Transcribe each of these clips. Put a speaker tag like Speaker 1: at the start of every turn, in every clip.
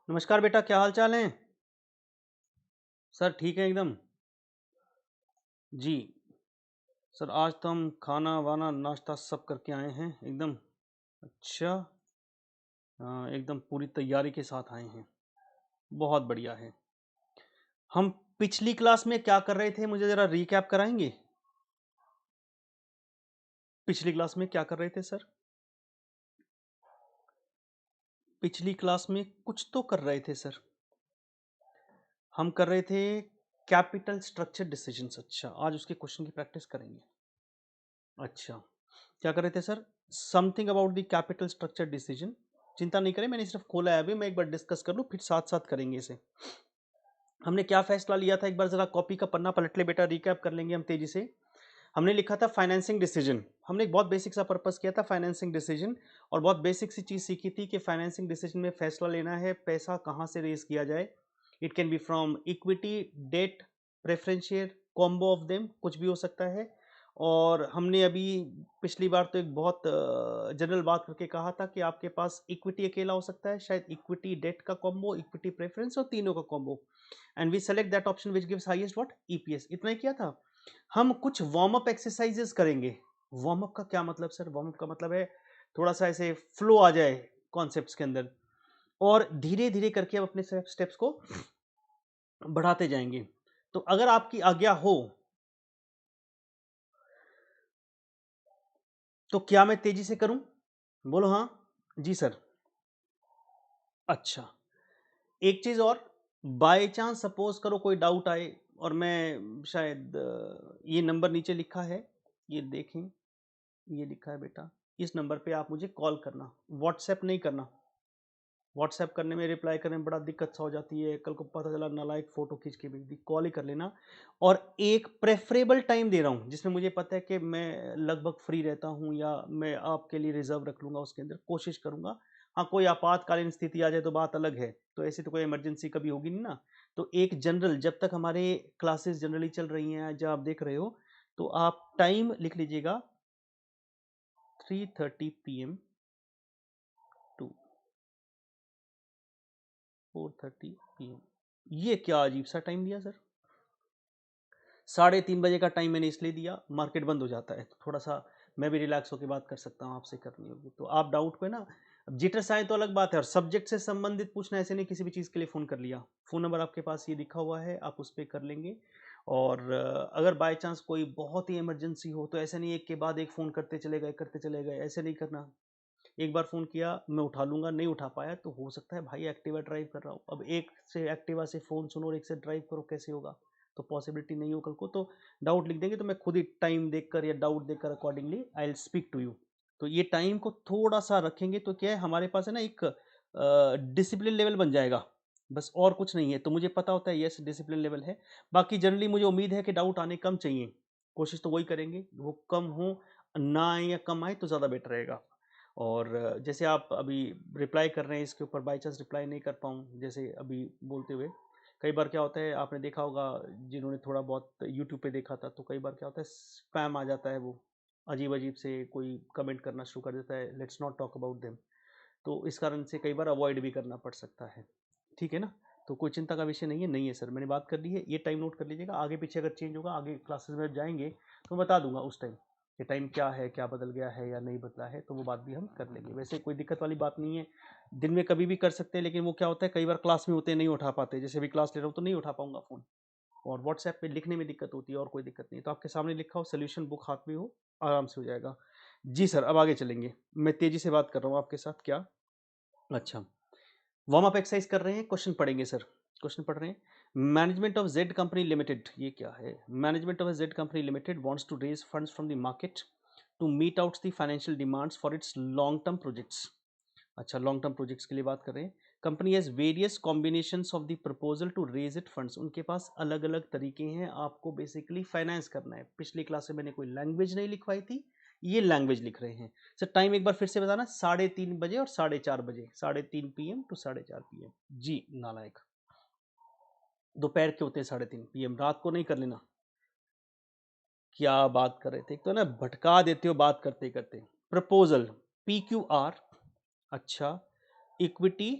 Speaker 1: नमस्कार बेटा, क्या हाल चाल है? सर ठीक है एकदम। जी सर, आज तो हम खाना वाना नाश्ता सब करके आए हैं एकदम। अच्छा। हाँ, एकदम पूरी तैयारी के साथ आए हैं। बहुत बढ़िया है। हम पिछली क्लास में क्या कर रहे थे, मुझे जरा रिकैप कराएंगे? पिछली क्लास में क्या कर रहे थे सर? पिछली क्लास में कुछ तो कर रहे थे सर। हम कर रहे थे कैपिटल स्ट्रक्चर डिसीजंस। अच्छा, आज उसके क्वेश्चन की प्रैक्टिस करेंगे। अच्छा, क्या कर रहे थे sir? Something about the capital structure decision. चिंता नहीं करें, मैंने सिर्फ खोला है अभी, मैं एक बार डिस्कस कर लूँ फिर साथ साथ करेंगे इसे। हमने क्या फैसला लिया था, एक बार जरा कॉपी का पन्ना पलट ले बेटा, रिकैप कर लेंगे हम तेजी से। हमने लिखा था फाइनेंसिंग डिसीजन। हमने एक बहुत बेसिक सा पर्पस किया था फाइनेंसिंग डिसीजन, और बहुत बेसिक सी चीज सीखी थी कि फाइनेंसिंग डिसीजन में फैसला लेना है पैसा कहाँ से रेज किया जाए। It can be from equity, debt, preference share, combo of them, कुछ भी हो सकता है। और हमने अभी पिछली बार तो एक बहुत जनरल बात करके कहा था कि आपके पास इक्विटी अकेला हो सकता है, शायद इक्विटी डेट का कॉम्बो, इक्विटी प्रेफरेंस, और तीनों का combo, and we select that option which gives highest what, EPS. इतना ही किया था। हम कुछ वार्म अप एक्सरसाइजेस करेंगे। वार्म अप का क्या मतलब सर? वार्म अप का मतलब है थोड़ा सा ऐसे फ्लो आ जाए कॉन्सेप्ट्स के अंदर, और धीरे धीरे करके हम अपने स्टेप्स को बढ़ाते जाएंगे। तो अगर आपकी आज्ञा हो तो क्या मैं तेजी से करूं? बोलो हाँ। जी सर। अच्छा, एक चीज और, बाय चांस सपोज करो कोई डाउट आए, और मैं शायद ये नंबर नीचे लिखा है, ये देखें, ये लिखा है बेटा, इस नंबर पे आप मुझे कॉल करना, व्हाट्सएप नहीं करना। व्हाट्सएप करने में, रिप्लाई करने में बड़ा दिक्कत सा हो जाती है, कल को पता चला नालायक फोटो खींच के भेज दी। कॉल ही कर लेना। और एक प्रेफरेबल टाइम दे रहा हूँ जिसमें मुझे पता है कि मैं लगभग फ्री रहता हूँ, या मैं आपके लिए रिजर्व रख लूंगा, उसके अंदर कोशिश करूंगा। हाँ, कोई आपातकालीन स्थिति आ जाए तो बात अलग है, तो ऐसी तो कोई इमरजेंसी कभी होगी नहीं ना। तो एक जनरल, जब तक हमारे क्लासेस जनरली चल रही हैं, जब आप देख रहे हो, तो आप टाइम लिख लीजिएगा, 3:30 PM टू 4:30 PM। ये क्या अजीब सा टाइम दिया सर? 3:30 बजे का टाइम मैंने इसलिए दिया, मार्केट बंद हो जाता है तो थोड़ा सा मैं भी रिलैक्स होकर बात कर सकता हूँ, आपसे करनी होगी तो आप डाउट पे ना। अब जिटर्स आए तो अलग बात है, और सब्जेक्ट से संबंधित पूछना, ऐसे नहीं किसी भी चीज़ के लिए फ़ोन कर लिया। फ़ोन नंबर आपके पास ये लिखा हुआ है, आप उस पर कर लेंगे। और अगर बाय चांस कोई बहुत ही इमरजेंसी हो तो ऐसे नहीं एक के बाद एक फ़ोन करते चले गए, ऐसे नहीं करना। एक बार फ़ोन किया मैं उठा लूंगा, नहीं उठा पाया तो हो सकता है भाई एक्टिवा ड्राइव कर रहा हूँ, अब एक से एक्टिवा से फ़ोन सुनो और एक से ड्राइव करो, कैसे होगा? तो पॉसिबिलिटी नहीं हो कल को, तो डाउट लिख देंगे तो मैं खुद ही टाइम देखकर या डाउट देखकर accordingly I will speak to you. तो ये टाइम को थोड़ा सा रखेंगे तो क्या है, हमारे पास है ना एक डिसिप्लिन लेवल बन जाएगा, बस और कुछ नहीं है। तो मुझे पता होता है यस डिसिप्लिन लेवल है। बाकी जनरली मुझे उम्मीद है कि डाउट आने कम चाहिए, कोशिश तो वही करेंगे वो कम हो, ना आए या कम आए तो ज़्यादा बेटर रहेगा। और जैसे आप अभी रिप्लाई कर रहे हैं इसके ऊपर, बाई चांस रिप्लाई नहीं कर पाऊँ जैसे अभी बोलते हुए, कई बार क्या होता है आपने देखा होगा, जिन्होंने थोड़ा बहुत यूट्यूब पे देखा था, तो कई बार क्या होता है स्पैम आ जाता है, वो अजीब अजीब से कोई कमेंट करना शुरू कर देता है, let's not talk about them. तो इस कारण से कई बार अवॉइड भी करना पड़ सकता है। ठीक है ना? तो कोई चिंता का विषय नहीं है, नहीं है सर, मैंने बात कर ली है, ये टाइम नोट कर लीजिएगा। आगे पीछे अगर चेंज होगा, आगे क्लासेस में जाएंगे तो बता दूंगा उस टाइम ये टाइम क्या है, क्या बदल गया है या नहीं बदला है, तो वो बात भी हम कर लेंगे। वैसे कोई दिक्कत वाली बात नहीं है, दिन में कभी भी कर सकते हैं, लेकिन वो क्या होता है कई बार क्लास में होते हैं नहीं उठा पाते, जैसे अभी क्लास ले रहा हूँ तो नहीं उठा पाऊंगा फ़ोन, और व्हाट्सएप पे लिखने में दिक्कत होती है, और कोई दिक्कत नहीं। तो आपके सामने लिखा हो, सोल्यूशन बुक हाथ में हो, आराम से हो जाएगा। जी सर, अब आगे चलेंगे, मैं तेजी से बात कर रहा हूँ आपके साथ क्या। अच्छा, वार्म अप एक्सरसाइज कर रहे हैं, क्वेश्चन पढ़ेंगे सर। क्वेश्चन पढ़ रहे हैं। Management of Z company limited, ये क्या है? Management of Z company limited wants to raise funds from the market to meet out the financial demands for its long term projects. अच्छा, long term projects के लिए बात कर रहे हैं। Company has various combinations of the proposal to raise it funds. उनके पास अलग अलग तरीके हैं, आपको बेसिकली फाइनेंस करना है। पिछली क्लास में मैंने कोई लैंग्वेज नहीं लिखवाई थी, ये लैंग्वेज लिख रहे हैं सर। टाइम एक बार फिर से बताना, 3:30 बजे और 4:30 बजे, 3:30 PM टू 4:30 PM। जी नालायक, दोपहर के होते हैं 3:30 PM, रात को नहीं कर लेना। क्या बात कर रहे थे, एक तो ना भटका देते हो बात करते करते। Proposal, PQR। अच्छा, इक्विटी,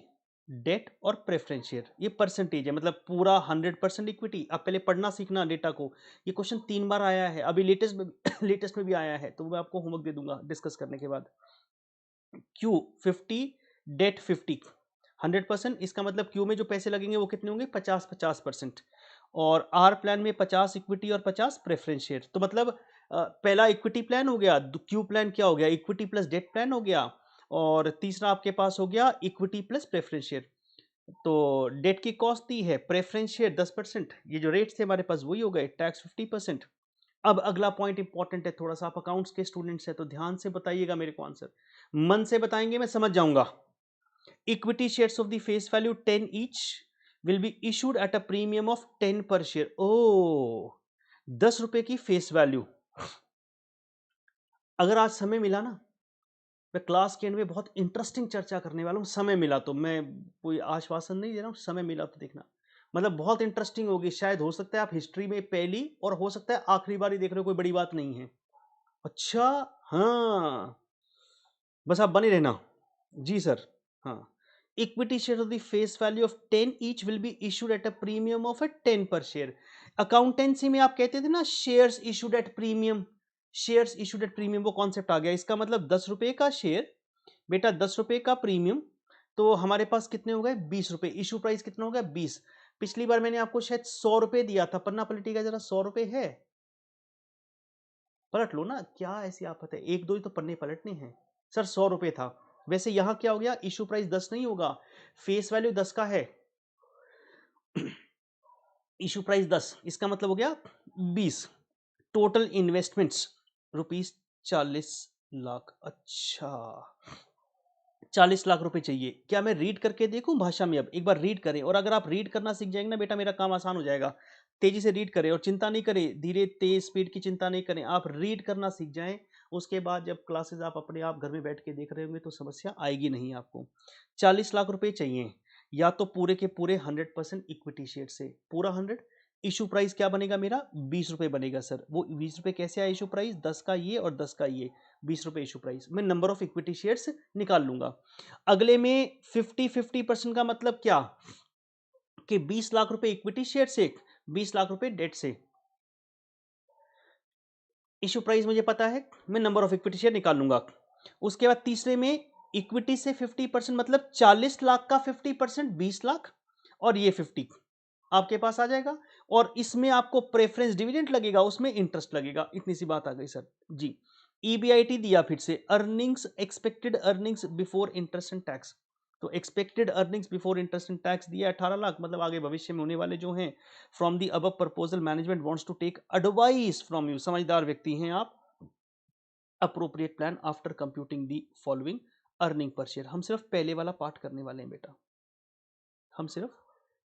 Speaker 1: डेट और प्रेफरेंस शेयर, ये परसेंटेज है, मतलब पूरा 100% इक्विटी। अब पहले पढ़ना सीखना डेटा को, ये क्वेश्चन 3 बार आया है, अभी लेटेस्ट में लेटेस्ट में भी आया है, तो मैं आपको होमवर्क दे दूंगा डिस्कस करने के बाद। क्यू 50, डेट 50, 100%, इसका मतलब क्यू में जो पैसे लगेंगे वो कितने होंगे, 50-50%। और आर प्लान में 50 इक्विटी और 50 प्रेफरेंस शेयर। तो मतलब पहला इक्विटी प्लान हो गया, क्यू प्लान क्या हो गया, इक्विटी प्लस डेट प्लान हो गया, और तीसरा आपके पास हो गया इक्विटी प्लस प्रेफरेंस शेयर। तो डेट की कॉस्ट दी है, प्रेफरेंस शेयर 10%, ये जो रेट्स थे हमारे पास वही हो गए, टैक्स 50%। अब अगला पॉइंट इंपॉर्टेंट है थोड़ा सा, आप अकाउंट्स के स्टूडेंट्स हैं तो ध्यान से बताइएगा मेरे को आंसर, मन से बताएंगे मैं समझ जाऊंगा। Equity shares of the face value 10 each will be issued at a premium of 10 पर शेयर। ओ, 10 रुपए की फेस वैल्यू। अगर आज समय मिला ना, मैं क्लास के एंड में बहुत इंटरेस्टिंग चर्चा करने वाला हूँ, समय मिला तो, मैं कोई आश्वासन नहीं दे रहा हूँ, समय मिला तो देखना, मतलब बहुत इंटरेस्टिंग होगी। शायद हो सकता है आप हिस्ट्री में पहली और हो सकता है आखिरी बार ही देख रहे हो, कोई बड़ी बात नहीं है। अच्छा, हाँ, बस आप बने रहना। जी सर, हाँ। Equity share of the face value of 10 each will be issued at a premium of 10 पर शेयर। अकाउंटेंसी में आप कहते थे ना shares issued at premium, shares issued at premium, वो कॉन्सेप्ट आ गया। इसका मतलब 10 रुपए का शेयर, बेटा 10 रुपए का प्रीमियम, तो हमारे पास कितने हो गए, 20 रुपए। इशू प्राइस कितना हो गया, 20। पिछली बार मैंने आपको शायद 100 रुपए दिया था, पन्ना पलटिएगा जरा, 100 रुपए है, पलट लो ना, क्या ऐसी आफत है, एक दो ही तो पन्ने पलटने हैं। सर 100 रुपए था। वैसे यहां क्या हो गया, इशू प्राइस 10 नहीं होगा, फेस वैल्यू 10 का है, इशू प्राइस 10, इसका मतलब हो गया 20। Total investments rupees 40 lakh. अच्छा, 40 लाख रुपए चाहिए। क्या मैं रीड करके देखूं भाषा में, अब एक बार रीड करें, और अगर आप रीड करना सीख जाएंगे ना बेटा, मेरा काम आसान हो जाएगा। तेजी से रीड करें और चिंता नहीं करें, धीरे तेज स्पीड की चिंता नहीं करें, आप रीड करना सीख जाएं। उसके बाद जब क्लासेस आप अपने आप घर में बैठ के देख रहे होंगे तो समस्या आएगी नहीं आपको। 40 लाख रुपए चाहिए, या तो पूरे के पूरे 100% इक्विटी शेयर से, पूरा 100। इशू प्राइस क्या बनेगा मेरा, 20 रुपए बनेगा। सर वो 20 रुपए कैसे आया, इशू प्राइस 10 का ये और 10 का ये, 20 रुपए इशू प्राइस। मैं नंबर ऑफ इक्विटी शेयर्स निकाल लूंगा। अगले में 50-50% का मतलब क्या, कि 20 लाख रुपए इक्विटी शेयर से, 20 लाख रुपए डेट से। इशू प्राइस मुझे पता है, मैं नंबर ऑफ इक्विटी शेयर निकाल लूंगा। उसके बाद तीसरे में इक्विटी से 50%, मतलब 40 लाख का 50% 20 लाख, और ये 50 आपके पास आ जाएगा। और इसमें आपको प्रेफरेंस डिविडेंड लगेगा, उसमें इंटरेस्ट लगेगा। इतनी सी बात आ गई सर जी। ईबीआईटी दिया फिर से, earnings, expected earnings before interest and tax. तो expected earnings before interest and tax दिया 18 लाख, मतलब आगे भविष्य में होने वाले जो हैं। From the above proposal management wants to take advice from you, समझदार व्यक्ति हैं आप। Appropriate plan after computing the following earning per share. हम सिर्फ पहले वाला पार्ट करने वाले हैं बेटा, हम सिर्फ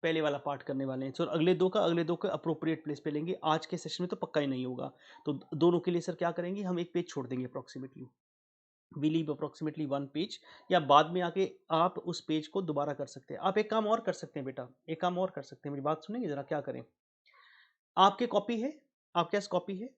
Speaker 1: पहले वाला पार्ट करने वाले हैं। सर अगले दो का अप्रोप्रिएट प्लेस पे लेंगे, आज के सेशन में तो पक्का ही नहीं होगा। तो दोनों के लिए सर क्या करेंगे, हम एक पेज छोड़ देंगे approximately, we leave approximately 1 page, या बाद में आके आप उस पेज को दोबारा कर सकते हैं। आप एक काम और कर सकते हैं बेटा, एक काम और कर सकते हैं, मेरी बात सुनेंगे जरा, क्या करें। आपके कॉपी है, आपके पास कॉपी है,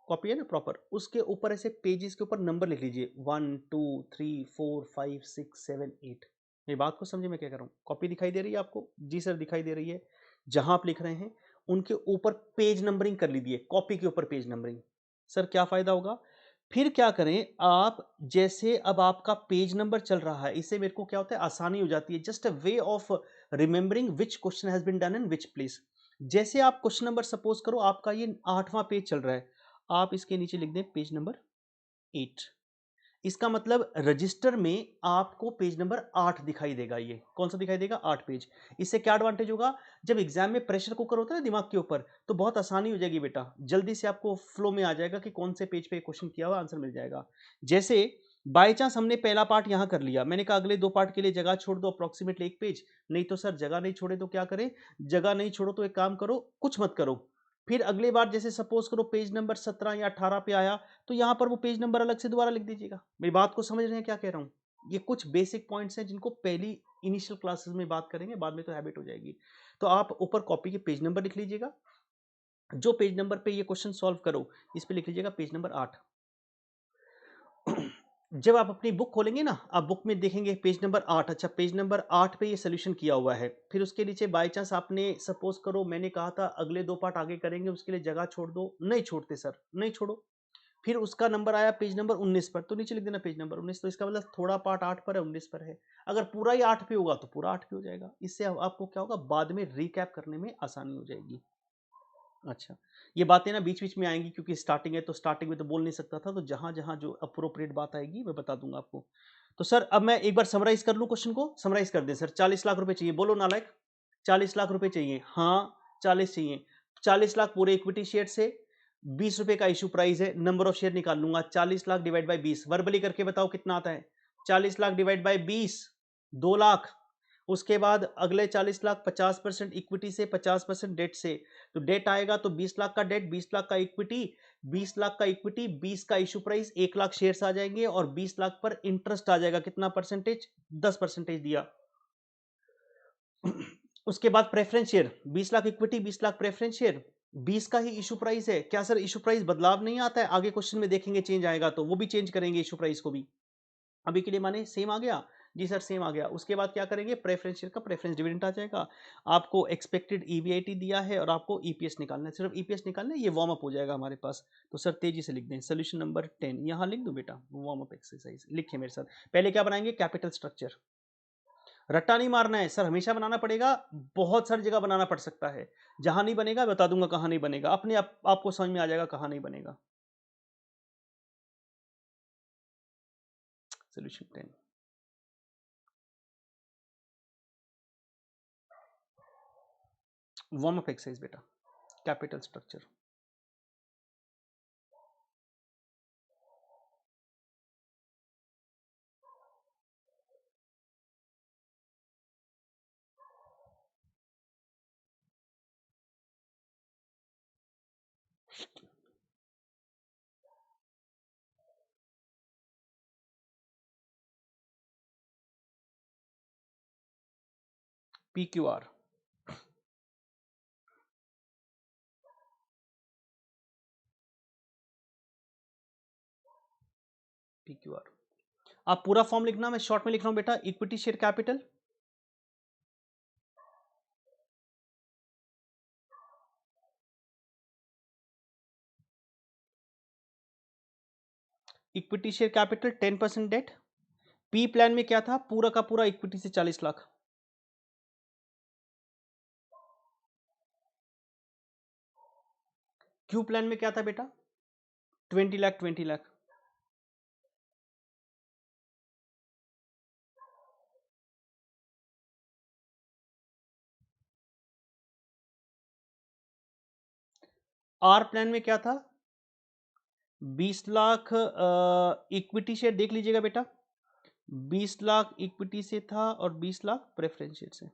Speaker 1: कॉपी है ना प्रॉपर, उसके ऊपर ऐसे पेजेस के ऊपर नंबर लिख लीजिए, 1 2 3 4 5 6 7 8। मेरी बात को समझे मैं क्या कर रहा हूँ, कॉपी दिखाई दे रही है आपको, जी सर दिखाई दे रही है। जहां आप लिख रहे हैं उनके ऊपर पेज नंबरिंग कर लीजिए, कॉपी के ऊपर पेज नंबरिंग। सर क्या फायदा होगा, फिर क्या करें आप, जैसे अब आपका पेज नंबर चल रहा है, इससे मेरे को क्या होता है, आसानी हो जाती है, just a way of remembering which question has been done in which place. जैसे आप क्वेश्चन नंबर, सपोज करो आपका ये 8वां पेज चल रहा है, आप इसके नीचे लिख दें पेज नंबर 8। इसका मतलब रजिस्टर में आपको पेज नंबर 8 दिखाई देगा। ये कौन सा दिखाई देगा, 8 पेज। इससे क्या एडवांटेज होगा, जब एग्जाम में प्रेशर कुकर होता है ना दिमाग के ऊपर, तो बहुत आसानी हो जाएगी बेटा, जल्दी से आपको फ्लो में आ जाएगा कि कौन से पेज पे क्वेश्चन किया हुआ, आंसर मिल जाएगा। जैसे बाय चांस हमने पहला पार्ट यहां कर लिया, मैंने कहा अगले 2 पार्ट के लिए जगह छोड़ दो अप्रोक्सीमेटली 1 पेज। नहीं तो सर जगह नहीं छोड़े तो क्या करें, जगह नहीं छोड़ो तो एक काम करो, कुछ मत करो, फिर अगले बार जैसे सपोज करो पेज नंबर 17 या 18 पे आया, तो यहां पर वो पेज नंबर अलग से दोबारा लिख दीजिएगा। मेरी बात को समझ रहे हैं क्या कह रहा हूं, ये कुछ बेसिक पॉइंट्स हैं जिनको पहली इनिशियल क्लासेस में बात करेंगे, बाद में तो हैबिट हो जाएगी। तो आप ऊपर कॉपी के पेज नंबर लिख लीजिएगा, जो पेज नंबर पे ये क्वेश्चन सॉल्व करो इस पे लिख लीजिएगा पेज नंबर 8। जब आप अपनी बुक खोलेंगे ना, आप बुक में देखेंगे पेज नंबर 8। अच्छा, पेज नंबर 8 पे ये सोल्यूशन किया हुआ है। फिर उसके नीचे बाय चांस आपने सपोज करो मैंने कहा था अगले 2 पार्ट आगे करेंगे, उसके लिए जगह छोड़ दो, नहीं छोड़ते सर, नहीं छोड़ो। फिर उसका नंबर आया पेज नंबर 19 पर, तो नीचे लिख देना पेज नंबर 19। तो इसका मतलब थोड़ा पार्ट 8 पर है, 19 पर है। अगर पूरा ही 8 पे होगा तो पूरा 8 पे हो जाएगा। इससे आपको क्या होगा, बाद में रिकैप करने में आसानी हो जाएगी। अच्छा, ये बातें ना बीच बीच में आएंगी क्योंकि स्टार्टिंग है, तो स्टार्टिंग में तो बोल नहीं सकता था, तो जहां जहां जो अप्रोप्रिएट बात आएगी मैं बता दूंगा आपको। तो सर अब मैं एक बार समराइज कर लूं, क्वेश्चन को समराइज कर दें सर। 40 लाख रुपए चाहिए, बोलो नालायक। 40 लाख रुपए चाहिए, हाँ 40 चाहिए। 40 लाख पूरे इक्विटी शेयर से, 20 रुपए का इशू प्राइस है, नंबर ऑफ शेयर निकाल लूंगा। 40 लाख डिवाइड बाई 20, वर्बली करके बताओ कितना आता है। 40 लाख डिवाइड बाई 20, 2 लाख। उसके बाद अगले 40 लाख 50% इक्विटी से, 50% डेट से। तो डेट आएगा तो 20 लाख का डेट, 20 लाख का इक्विटी, 20 लाख का इक्विटी, 20 का इशू प्राइस, 1 लाख शेयर्स आ जाएंगे और 20 लाख पर इंटरेस्ट आ जाएगा। कितना परसेंटेज, 10% दिया। उसके बाद preference share, 20 lakh equity, 20 lakh preference share, 20 का ही इशू प्राइस है। क्या सर इशू प्राइस बदलाव नहीं आता है? आगे क्वेश्चन में देखेंगे चेंज आएगा तो वो भी चेंज करेंगे इशू प्राइस को भी। अभी के लिए माने सेम आ गया। जी सर सेम आ गया। उसके बाद क्या करेंगे, प्रेफरेंस शेयर का प्रेफरेंस डिविडेंड आ जाएगा। आपको एक्सपेक्टेड ईवीआईटी दिया है और आपको ईपीएस निकालना है, सिर्फ ईपीएस निकालना है, ये वार्म अप हो जाएगा हमारे पास। तो सर तेजी से लिख दें, सोल्यूशन नंबर 10 यहां लिख दूं बेटा, वार्म अप एक्सरसाइज लिखे मेरे साथ। पहले क्या बनाएंगे, कैपिटल स्ट्रक्चर। रट्टा नहीं मारना है सर, हमेशा बनाना पड़ेगा। बहुत सारी जगह बनाना पड़ सकता है। जहां नहीं बनेगा बता दूंगा कहां नहीं बनेगा, अपने आपको समझ में आ जाएगा कहां नहीं बनेगा। सोल्यूशन 10, वार्म अप एक्सरसाइज बेटा, capital structure. P Q R, P Q R. आप पूरा फॉर्म लिखना, मैं शॉर्ट में लिख रहा हूं बेटा। Equity share capital, equity share capital 10% debt. P plan में क्या था, पूरा का पूरा इक्विटी से 40 लाख। क्यू प्लान में क्या था बेटा, 20 लाख, 20 लाख। आर प्लान में क्या था, 20 लाख इक्विटी शेयर, देख लीजिएगा बेटा। 20 लाख इक्विटी से था और 20 लाख प्रेफरेंस शेयर से।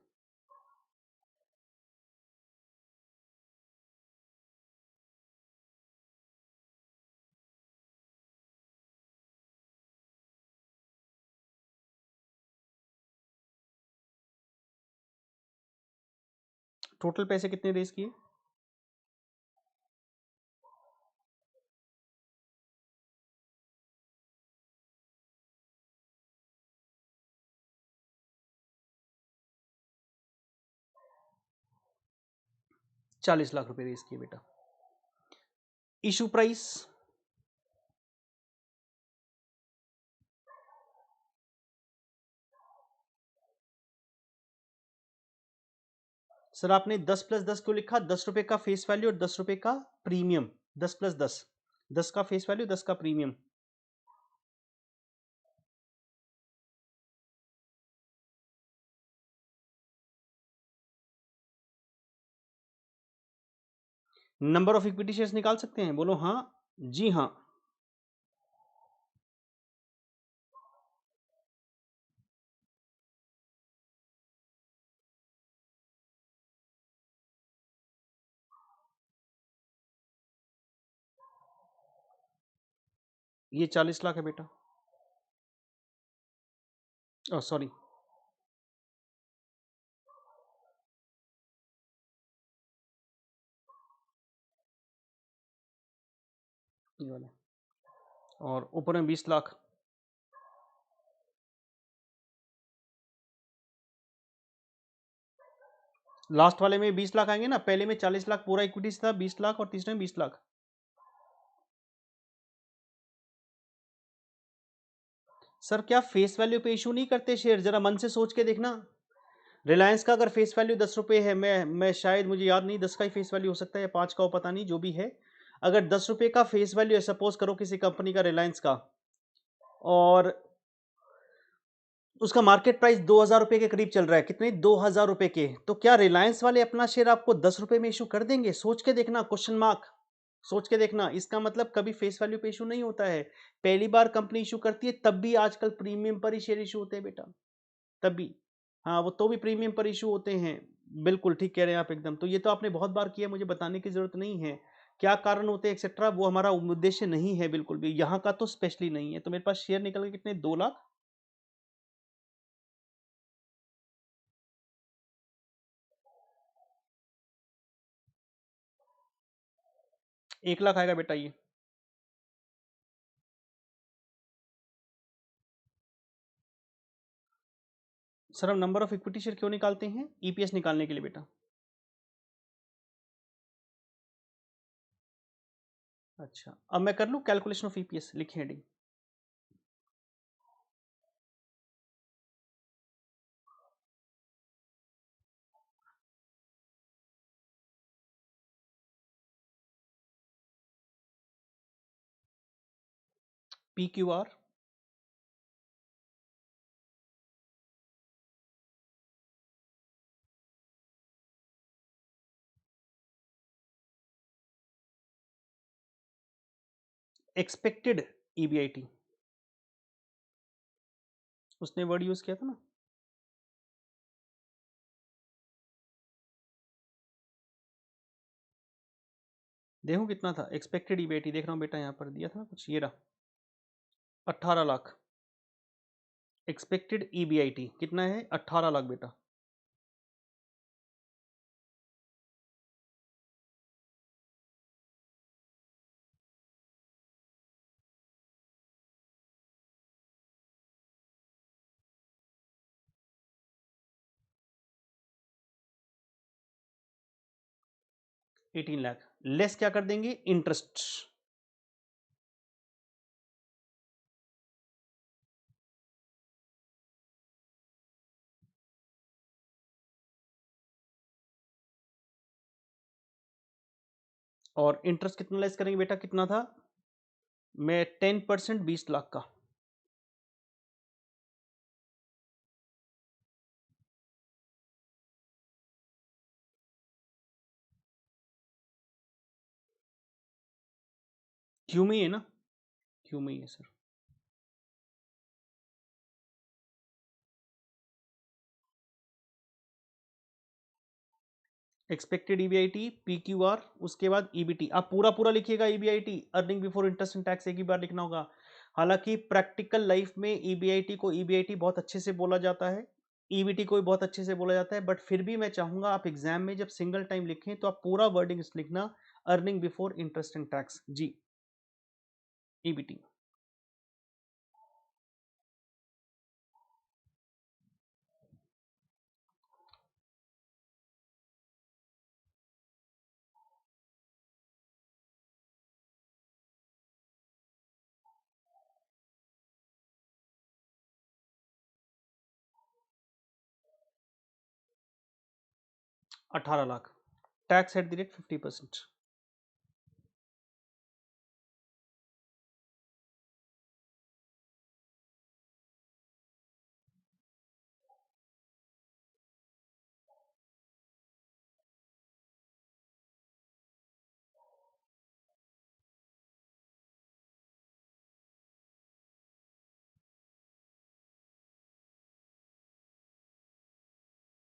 Speaker 1: टोटल पैसे कितने रेज किए, 40 लाख रुपए रेज किए बेटा। इशू प्राइस, सर आपने 10+10 क्यों लिखा, 10 रुपए का फेस वैल्यू और 10 रुपए का प्रीमियम। 10+10, 10 का फेस वैल्यू, 10 का premium. Number of equity shares निकाल सकते हैं, बोलो हाँ, जी हाँ। ये 40 लाख है बेटा, सॉरी, ये वाला। और ऊपर में 20 लाख, लास्ट वाले में 20 लाख आएंगे ना, पहले में 40 लाख पूरा इक्विटी था, 20 लाख, और तीसरे में 20 लाख। सर क्या फेस वैल्यू पे इशू नहीं करते शेयर? जरा मन से सोच के देखना। रिलायंस का अगर फेस वैल्यू 10 रुपये है, मैं शायद, मुझे याद नहीं, 10 का ही फेस वैल्यू हो सकता है या 5 का हो, पता नहीं, जो भी है। अगर 10 रुपये का फेस वैल्यू है, सपोज करो किसी कंपनी का, रिलायंस का, और उसका मार्केट प्राइस 2,000 रुपये के करीब चल रहा है, कितने, 2,000 रुपये के, तो क्या रिलायंस वाले अपना शेयर आपको 10 रुपये में इशू कर देंगे? सोच के देखना, क्वेश्चन मार्क, सोच के देखना। इसका मतलब कभी फेस वैल्यू पे इशू नहीं होता है। पहली बार कंपनी इशू करती है तब भी आजकल प्रीमियम पर ही शेयर इशू होते हैं बेटा, तब भी। हाँ, वो तो भी प्रीमियम पर इशू होते हैं। बिल्कुल ठीक कह रहे हैं आप एकदम। तो ये तो आपने बहुत बार किया, मुझे बताने की जरूरत नहीं है क्या कारण होते हैं एक्सेट्रा, वो हमारा उद्देश्य नहीं है बिल्कुल भी, यहाँ का तो स्पेशली नहीं है। तो मेरे पास शेयर निकल के कितने, 2 लाख। 1 लाख आएगा बेटा ये। सर हम नंबर ऑफ इक्विटी शेयर क्यों निकालते हैं? ईपीएस निकालने के लिए बेटा। अच्छा, अब मैं कर लूँ कैलकुलेशन ऑफ ईपीएस, लिखिए heading. P Q R, expected EBIT, उसने वर्ड यूज किया था ना। देखो कितना था एक्सपेक्टेड ईबीआईटी, देख रहा हूँ बेटा, यहाँ पर दिया था कुछ, ये रहा, 18 लाख। एक्सपेक्टेड ईबीआईटी कितना है? 18 लाख बेटा। एटीन लाख लेस क्या कर देंगे? इंटरेस्ट। और इंटरेस्ट कितना लेस करेंगे बेटा? कितना था? मैं 10%, 20 लाख का। क्यों में ही है ना? क्यों में ही है सर। एक्सपेक्टेड ईबीआईटी, पीक्यूआर, उसके बाद ईबीटी। आप पूरा पूरा लिखिएगा, EBIT, earning before interest and tax, एक ही बार लिखना होगा। हालांकि प्रैक्टिकल लाइफ में ईबीआईटी को ईबीआईटी बहुत अच्छे से बोला जाता है, ईबीटी को भी बहुत अच्छे से बोला जाता है, बट फिर भी मैं चाहूंगा आप एग्जाम में जब सिंगल टाइम लिखें तो आप पूरा वर्डिंग लिखना, earning before interest and tax, जी, EBT. 18 lakh, tax at the rate 50%।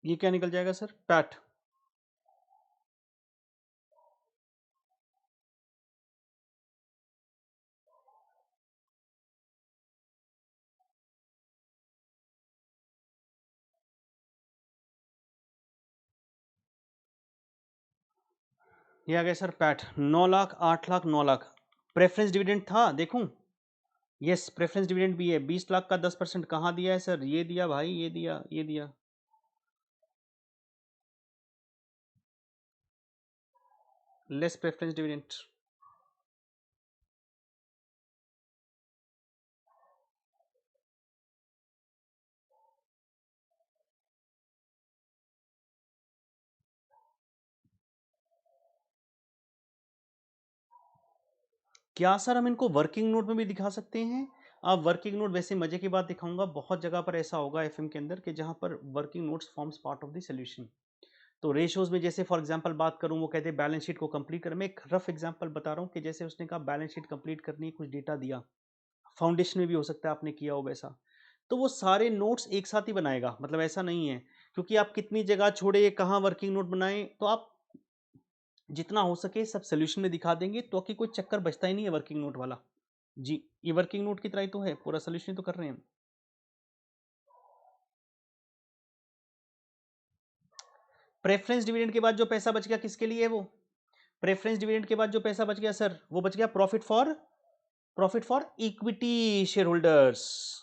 Speaker 1: ये क्या निकल जाएगा सर? पैट। ये आ गया sir PAT. 9 lakh, 8 lakh, 9 lakh. Preference dividend था, देखूं? यस, प्रेफरेंस डिविडेंड भी है। 20 लाख का 10% कहाँ दिया है सर? ये दिया भाई, ये दिया, ये दिया। Less preference dividend. क्या सर हम इनको वर्किंग नोट में भी दिखा सकते हैं? आप वर्किंग नोट, वैसे मजे की बात दिखाऊंगा, बहुत जगह पर ऐसा होगा एफएम के अंदर कि जहां पर working notes forms part of the solution. तो रेशियोज में जैसे फॉर एग्जांपल बात करूं, वो कहते हैं बैलेंस शीट को कंप्लीट कर, मैं एक रफ एग्जांपल बता रहा हूं कि जैसे उसने कहा बैलेंस शीट कंप्लीट करनी है, कुछ डेटा दिया, फाउंडेशन में भी हो सकता है आपने किया हो वैसा, तो वो सारे नोट्स एक साथ ही बनाएगा, मतलब ऐसा नहीं है, क्योंकि आप कितनी जगह छोड़े, कहाँ वर्किंग नोट बनाए, तो आप जितना हो सके सब सोल्यूशन में दिखा देंगे, तो कि कोई चक्कर बचता ही नहीं है वर्किंग नोट वाला। जी, ये वर्किंग नोट की तरह ही तो है, पूरा सोल्यूशन तो कर रहे हैं हम। प्रेफरेंस डिविडेंड के बाद जो पैसा बच गया किसके लिए है वो? प्रेफरेंस डिविडेंड के बाद जो पैसा बच गया सर, वो बच गया profit for equity share holders.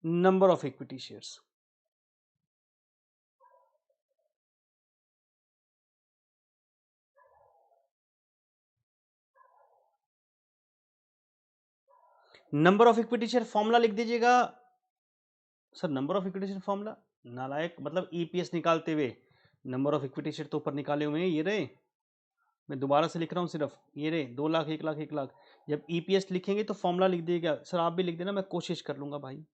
Speaker 1: Number of equity shares. Number of equity share formula लिख दीजिएगा sir. Number of equity share formula, नालायक, मतलब ईपीएस निकालते हुए नंबर ऑफ इक्विटी शेयर तो ऊपर निकाले हुए हैं, ये रहे, मैं दोबारा से लिख रहा हूँ सिर्फ, ये रहे 2 लाख 1 लाख 1 लाख। जब ईपीएस लिखेंगे तो फॉर्मूला लिख दीजिएगा सर, आप भी लिख देना, मैं कोशिश कर लूंगा भाई।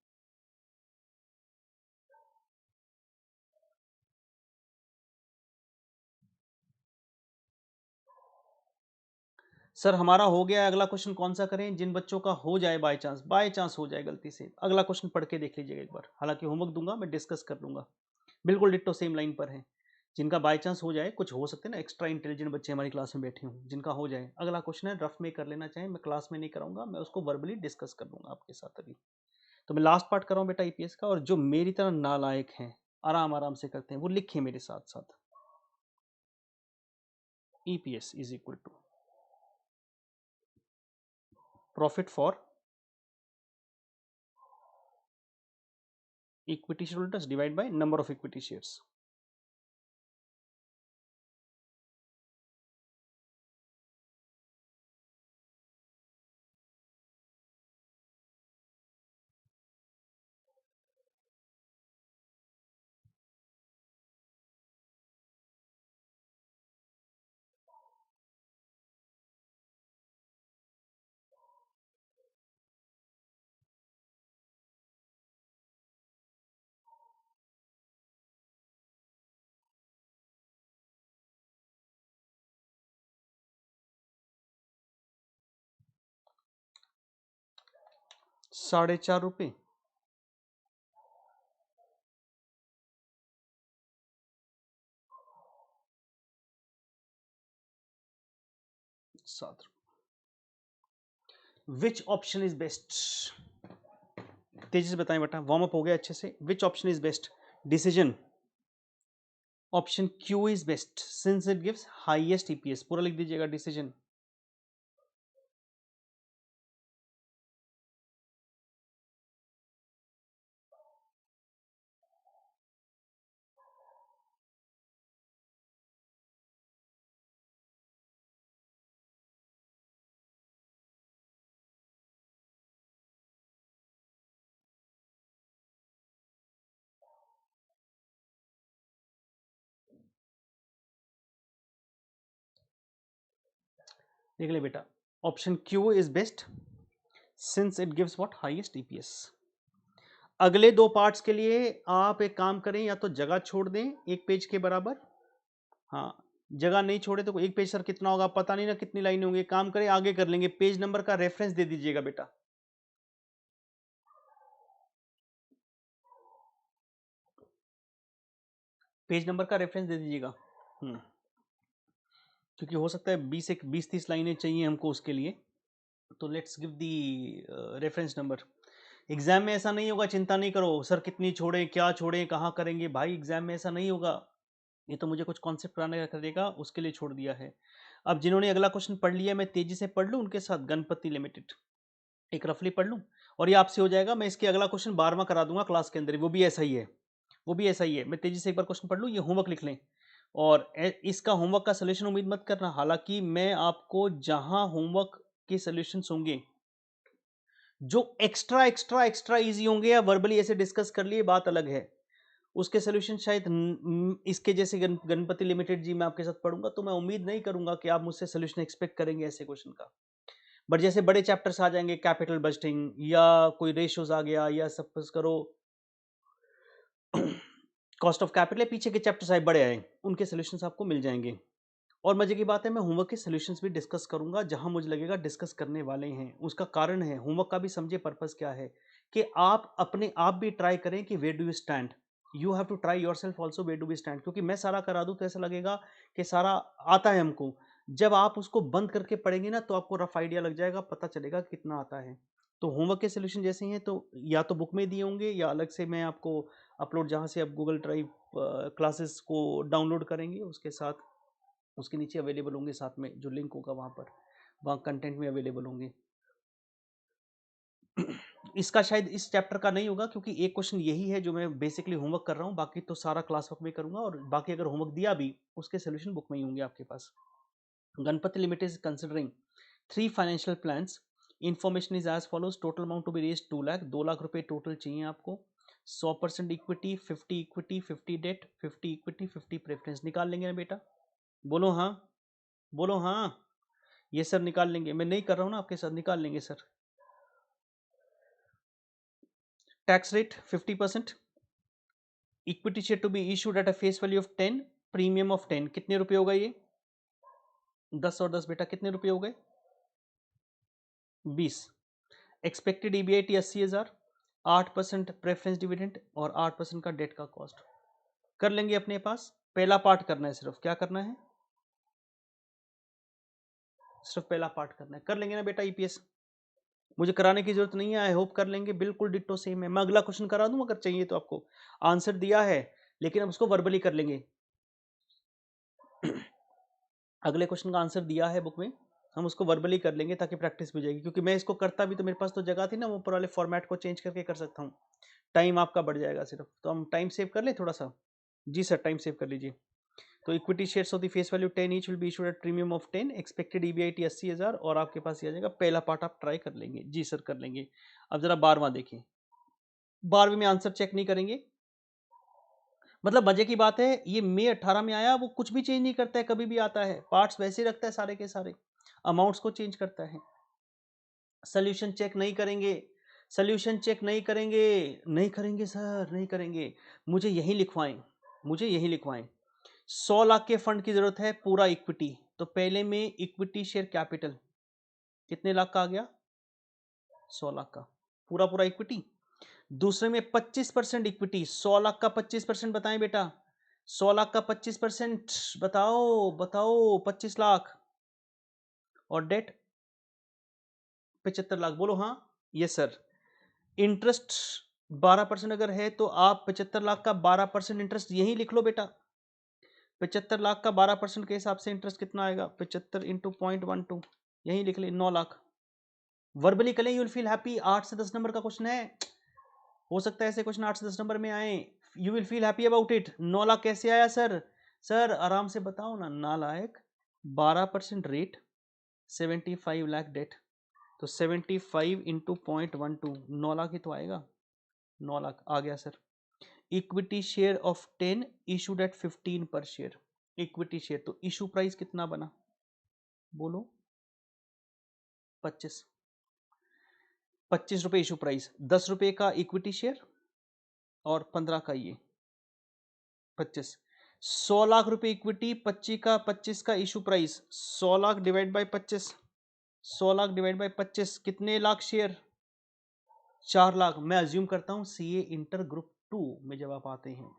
Speaker 1: सर हमारा हो गया, अगला क्वेश्चन कौन सा करें? जिन बच्चों का हो जाए, बाय चांस हो जाए गलती से, अगला क्वेश्चन पढ़ के देख लीजिएगा एक बार, हालांकि होमवर्क दूंगा मैं, डिस्कस कर लूंगा, बिल्कुल डिट्टो सेम लाइन पर है। जिनका बाय चांस हो जाए, कुछ हो सकते हैं ना एक्स्ट्रा इंटेलिजेंट बच्चे हमारी क्लास में बैठे हों, जिनका हो जाए, अगला क्वेश्चन है रफ में कर लेना चाहे, मैं क्लास में नहीं कराऊंगा, मैं उसको वर्बली डिस्कस कर लूंगा आपके साथ अभी। तो मैं लास्ट पार्ट कर रहा हूँ बेटा ईपीएस का, और जो मेरी तरह नालायक हैं, आराम आराम से करते हैं, वो लिखे मेरे साथ साथ। EPS is equal to profit for equity share holders divide by number of equity shares. ₹4.5। 7। Which option is best? तेजी से बताएं बेटा, वार्म अप हो गया अच्छे से। विच option is best? Decision, option Q is best since it gives highest EPS, पूरा लिख दीजिएगा डिसीजन। देख ले बेटा, option Q is best since it gives what, highest EPS. अगले दो पार्ट्स के लिए आप एक काम करें, या तो जगह छोड़ दें एक पेज के बराबर, हाँ, जगह नहीं छोड़े तो एक पेज सर कितना होगा पता नहीं ना, कितनी लाइनें होंगी, काम करें आगे कर लेंगे, पेज नंबर का रेफरेंस दे दीजिएगा बेटा। पेज नंबर का रेफरेंस दे दीजिएगा। क्योंकि हो सकता है 20 30 लाइनें चाहिए हमको उसके लिए, तो let's give the reference number. Exam में ऐसा नहीं होगा, चिंता नहीं करो सर कितनी छोड़ें, क्या छोड़ें, कहाँ करेंगे। भाई एग्जाम में ऐसा नहीं होगा, ये तो मुझे कुछ कॉन्सेप्ट कराने का करेगा, उसके लिए छोड़ दिया है। अब जिन्होंने अगला क्वेश्चन पढ़ लिया, मैं तेजी से पढ़ लूँ उनके साथ, गणपति लिमिटेड एक रफली पढ़ लूँ और ये आपसे हो जाएगा। मैं इसके अगला क्वेश्चन 12वां करा दूंगा क्लास के अंदर, वो भी ऐसा ही है, वो भी ऐसा ही है। मैं तेजी से एक बार क्वेश्चन पढ़ लूँ, ये होमवर्क लिख लें और इसका होमवर्क का सोल्यूशन उम्मीद मत करना। हालांकि मैं आपको जहां होमवर्क के सोल्यूशंस होंगे जो एक्स्ट्रा एक्स्ट्रा एक्स्ट्रा इजी होंगे या वर्बली ऐसे डिस्कस कर लिए, बात अलग है, उसके सोल्यूशन शायद इसके जैसे गणपति लिमिटेड जी मैं आपके साथ पढ़ूंगा तो मैं उम्मीद नहीं करूंगा कि आप मुझसे सोल्यूशन एक्सपेक्ट करेंगे ऐसे क्वेश्चन का। बट जैसे बड़े चैप्टर्स आ जाएंगे, कैपिटल बजटिंग या कोई रेशियोज आ गया, या सपोज करो कॉस्ट ऑफ कैपिटल, पीछे के चैप्टर्स आए बड़े आए, उनके सोल्यूशंस आपको मिल जाएंगे। और मजे की बात है, मैं होमवर्क के सोल्यूशंस भी डिस्कस करूंगा जहां मुझे लगेगा डिस्कस करने वाले हैं। उसका कारण है, होमवर्क का भी समझे पर्पस क्या है, कि आप अपने आप भी ट्राई करें कि where do you stand. You have to try yourself also where do we stand. क्योंकि मैं सारा करा दूं तो ऐसा लगेगा कि सारा आता है हमको, जब आप उसको बंद करके पढ़ेंगे ना तो आपको रफ आइडिया लग जाएगा, पता चलेगा कितना आता है। तो होमवर्क के सोल्यूशन जैसे हैं तो या तो बुक में दिए होंगे या अलग से मैं आपको अपलोड, जहाँ से आप गूगल ड्राइव क्लासेस को डाउनलोड करेंगे उसके साथ उसके नीचे अवेलेबल होंगे, साथ में जो लिंक होगा वहाँ पर, वहाँ कंटेंट में अवेलेबल होंगे। इसका शायद इस चैप्टर का नहीं होगा क्योंकि एक क्वेश्चन यही है जो मैं बेसिकली होमवर्क कर रहा हूँ, बाकी तो सारा क्लास वर्क में करूंगा और बाकी अगर होमवर्क दिया भी उसके सोल्यूशन बुक में ही होंगे आपके पास। Ganpati limited is considering 3 financial plans. Information is as follows. Total amount to be raise 2 lakh, 2 lakh रुपए टोटल चाहिए आपको। 100% equity, 50 equity, 50 debt, 50 equity, 50 preference. निकाल लेंगे ना बेटा? बोलो हाँ, बोलो हाँ। ये सर निकाल लेंगे, मैं नहीं कर रहा हूँ ना आपके साथ, निकाल लेंगे sir. Tax rate 50%। Equity share to be issued at a face value of 10, premium of 10। कितने रुपए होगा ये? 10 और 10 बेटा कितने रुपए हो गए? 20। एक्सपेक्टेड ईबीआईटी 80,000, 8% प्रेफरेंस डिविडेंड और 8% का डेट का कॉस्ट। कर लेंगे अपने पास। पहला पार्ट करना है, सिर्फ क्या करना है? सिर्फ पहला पार्ट करना है। कर लेंगे ना बेटा ईपीएस? मुझे कराने की जरूरत नहीं है, आई होप कर लेंगे। बिल्कुल डिट्टो सेम है। मैं अगला क्वेश्चन करा दूं अगर चाहिए तो आपको। आंसर दिया है लेकिन अब उसको वर्बली कर लेंगे। अगले क्वेश्चन का आंसर दिया है बुक में, हम उसको वर्बली कर लेंगे ताकि प्रैक्टिस भी हो जाएगी। क्योंकि मैं इसको करता भी तो मेरे पास तो जगह थी ना, वो ऊपर वाले फॉर्मेट को चेंज करके कर सकता हूँ। टाइम आपका बढ़ जाएगा सिर्फ। तो हम टाइम सेव कर ले थोड़ा सा। जी सर, टाइम सेव कर लीजिए। तो equity shares of the face value 10 each will be issued at premium of 10। Expected EBIT 80,000 और आपके पास ये आ जाएगा। पहला पार्ट आप ट्राई कर लेंगे। जी सर कर लेंगे। अब जरा 12वां देखिए। 12वीं में आंसर चेक नहीं करेंगे। मतलब मजे की बात है, ये मई 18 में आया, वो कुछ भी चेंज नहीं करता है, कभी भी आता है, पार्ट्स वैसे ही रखता है सारे के सारे, अमाउंट्स को चेंज करता है। सोल्यूशन चेक नहीं करेंगे, सोल्यूशन चेक नहीं करेंगे, नहीं करेंगे सर, नहीं करेंगे। मुझे यही लिखवाएं, मुझे यही लिखवाएं। 100 लाख के फंड की जरूरत है, पूरा इक्विटी। तो पहले में इक्विटी शेयर कैपिटल कितने लाख का आ गया? 100 लाख का पूरा पूरा इक्विटी। दूसरे में 25% इक्विटी। 100 लाख का 25% बताएं बेटा। 100 लाख का 25% बताओ, बताओ 25 लाख। और डेट 75 लाख। बोलो हाँ। Yes sir. इंटरेस्ट 12% अगर है तो आप 75 लाख का 12% इंटरेस्ट यही लिख लो बेटा। 75 लाख का 12% के हिसाब से इंटरेस्ट कितना आएगा? 75 इंटू 0.12, यही लिख ले, 9 लाख। वर्बली करें, यू विल फील हैप्पी। 8 से 10 नंबर का क्वेश्चन है, हो सकता है ऐसे क्वेश्चन 8 से 10 नंबर में आए। You will feel happy about it. 9 lakh कैसे आया सर? सर आराम से बताओ ना। नालायक, 12% रेट, 75 लाख डेट। तो 75 इंटू 0.12, 9 लाख ही तो आएगा। 9 लाख आ गया sir. Equity share of 10 issued at 15 पर शेयर। इक्विटी शेयर, तो इशू प्राइस कितना बना? बोलो। 25। 25 रुपए इशू प्राइस, 10 रुपए का इक्विटी शेयर और 15 का ये 25। 100 लाख रुपए इक्विटी, 25 का issue price. 100 lakh divide by 25, 100 lakh divide by 25, कितने लाख शेयर? 4 लाख। मैं अज्यूम करता हूं सीए इंटर ग्रुप 2 में जब आप आते हैं,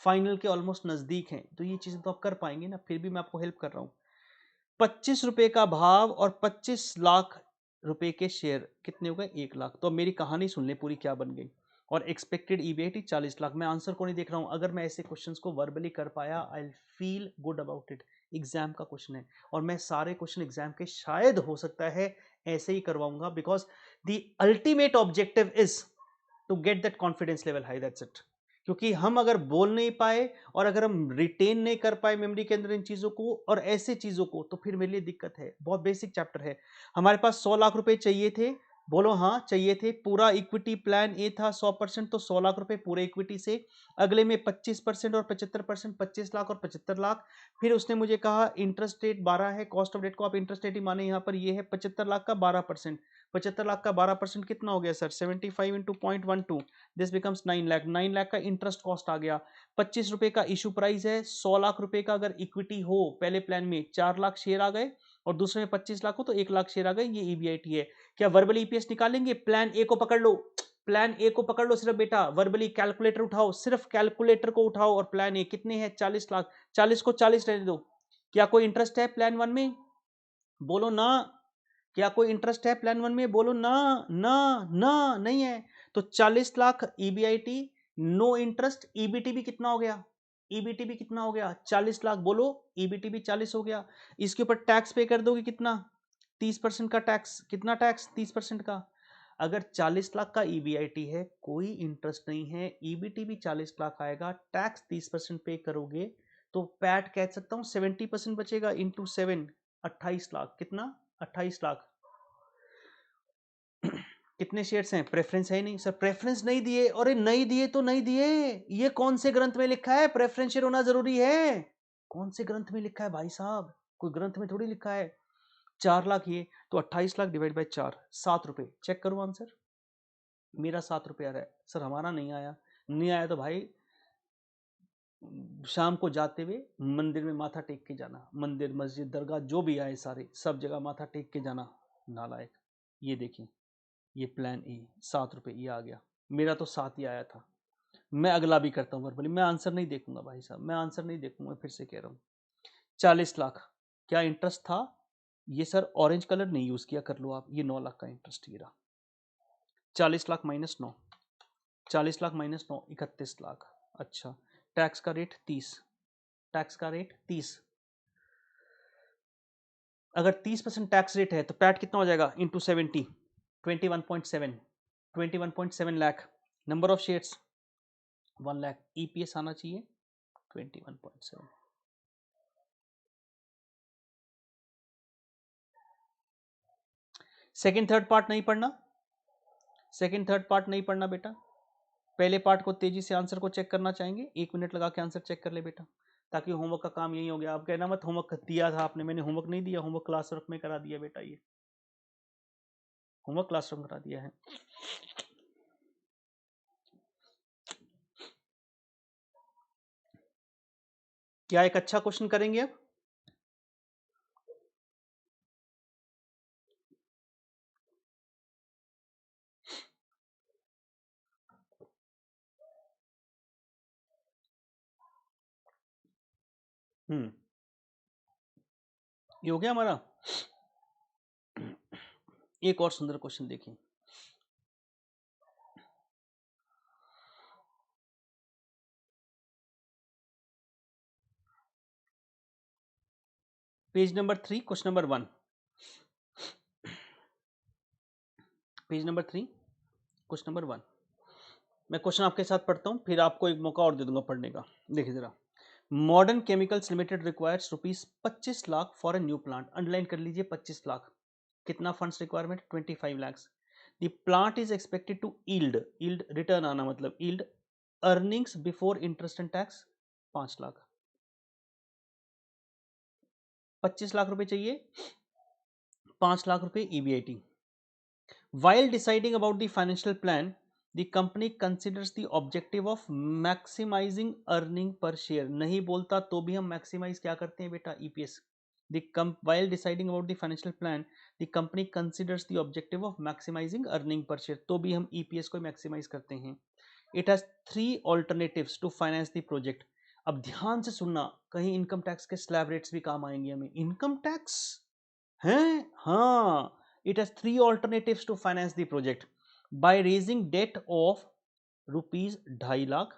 Speaker 1: फाइनल के ऑलमोस्ट नजदीक हैं, तो ये चीजें तो आप कर पाएंगे ना। फिर भी मैं आपको हेल्प कर रहा हूं। 25 रुपए का भाव और 25 लाख रुपए के शेयर कितने हो गए 1 लाख। तो अब मेरी कहानी सुन ले पूरी क्या बन गई। और एक्सपेक्टेड ईबीआईटी 40 लाख। मैं आंसर को नहीं देख रहा हूं, अगर मैं ऐसे क्वेश्चंस को वर्बली कर पाया I feel good about it. Exam का क्वेश्चन है और मैं सारे क्वेश्चन एग्जाम के शायद हो सकता है ऐसे ही करवाऊंगा, because the ultimate objective is to get that confidence level high, that's it. क्योंकि हम अगर बोल नहीं पाए और अगर हम रिटेन नहीं कर पाए मेमोरी के अंदर इन चीजों को और ऐसे चीजों को, तो फिर मेरे लिए दिक्कत है। बहुत बेसिक चैप्टर है। हमारे पास 100 लाख रुपए चाहिए थे, बोलो हाँ चाहिए थे। पूरा इक्विटी प्लान ए था 100%, तो 100 लाख रुपए पूरे इक्विटी से। अगले में 25% और 75%, 25 लाख और 75 लाख। फिर उसने मुझे कहा इंटरेस्ट रेट 12 है, कॉस्ट ऑफ डेट को आप इंटरेस्ट रेट ही माने, यहाँ पर ये है 75 लाख का 12%। 75 लाख का 12% कितना हो गया sir? 75 into 0.12, this becomes 9 lakh. 9 lakh का इंटरेस्ट कॉस्ट आ गया। 25 रुपए का इशू प्राइस है। 100 लाख रुपए का अगर इक्विटी हो पहले प्लान में, 4 लाख शेयर आ गए, और दूसरे में 25 लाख हो तो 1 लाख शेयर आ गए। ये ईबीआईटी है। क्या वर्बल ईपीएस निकालेंगे? प्लान ए को पकड़ लो, प्लान ए को पकड़ लो सिर्फ बेटा। वर्बली कैलकुलेटर उठाओ, सिर्फ कैलकुलेटर को उठाओ, और प्लान ए कितने हैं? 40 लाख। 40 को 40 रहने दो। क्या कोई इंटरेस्ट है प्लान वन में? बोलो ना। क्या कोई इंटरेस्ट है प्लान वन में? बोलो ना। ना ना नहीं है। तो 40 lakh EBIT, no interest. EBT भी कितना हो गया? ईबीटी भी कितना हो गया? 40 लाख। बोलो ईबीटी भी 40 हो गया। इसके ऊपर टैक्स पे कर दोगे कितना? 30% का टैक्स। कितना टैक्स? 30% का। अगर 40 लाख का ईबीआईटी है, कोई इंटरेस्ट नहीं है, ईबीटी भी 40 लाख आएगा, टैक्स 30% पे करोगे, तो पैट कह सकता हूं 70% बचेगा इंटू 7, 28 लाख। कितना? 28 लाख। कितने शेयर्स हैं? प्रेफरेंस है ही नहीं सर। प्रेफरेंस नहीं दिए? अरे नहीं दिए तो नहीं दिए। ये कौन से ग्रंथ में लिखा है प्रेफरेंस शेयर होना जरूरी है? कौन से ग्रंथ में लिखा है भाई साहब? कोई ग्रंथ में थोड़ी लिखा है। 4 लाख ये, तो 28 लाख डिवाइड बाय 4, 7 रुपए। चेक करो आंसर। मेरा 7 रुपये आ रहा है सर, हमारा नहीं आया। नहीं आया तो भाई शाम को जाते हुए मंदिर में माथा टेक के जाना। मंदिर, मस्जिद, दरगाह जो भी आए सारे, सब जगह माथा टेक के जाना। नालायक। ये देखिए, ये प्लान ए 7 रुपये ये आ गया। मेरा तो 7 ही आया था। मैं अगला भी करता हूँ वर्बली। मैं आंसर नहीं देखूंगा भाई साहब, मैं आंसर नहीं देखूंगा, फिर से कह रहा हूँ। 40 लाख क्या इंटरेस्ट था? ये सर ऑरेंज कलर नहीं यूज किया, कर लो आप। ये 9 लाख का इंटरेस्ट ये रहा। 40 लाख माइनस 9, 40 लाख माइनस 9, 31 लाख। अच्छा, टैक्स का रेट 30, टैक्स का रेट 30। अगर 30% टैक्स रेट है तो पैट कितना हो जाएगा? Into 70, 21.7, 21.7 lakh. Number of shares 1 lakh. EPS आना चाहिए 21.7। सेकेंड थर्ड पार्ट नहीं पढ़ना, सेकेंड थर्ड पार्ट नहीं पढ़ना बेटा। पहले पार्ट को तेजी से आंसर को चेक करना चाहेंगे, 1 मिनट लगा के आंसर चेक कर ले बेटा, ताकि होमवर्क का काम यही हो गया। आप कहना मत होमवर्क दिया था आपने, मैंने होमवर्क नहीं दिया, होमवर्क क्लासवर्क में करा दिया बेटा। ये होमवर्क क्लासरूम करा दिया है। क्या एक अच्छा क्वेश्चन करेंगे अब? ये हो गया हमारा। एक और सुंदर क्वेश्चन देखिए। Page number 3, question number 1। Page number 3, question number 1। मैं क्वेश्चन आपके साथ पढ़ता हूं, फिर आपको एक मौका और दे दूंगा पढ़ने का। देखिए जरा। Modern chemicals limited requires rupees 25 lakh for a new plant. Underline कर लीजिए 25 लाख। कितना funds requirement? 25 lakhs। The plant is expected to yield, yield return आना मतलब yield, earnings before interest and tax 5 lakh. 25 lakh रुपए चाहिए, 5 लाख रुपए EBIT. While deciding about the financial plan, the company considers the objective of maximizing earning per share। नहीं बोलता तो भी हम maximize क्या करते हैं बेटा? EPS। While deciding about the financial plan, the company considers the objective of maximizing earning per share। तो भी हम EPS को maximize करते हैं। It has 3 alternatives to finance the project। अब ध्यान से सुनना, कहीं इनकम टैक्स के स्लैब रेट्स भी काम आएंगे हमें। इनकम टैक्स हैं? हाँ, It has three alternatives to finance the project: by raising debt of rupees 2.5 lakh,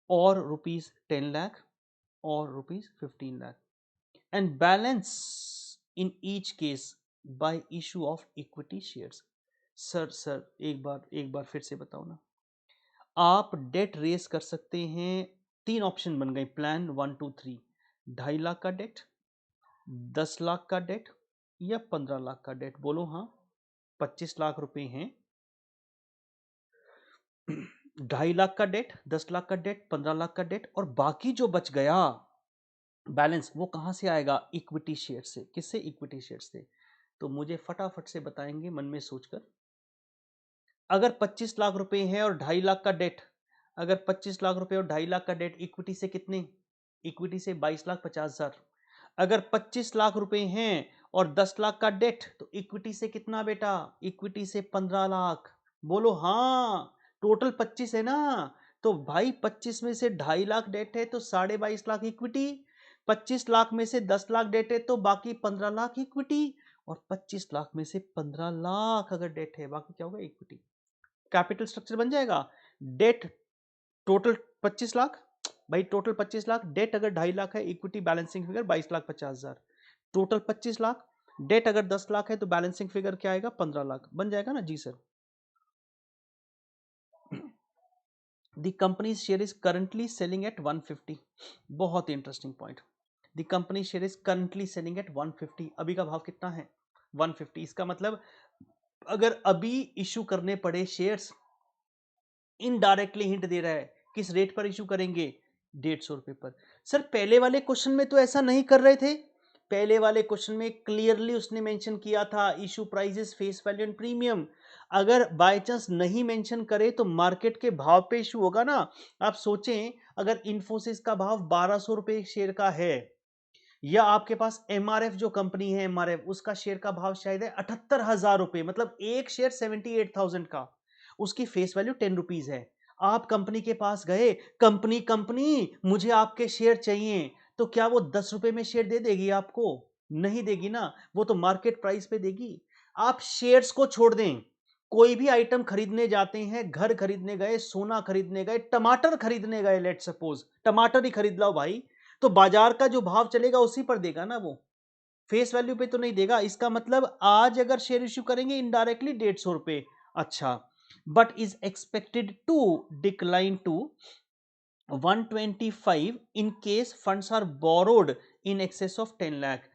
Speaker 1: or rupees 10 lakh, or rupees 15 lakh, and balance in each case by issue of equity shares. Sir एक बार फिर से बताओ ना। आप date race कर सकते हैं, तीन ऑप्शन बन गए, प्लान 1 2 3। 2.5 लाख का डेट, 10 लाख का डेट, या 15 लाख का डेट। बोलो हाँ। 25 लाख रुपए हैं, 2.5 लाख का डेट, 10 लाख का डेट, 15 लाख का डेट, और बाकी जो बच गया बैलेंस, वो कहां से आएगा? इक्विटी शेयर से। किससे? इक्विटी शेयर से। तो मुझे फटाफट से बताएंगे मन में सोचकर। अगर 25 लाख रुपए है और 2.5 लाख का डेट, अगर 25 लाख रुपए और 2.5 लाख का डेट, इक्विटी से कितने? इक्विटी से 22,50,000। अगर 25 लाख रुपए हैं और 10 लाख का डेट, तो इक्विटी से कितना बेटा? इक्विटी से 15 लाख। बोलो हाँ। टोटल 25 है ना, तो भाई 25 में से 2.5 लाख डेट है तो 22.5 लाख इक्विटी। 25 लाख में से 10 लाख डेट है तो बाकी 15 लाख इक्विटी, और 25 लाख में से 15 लाख अगर डेट है, बाकी क्या होगा? इक्विटी। कैपिटल स्ट्रक्चर बन जाएगा। डेट टोटल 25 लाख, भाई टोटल 25 लाख, डेट अगर 2.5 लाख है, equity balancing figure 22,50,000। Total 25 lakh, debt अगर 10 लाख है तो बैलेंसिंग फिगर क्या आएगा? 15 लाख। बन जाएगा ना जी sir. The company share is currently selling at 150। बहुत interesting point. The company share is currently selling at 150। अभी का भाव कितना है? 150। इसका मतलब अगर अभी इशू करने पड़े शेयर्स, इनडायरेक्टली हिंट दे रहा है किस रेट पर इशू करेंगे? 150 रुपए पर। सर पहले वाले क्वेश्चन में तो ऐसा नहीं कर रहे थे। पहले वाले क्वेश्चन में क्लियरली उसने मेंशन किया था issue prices, face value and premium. अगर बाय चांस नहीं मेंशन करे तो मार्केट के भाव पे इशू होगा ना। आप सोचें, अगर इंफोसिस का भाव 1200 रुपए शेयर का है, या आपके पास एमआरएफ जो कंपनी है, एमआरएफ, उसका शेयर का भाव शायद है 78,000 रुपए, मतलब एक शेयर 78,000 का, उसकी फेस वैल्यू 10 रुपीज है। आप कंपनी के पास गए, कंपनी कंपनी मुझे आपके शेयर चाहिए, तो क्या वो 10 रुपए में शेयर दे देगी आपको? नहीं देगी ना, वो तो मार्केट प्राइस पे देगी। आप शेयर्स को छोड़ दें, कोई भी आइटम खरीदने जाते हैं, घर खरीदने गए, सोना खरीदने गए, टमाटर खरीदने गए, लेट सपोज टमाटर ही खरीद लो भाई, तो बाजार का जो भाव चलेगा उसी पर देगा ना, वो फेस वैल्यू पे तो नहीं देगा। इसका मतलब आज अगर शेयर इश्यू करेंगे इनडायरेक्टली 150 रुपए। अच्छा, but is expected to decline to 125 in case funds are borrowed in excess of 10 lakh.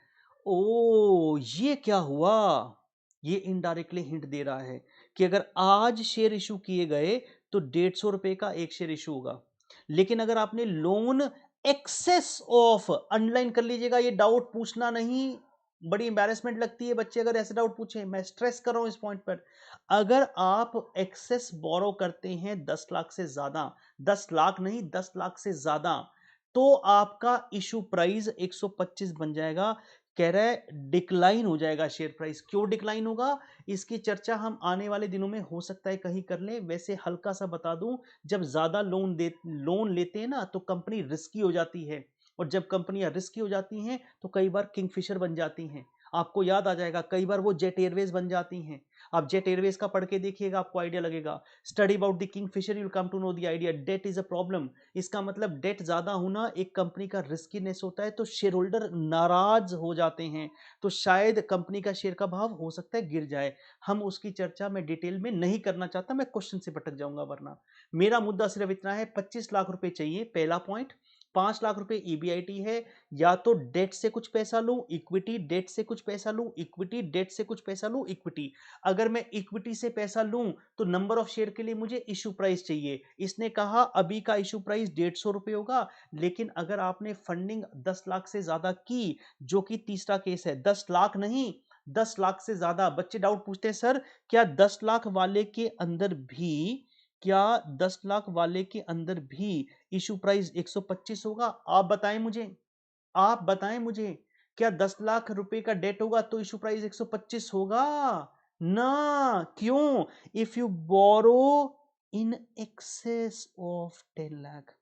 Speaker 1: ओ ये क्या हुआ? ये इनडायरेक्टली हिंट दे रहा है कि अगर आज शेयर इशू किए गए तो 150 रुपए का एक शेयर इशू होगा, लेकिन अगर आपने लोन एक्सेस ऑफ, अंडरलाइन कर लीजिएगा, ये डाउट पूछना नहीं, बड़ी एम्बैरेसमेंट लगती है बच्चे अगर ऐसे डाउट पूछे, मैं स्ट्रेस कर रहा हूं इस पॉइंट पर। अगर आप एक्सेस बोरो करते हैं 10 लाख से ज्यादा, 10 लाख नहीं 10 लाख से ज्यादा, तो आपका इशू प्राइस 125 बन जाएगा। कह रहा है डिक्लाइन हो जाएगा शेयर प्राइस। क्यों डिक्लाइन होगा, इसकी चर्चा हम आने वाले दिनों में हो सकता है कहीं कर लें। वैसे हल्का सा बता दूं, जब ज्यादा लोन लेते हैं ना तो कंपनी रिस्की हो जाती है, और जब कंपनियां रिस्की हो जाती हैं तो कई बार किंगफिशर बन जाती हैं। आपको याद आ जाएगा, कई बार वो जेट एयरवेज बन जाती हैं। आप जेट एयरवेज का पढ़ के देखिएगा, आपको आइडिया लगेगा। Study about the Kingfisher, you will come to know the idea. Debt is a problem. इसका मतलब डेट ज्यादा होना एक कंपनी का रिस्कीनेस होता है, तो शेयर होल्डर नाराज हो जाते हैं, तो शायद कंपनी का शेयर का भाव हो सकता है गिर जाए। हम उसकी चर्चा मैं डिटेल में नहीं करना चाहता, मैं क्वेश्चन से भटक जाऊंगा वरना। मेरा मुद्दा सिर्फ इतना है, 25 लाख रुपए चाहिए, पहला पॉइंट। 5 लाख रुपए ईबीआईटी है, या तो डेट से कुछ पैसा लूं, इक्विटी, डेट से कुछ पैसा लूं, इक्विटी, डेट से कुछ पैसा लूं, इक्विटी। अगर मैं इक्विटी से पैसा लूं तो नंबर ऑफ शेयर के लिए मुझे इशू प्राइस चाहिए। इसने कहा अभी का इशू प्राइस 150 रुपए होगा, लेकिन अगर आपने फंडिंग 10 लाख से ज्यादा की, जो कि तीसरा केस है, 10 लाख नहीं 10 लाख से ज्यादा। बच्चे डाउट पूछते हैं सर क्या 10 लाख वाले के अंदर भी, क्या 10 लाख वाले के अंदर भी इशू प्राइस 125 होगा? आप बताएं मुझे, आप बताएं मुझे, क्या 10 लाख रुपए का डेट होगा तो इशू प्राइस 125 होगा? ना। क्यों? If you borrow in excess of 10 lakh,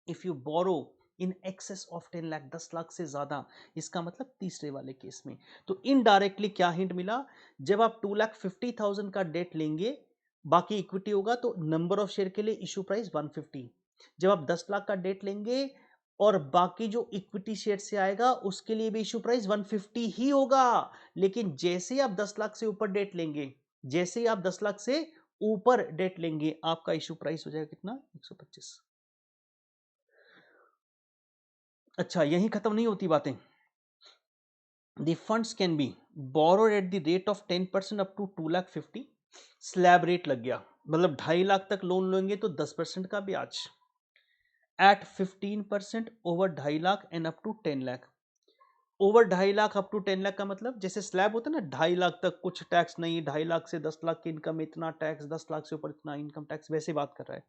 Speaker 1: if you borrow in excess of 10 lakh, 10 lakh से ज्यादा, इसका मतलब तीसरे वाले केस में। तो इनडायरेक्टली क्या हिंट मिला, जब आप 2,50,000 का डेट लेंगे, बाकी इक्विटी होगा, तो नंबर ऑफ शेयर के लिए इशू प्राइस 150। जब आप 10 लाख का डेट लेंगे और बाकी जो इक्विटी शेयर से आएगा उसके लिए भी इशू प्राइस 150 ही होगा। लेकिन जैसे ही आप 10 लाख से ऊपर डेट लेंगे, जैसे ही आप 10 लाख से ऊपर डेट लेंगे, आपका इशू प्राइस हो जाएगा कितना, 125। अच्छा, यहीं खत्म नहीं होती बातें। The funds can be borrowed at the rate of 10% up to 2,50,000। Slab rate लग गया, मतलब 2.5 लाख तक लोन लेंगे तो 10% का ब्याज, at 15% over 2.5 lakh and up to 10 lakh. Over 2.5 lakh up to 10 lakh का मतलब, जैसे स्लैब होता है ना, 2.5 लाख तक कुछ टैक्स नहीं, 2.5 लाख से 10 लाख की इनकम इतना टैक्स, 10 लाख से ऊपर इतना इनकम टैक्स, वैसे बात कर रहा है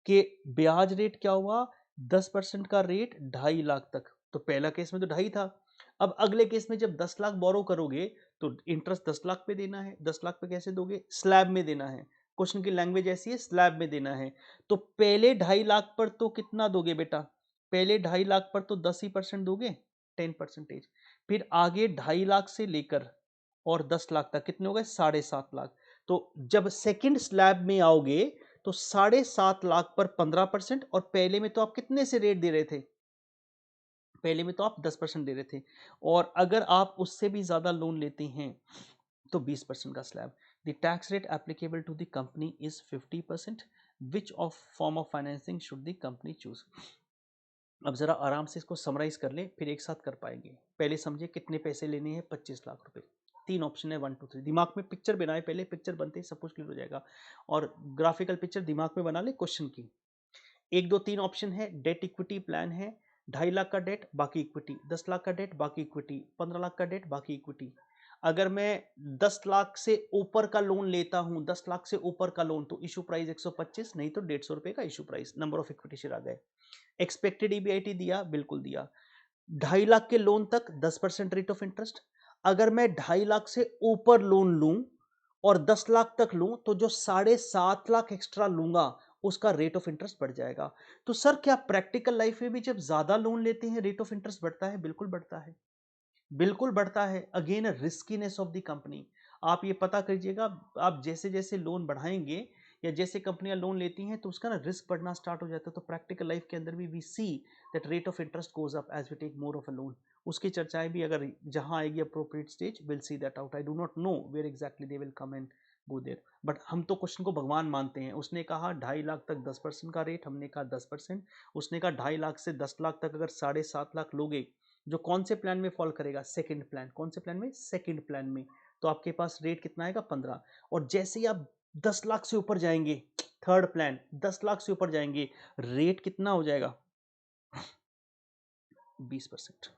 Speaker 1: कि ब्याज रेट क्या हुआ, 10% का रेट 2.5 लाख तक। तो पहला केस में तो 2.5 था। अब अगले केस में जब 10 लाख बोरो करोगे तो इंटरेस्ट 10 लाख पे देना है। 10 लाख पे कैसे दोगे, स्लैब में देना है। क्वेश्चन की लैंग्वेज ऐसी है, स्लैब में देना है। तो पहले 2.5 लाख पर तो कितना दोगे बेटा, पहले 2.5 लाख पर तो 10% दोगे, 10%। फिर आगे 2.5 लाख से लेकर और 10 लाख तक कितने हो गए, 7.5 लाख। तो जब सेकंड स्लैब में आओगे तो 7.5 लाख पर 15%, और पहले में तो आप कितने से रेट दे रहे थे, पहले में तो आप 10% दे रहे थे, और अगर आप उससे भी ज्यादा लोन लेते हैं तो 20% का slab. The tax rate applicable to the company is 50%। Which of form of financing should the company choose. अब जरा आराम से इसको समराइज कर ले, फिर एक साथ कर पाएंगे। पहले समझे कितने पैसे लेने हैं, 25 लाख रुपए। 3 ऑप्शन है, 1 2 3। दिमाग में पिक्चर बनाए, पहले पिक्चर बनते ही सब कुछ क्लियर हो जाएगा। और ग्राफिकल पिक्चर दिमाग में बना ले क्वेश्चन की। 1 2 3 ऑप्शन है, डेट इक्विटी प्लान है। 2.5 लाख का डेट, बाकी इक्विटी। 10 लाख का डेट, बाकी इक्विटी। 15 लाख का डेट, बाकी इक्विटी। अगर मैं 10 लाख से ऊपर का लोन लेता हूं, 10 लाख से ऊपर का लोन, तो इशू प्राइस 125, नहीं तो 150 रुपए का issue price. Number of equity share आ गए। एक्सपेक्टेड ईबीआईटी दिया, बिल्कुल दिया। 2.5 लाख के लोन तक 10% रेट ऑफ इंटरेस्ट। अगर मैं 2.5 लाख से ऊपर लोन लूं और 10 लाख तक लूं, तो जो 7.5 लाख एक्स्ट्रा लूंगा उसका रेट ऑफ इंटरेस्ट बढ़ जाएगा। तो सर क्या प्रैक्टिकल लाइफ में भी जब ज्यादा लोन लेते हैं रेट ऑफ इंटरेस्ट बढ़ता है? बिल्कुल बढ़ता है, बिल्कुल बढ़ता है। Again riskiness of the company. आप ये पता करिएगा, आप जैसे जैसे लोन बढ़ाएंगे या जैसे कंपनियां लोन लेती हैं तो उसका ना रिस्क बढ़ना स्टार्ट हो जाता है। तो प्रैक्टिकल लाइफ के अंदर भी we see that rate of interest goes up as we take more of a loan. उसकी चर्चाएं भी अगर जहां आएगी appropriate stage, will see that out. I do not know where exactly they will come and go there, but हम तो question को भगवान मानते हैं। उसने कहा 2.5 लाख तक 10% का रेट, हमने कहा 10%। उसने कहा 2.5 लाख से 10 लाख तक अगर 7.5 लाख लोगे, जो कौन से प्लान में फॉल करेगा, सेकंड प्लान। कौन से प्लान में, सेकंड प्लान में। तो आपके पास रेट कितना आएगा, 15। और जैसे ही आप 10 लाख से ऊपर जाएंगे, थर्ड प्लान, 10 लाख से ऊपर जाएंगे, रेट कितना हो जाएगा, 20%।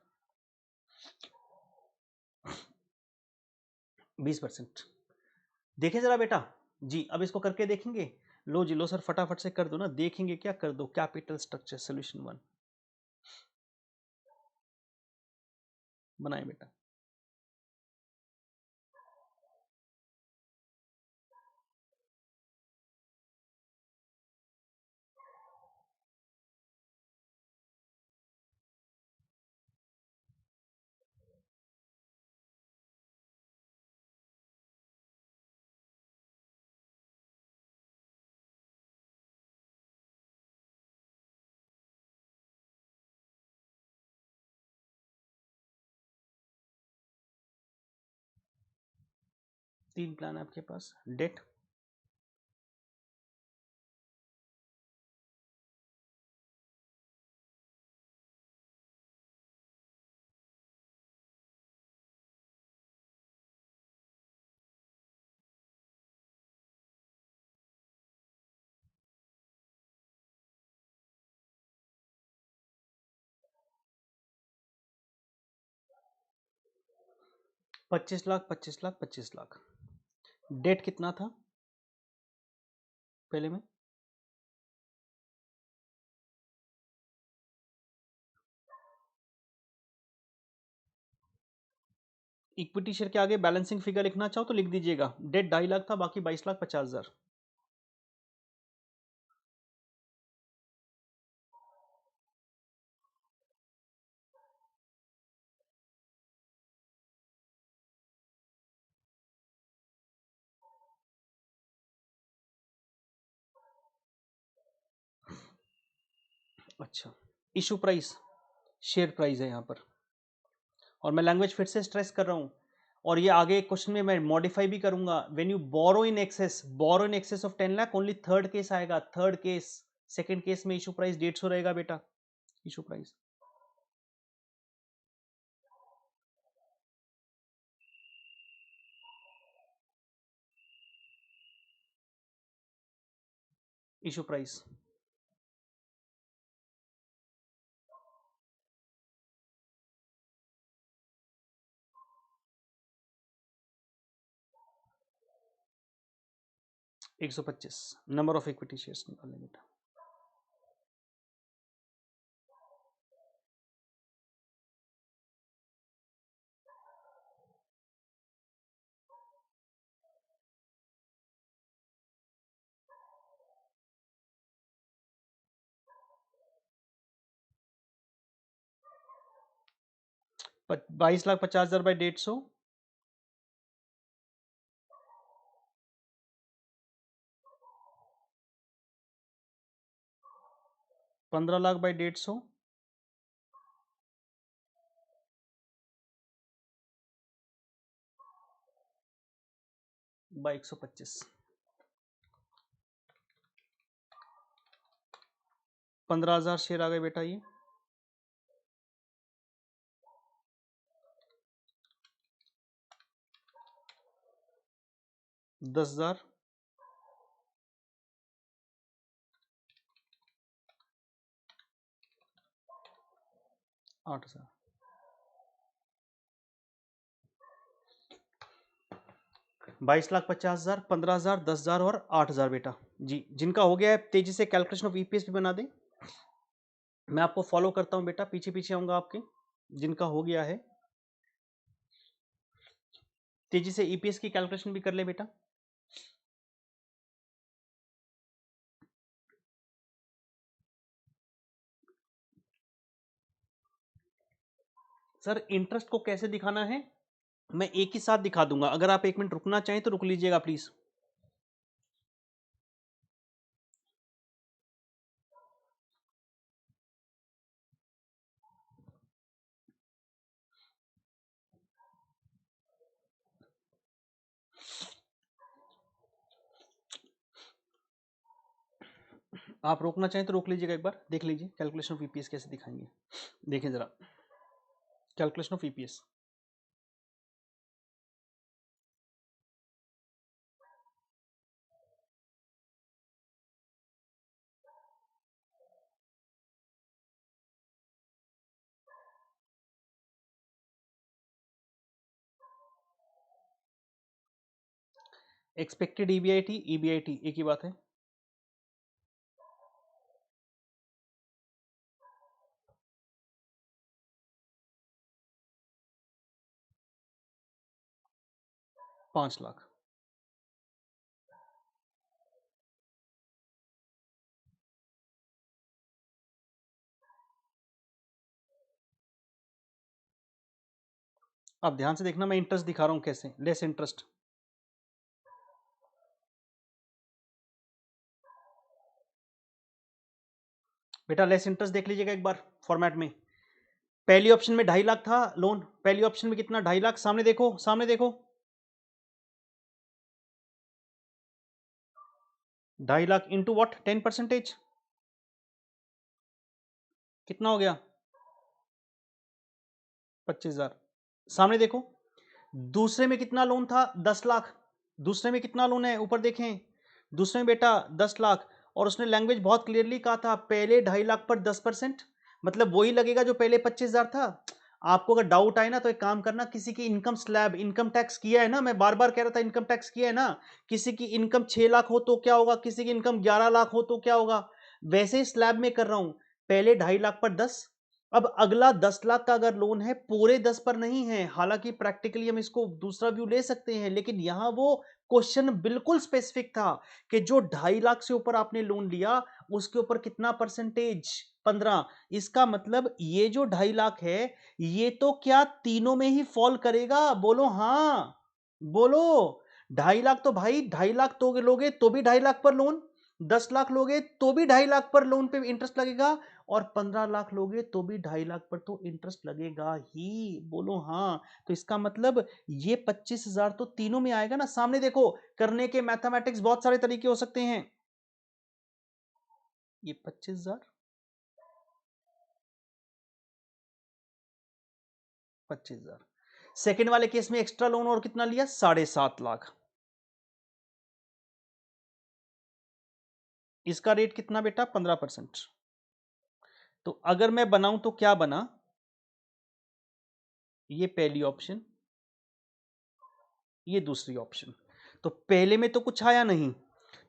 Speaker 1: 20%। देखे जरा बेटा जी, अब इसको करके देखेंगे। लो जी लो सर, फटाफट से कर दो ना, देखेंगे क्या, कर दो। कैपिटल स्ट्रक्चर सोल्यूशन 1 बनाए बेटा। तीन प्लान आपके पास। डेट, पच्चीस लाख 25 लाख 25 लाख। डेट कितना था पहले में, इक्विटी शेयर के आगे बैलेंसिंग फिगर लिखना चाहो तो लिख दीजिएगा। डेट 2.5 लाख था, बाकी 22,50,000। अच्छा, इशू प्राइस शेयर प्राइस है यहाँ पर, और मैं लैंग्वेज फिर से स्ट्रेस कर रहा हूँ, और ये आगे एक क्वेश्चन में मैं मॉडिफाई भी करूंगा। When you borrow in excess of 10 lakh, only third case आएगा, थर्ड केस। सेकंड केस में इशू प्राइस 150 रहेगा बेटा, issue price. Issue price 125 number of equity shares निकालने बेटा। प- 22,50,000 by 150, 15 lakh by 150, by 125, 15,000 share आ गए बेटा। ये 10,000, 8,000, 22,50,000, 15,000, 10,000 और 8,000 बेटा। जी, जिनका हो गया है तेजी से कैलकुलेशन ऑफ ईपीएस भी बना दें। मैं आपको फॉलो करता हूं बेटा, पीछे पीछे आऊंगा आपके। जिनका हो गया है तेजी से ईपीएस की कैलकुलेशन भी कर ले बेटा। सर इंटरेस्ट को कैसे दिखाना है, मैं एक ही साथ दिखा दूंगा। अगर आप 1 मिनट रुकना चाहें तो रुक लीजिएगा प्लीज। आप रोकना चाहें तो रोक लीजिएगा, एक बार देख लीजिए कैलकुलेशन ऑफ ईपीएस कैसे दिखाएंगे। देखें जरा calculation of EPS. Expected EBIT, EBIT एक ही बात है। ₹5,00,000। आप ध्यान से देखना, मैं इंटरेस्ट दिखा रहा हूं कैसे, लेस इंटरेस्ट। बेटा लेस इंटरेस्ट देख लीजिएगा एक बार फॉर्मेट में। पहली ऑप्शन में 2.5 लाख था लोन, पहली ऑप्शन में कितना, 2.5 लाख। सामने देखो, सामने देखो, 2.5 लाख इंटू वॉट, 10%, कितना हो गया, 25,000। सामने देखो, दूसरे में कितना लोन था, 10 लाख। दूसरे में कितना लोन है, ऊपर देखें, दूसरे में बेटा 10 लाख। और उसने लैंग्वेज बहुत क्लियरली कहा था, पहले 2.5 लाख पर 10%, मतलब वही लगेगा जो पहले 25,000 था। आपको अगर डाउट आए ना तो एक काम करना, किसी की इनकम स्लैब, इनकम टैक्स किया है ना, मैं बार बार कह रहा था इनकम टैक्स किया है ना, किसी की इनकम 6 लाख हो तो क्या होगा, किसी की इनकम 11 लाख हो तो क्या होगा, वैसे ही स्लैब में कर रहा हूं। पहले 2.5 लाख पर 10, अब अगला 10 लाख का अगर लोन है, पूरे 10 पर नहीं है। हालांकि प्रैक्टिकली हम इसको दूसरा व्यू ले सकते हैं, लेकिन यहां वो क्वेश्चन बिल्कुल स्पेसिफिक था कि जो 2.5 लाख से ऊपर आपने लोन लिया उसके ऊपर कितना परसेंटेज, 15। इसका मतलब ये जो 2.5 लाख है, ये तो क्या तीनों में ही फॉल करेगा, बोलो हाँ, बोलो। 2.5 लाख तो भाई 2.5 लाख तो लोगे तो भी 2.5 लाख पर लोन, 10 लाख लोगे तो भी 2.5 लाख पर लोन पे इंटरेस्ट लगेगा, और 15 लाख लोगे तो भी 2.5 लाख पर तो इंटरेस्ट लगेगा ही। बोलो हाँ। तो इसका मतलब ये 25,000 तो तीनों में आएगा ना। सामने देखो, करने के मैथमेटिक्स बहुत सारे तरीके हो सकते हैं। ये 25,000, 25,000। सेकेंड वाले केस में एक्स्ट्रा लोन और कितना लिया, 7.5 लाख। इसका रेट कितना बेटा, 15%। तो अगर मैं बनाऊं तो क्या बना, ये पहली ऑप्शन, ये दूसरी ऑप्शन। तो पहले में तो कुछ आया नहीं,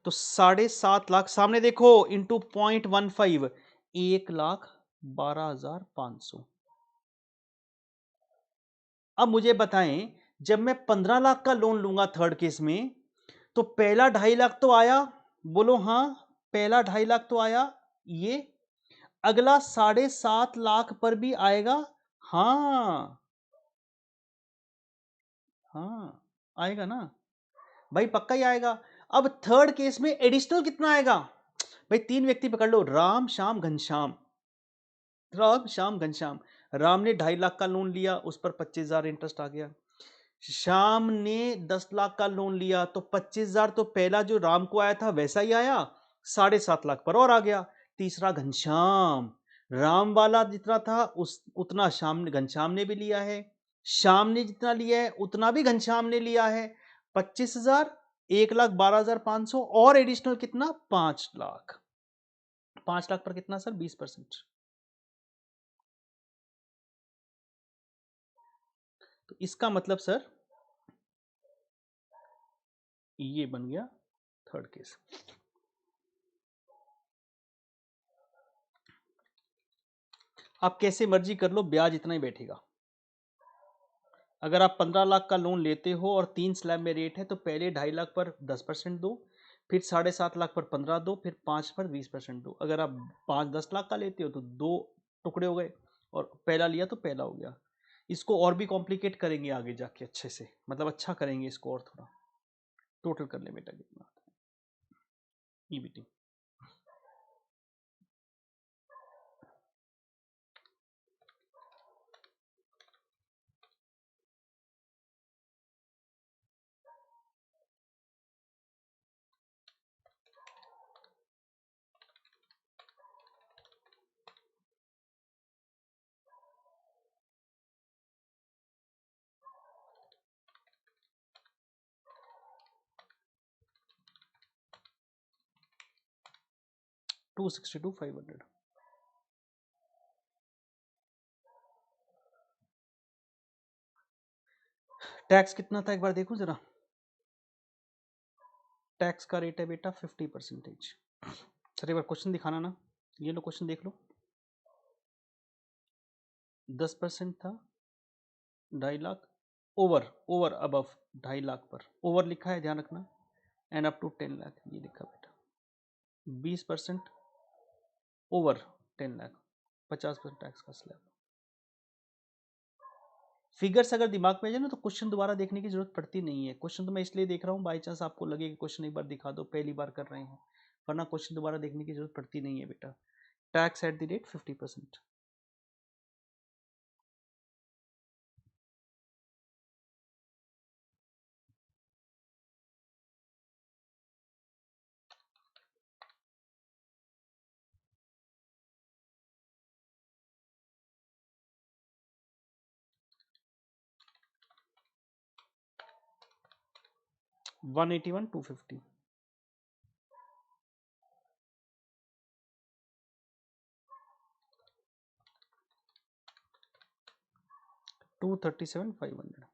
Speaker 1: तो 7.5 लाख सामने देखो इंटू 0.15, 1,12,500। अब मुझे बताएं, जब मैं 15 लाख का लोन लूंगा थर्ड केस में, तो पहला 2.5 लाख तो आया, बोलो हाँ, पहला 2.5 लाख तो आया, ये अगला 7.5 लाख पर भी आएगा। हाँ, हाँ आएगा ना भाई, पक्का ही आएगा। अब थर्ड केस में एडिशनल कितना आएगा भाई, 3 व्यक्ति पकड़ लो, राम श्याम घनश्याम। राम श्याम घनश्याम, राम ने 2.5 लाख का लोन लिया, उस पर 25,000 इंटरेस्ट आ गया। श्याम ने 10 लाख का लोन लिया, तो 25,000 तो पहला जो राम को आया था वैसा ही आया, 7.5 लाख पर और आ गया। तीसरा घनश्याम, राम वाला जितना था उस उतना श्याम ने, घनश्याम ने भी लिया है। श्याम ने जितना लिया है उतना भी घनश्याम ने लिया है। 25,000, 1,12,500 और एडिशनल कितना, 5 लाख। 5 लाख पर कितना सर, 20%। तो इसका मतलब सर ये बन गया थर्ड केस। आप कैसे मर्जी कर लो, ब्याज इतना ही बैठेगा। अगर आप 15 लाख का लोन लेते हो और 3 स्लैब में रेट है, तो पहले 2.5 लाख पर 10% दो, फिर 7.5 लाख पर 15 दो, फिर 5 पर 20% दो। अगर आप 5-10 लाख का लेते हो तो 2 टुकड़े हो गए, और पहला लिया तो पहला हो गया। इसको और भी कॉम्प्लिकेट करेंगे आगे जाके अच्छे से, मतलब अच्छा करेंगे इसको और थोड़ा। टोटल कर ले बेटा कितना आता है ईबीटी। 262,500। टैक्स कितना था एक बार देखो जरा, टैक्स का रेट है बेटा 50%। सर एक बार क्वेश्चन दिखाना ना, ये लो क्वेश्चन देख लो। 10% था, 2.5 lakh, over over above 2.5 lakh पर ओवर लिखा है, ध्यान रखना, एंड अप टू 10 लाख ये लिखा बेटा। 20% ओवर 10 लाख, 50% टैक्स का स्लैब। फिगर्स अगर दिमाग में आ जाए ना तो क्वेश्चन दोबारा देखने की जरूरत पड़ती नहीं है। क्वेश्चन तो मैं इसलिए देख रहा हूँ, बाई चांस आपको लगे कि क्वेश्चन एक बार दिखा दो, पहली बार कर रहे हैं, वरना क्वेश्चन दोबारा देखने की जरूरत पड़ती नहीं है बेटा। Tax at the rate 50%। One 250। 237,500।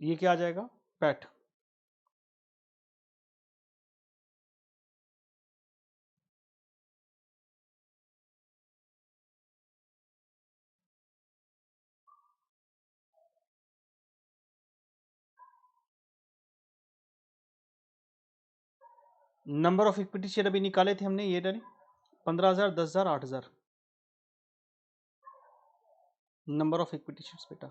Speaker 1: ये क्या आ जाएगा, PAT. Number of equity share अभी निकाले थे हमने, ये डरे 15,000, 10,000, 8,000। नंबर ऑफ इक्विटी शेयर्स बेटा।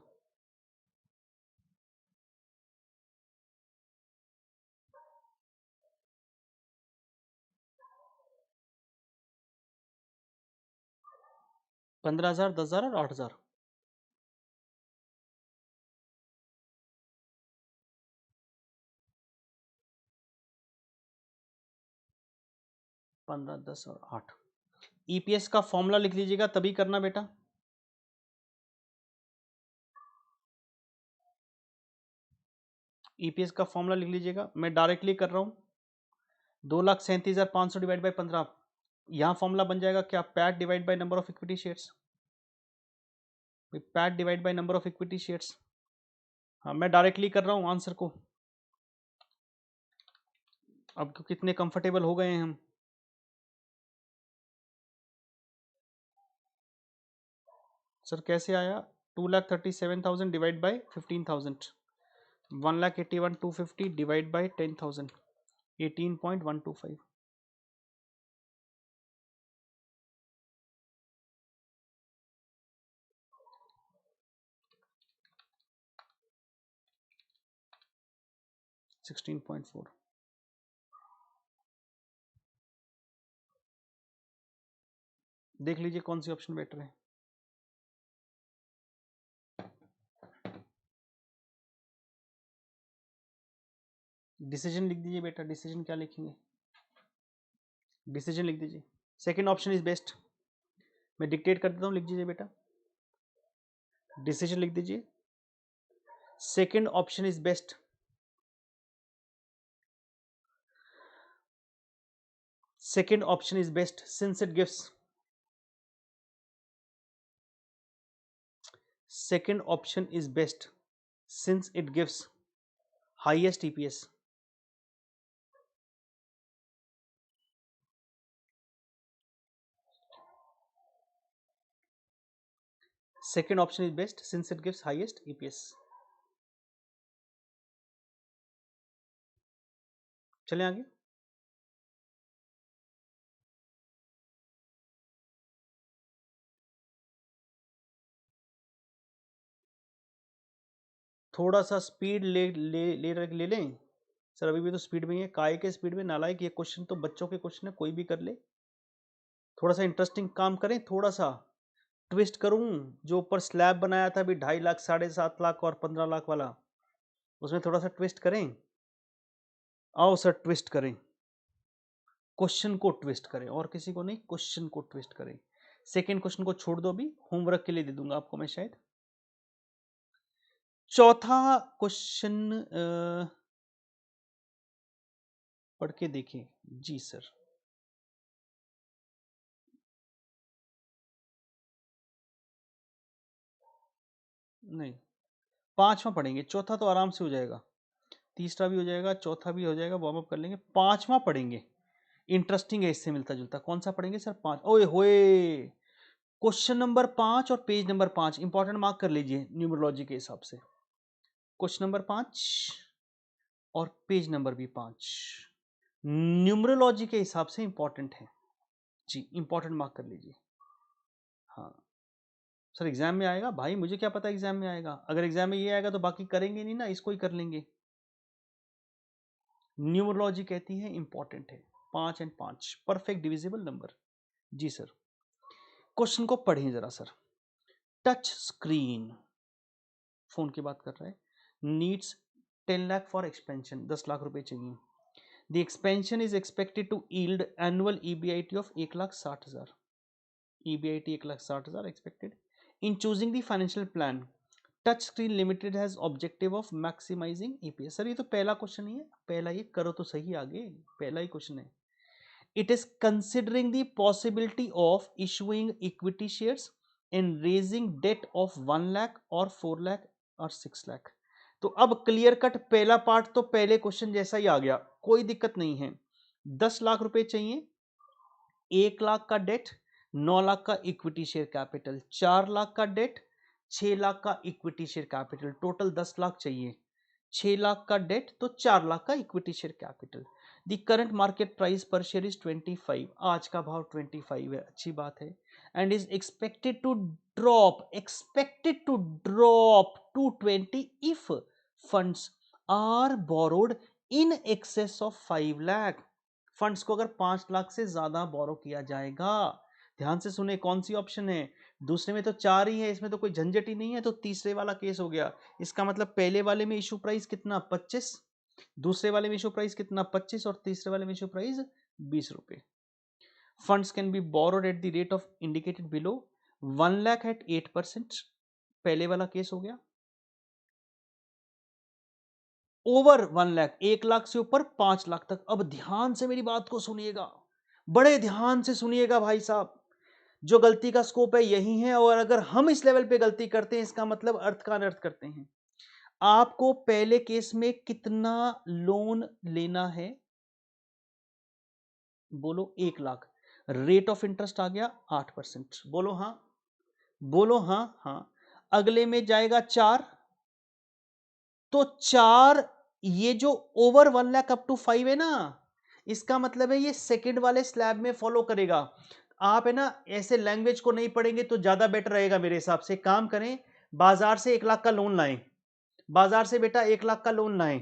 Speaker 1: पंद्रह हजार, 10,000 और 8,000। पंद्रह, 10 और 8। ईपीएस का फॉर्मूला लिख लीजिएगा तभी करना बेटा। ईपीएस का फॉर्मूला लिख लीजिएगा, मैं डायरेक्टली कर रहा हूं। 2,37,500 डिवाइड बाई 15। यहां फॉर्मूला बन जाएगा क्या? PAT divide by number of equity shares. PAT divide by number of equity shares. हाँ, मैं डायरेक्टली कर रहा हूं आंसर को। अब कितने कंफर्टेबल हो गए हैं हम। सर कैसे आया? 2,37,000 डिवाइड बाई 15,000। 1,81,250 divide by 10,000। 18.125। 16.4। देख लीजिए कौन सी ऑप्शन बेटर है। डिसीजन लिख दीजिए बेटा। डिसीजन क्या लिखेंगे? डिसीजन लिख दीजिए। Second option is best. मैं डिक्टेट कर देता हूं, लिख दीजिए बेटा। डिसीजन लिख दीजिए। Second option is best. Second option is best since it gives. Second option is best since it gives highest EPS. Second option is best since it gives highest EPS. चलें आगे। थोड़ा सा स्पीड ले लें sir. अभी भी तो speed में ही है। काय के स्पीड में नालायक। ये क्वेश्चन तो बच्चों के क्वेश्चन है, कोई भी कर ले। थोड़ा सा इंटरेस्टिंग काम करें। थोड़ा सा ट्विस्ट करूं। जो ऊपर स्लैब बनाया था अभी 2.5 लाख, 7.5 लाख और 15 लाख वाला, उसमें थोड़ा सा ट्विस्ट करें। आओ सर ट्विस्ट करें। क्वेश्चन को ट्विस्ट करें, और किसी को नहीं, क्वेश्चन को ट्विस्ट करें। सेकेंड क्वेश्चन को छोड़ दो, अभी होमवर्क के लिए दे दूंगा आपको मैं शायद। चौथा क्वेश्चन पढ़ के देखें। जी सर। नहीं, पांचवा पढ़ेंगे। चौथा तो आराम से हो जाएगा। तीसरा भी हो जाएगा, चौथा भी हो जाएगा, वार्म अप कर लेंगे। पांचवा पढ़ेंगे, इंटरेस्टिंग है, इससे मिलता जुलता। कौन सा पढ़ेंगे सर? 5। ओए होए, क्वेश्चन नंबर 5 और पेज नंबर 5 इंपॉर्टेंट मार्क कर लीजिए न्यूमरोलॉजी के हिसाब से। क्वेश्चन नंबर 5 और पेज नंबर भी 5 न्यूमरोलॉजी के हिसाब से इंपॉर्टेंट है जी। इंपॉर्टेंट मार्क कर लीजिए। हाँ सर, एग्जाम में आएगा भाई, मुझे क्या पता एग्जाम में आएगा। अगर एग्जाम में ये आएगा तो बाकी करेंगे नहीं ना, इसको ही कर लेंगे। न्यूमरोलॉजी कहती है इंपॉर्टेंट है। 5 एंड 5 परफेक्ट डिविजिबल नंबर। जी सर। क्वेश्चन को पढ़ें जरा सर। टच स्क्रीन, फोन की बात कर रहा है, needs 10 lakh for expansion. 10 lakh रुपए चाहिए। The expansion is expected to yield annual EBIT of 1,60,000। EBIT 1,60,000 expected. In choosing the financial plan, touch screen limited has objective of maximising EPS. Sir ये तो पहला क्वेश्चन ही है। पहला ये करो तो सही, आगे पहला ही क्वेश्चन है। It is considering the possibility of issuing equity shares and raising debt of 1 lakh or 4 lakh और 6 लाख। तो अब क्लियर कट पहला पार्ट तो पहले क्वेश्चन जैसा ही आ गया, कोई दिक्कत नहीं है। 10 लाख रुपए चाहिए, 1 लाख का डेट, 9 लाख का इक्विटी शेयर कैपिटल, 4 लाख का डेट, 6 लाख का equity share capital, total 10 lakh चाहिए। 6 लाख का डेट तो 4 लाख का equity share capital. The current market price पर शेयर इज 25। आज का भाव 25 है, अच्छी बात है। and is expected to drop to 20 if funds are borrowed in excess of 5 lakh। Funds को अगर 5 लाख से ज्यादा बोरो किया जाएगा। ध्यान से सुने, कौन सी ऑप्शन है? दूसरे में तो 4 ही है, इसमें तो कोई झंझट ही नहीं है, तो तीसरे वाला केस हो गया। इसका मतलब पहले वाले में इशू प्राइस कितना? 25, दूसरे वाले में इशू प्राइस कितना? 25, और तीसरे वाले में इशू प्राइस 20 रुपए। Funds can be borrowed at the rate of indicated below 1 lakh at 8%, पहले वाला केस हो गया। ओवर 1 लाख, 1 लाख से ऊपर 5 लाख तक। अब ध्यान से मेरी बात को सुनिएगा, बड़े ध्यान से सुनिएगा भाई साहब। जो गलती का स्कोप है यही है, और अगर हम इस लेवल पे गलती करते हैं, इसका मतलब अर्थ का अनर्थ करते हैं। आपको पहले केस में कितना लोन लेना है? बोलो 1 लाख। रेट ऑफ इंटरेस्ट आ गया 8%। बोलो हाँ, बोलो हाँ। हाँ, अगले में जाएगा 4, तो 4, ये जो ओवर 1 लाख अप टू 5 है ना, इसका मतलब है ये सेकंड वाले स्लैब में फॉलो करेगा। आप है ना ऐसे लैंग्वेज को नहीं पढ़ेंगे तो ज्यादा बेटर रहेगा मेरे हिसाब से। काम करें, बाजार से 1 लाख का लोन लाएं, बाजार से बेटा 1 लाख का लोन लाएं,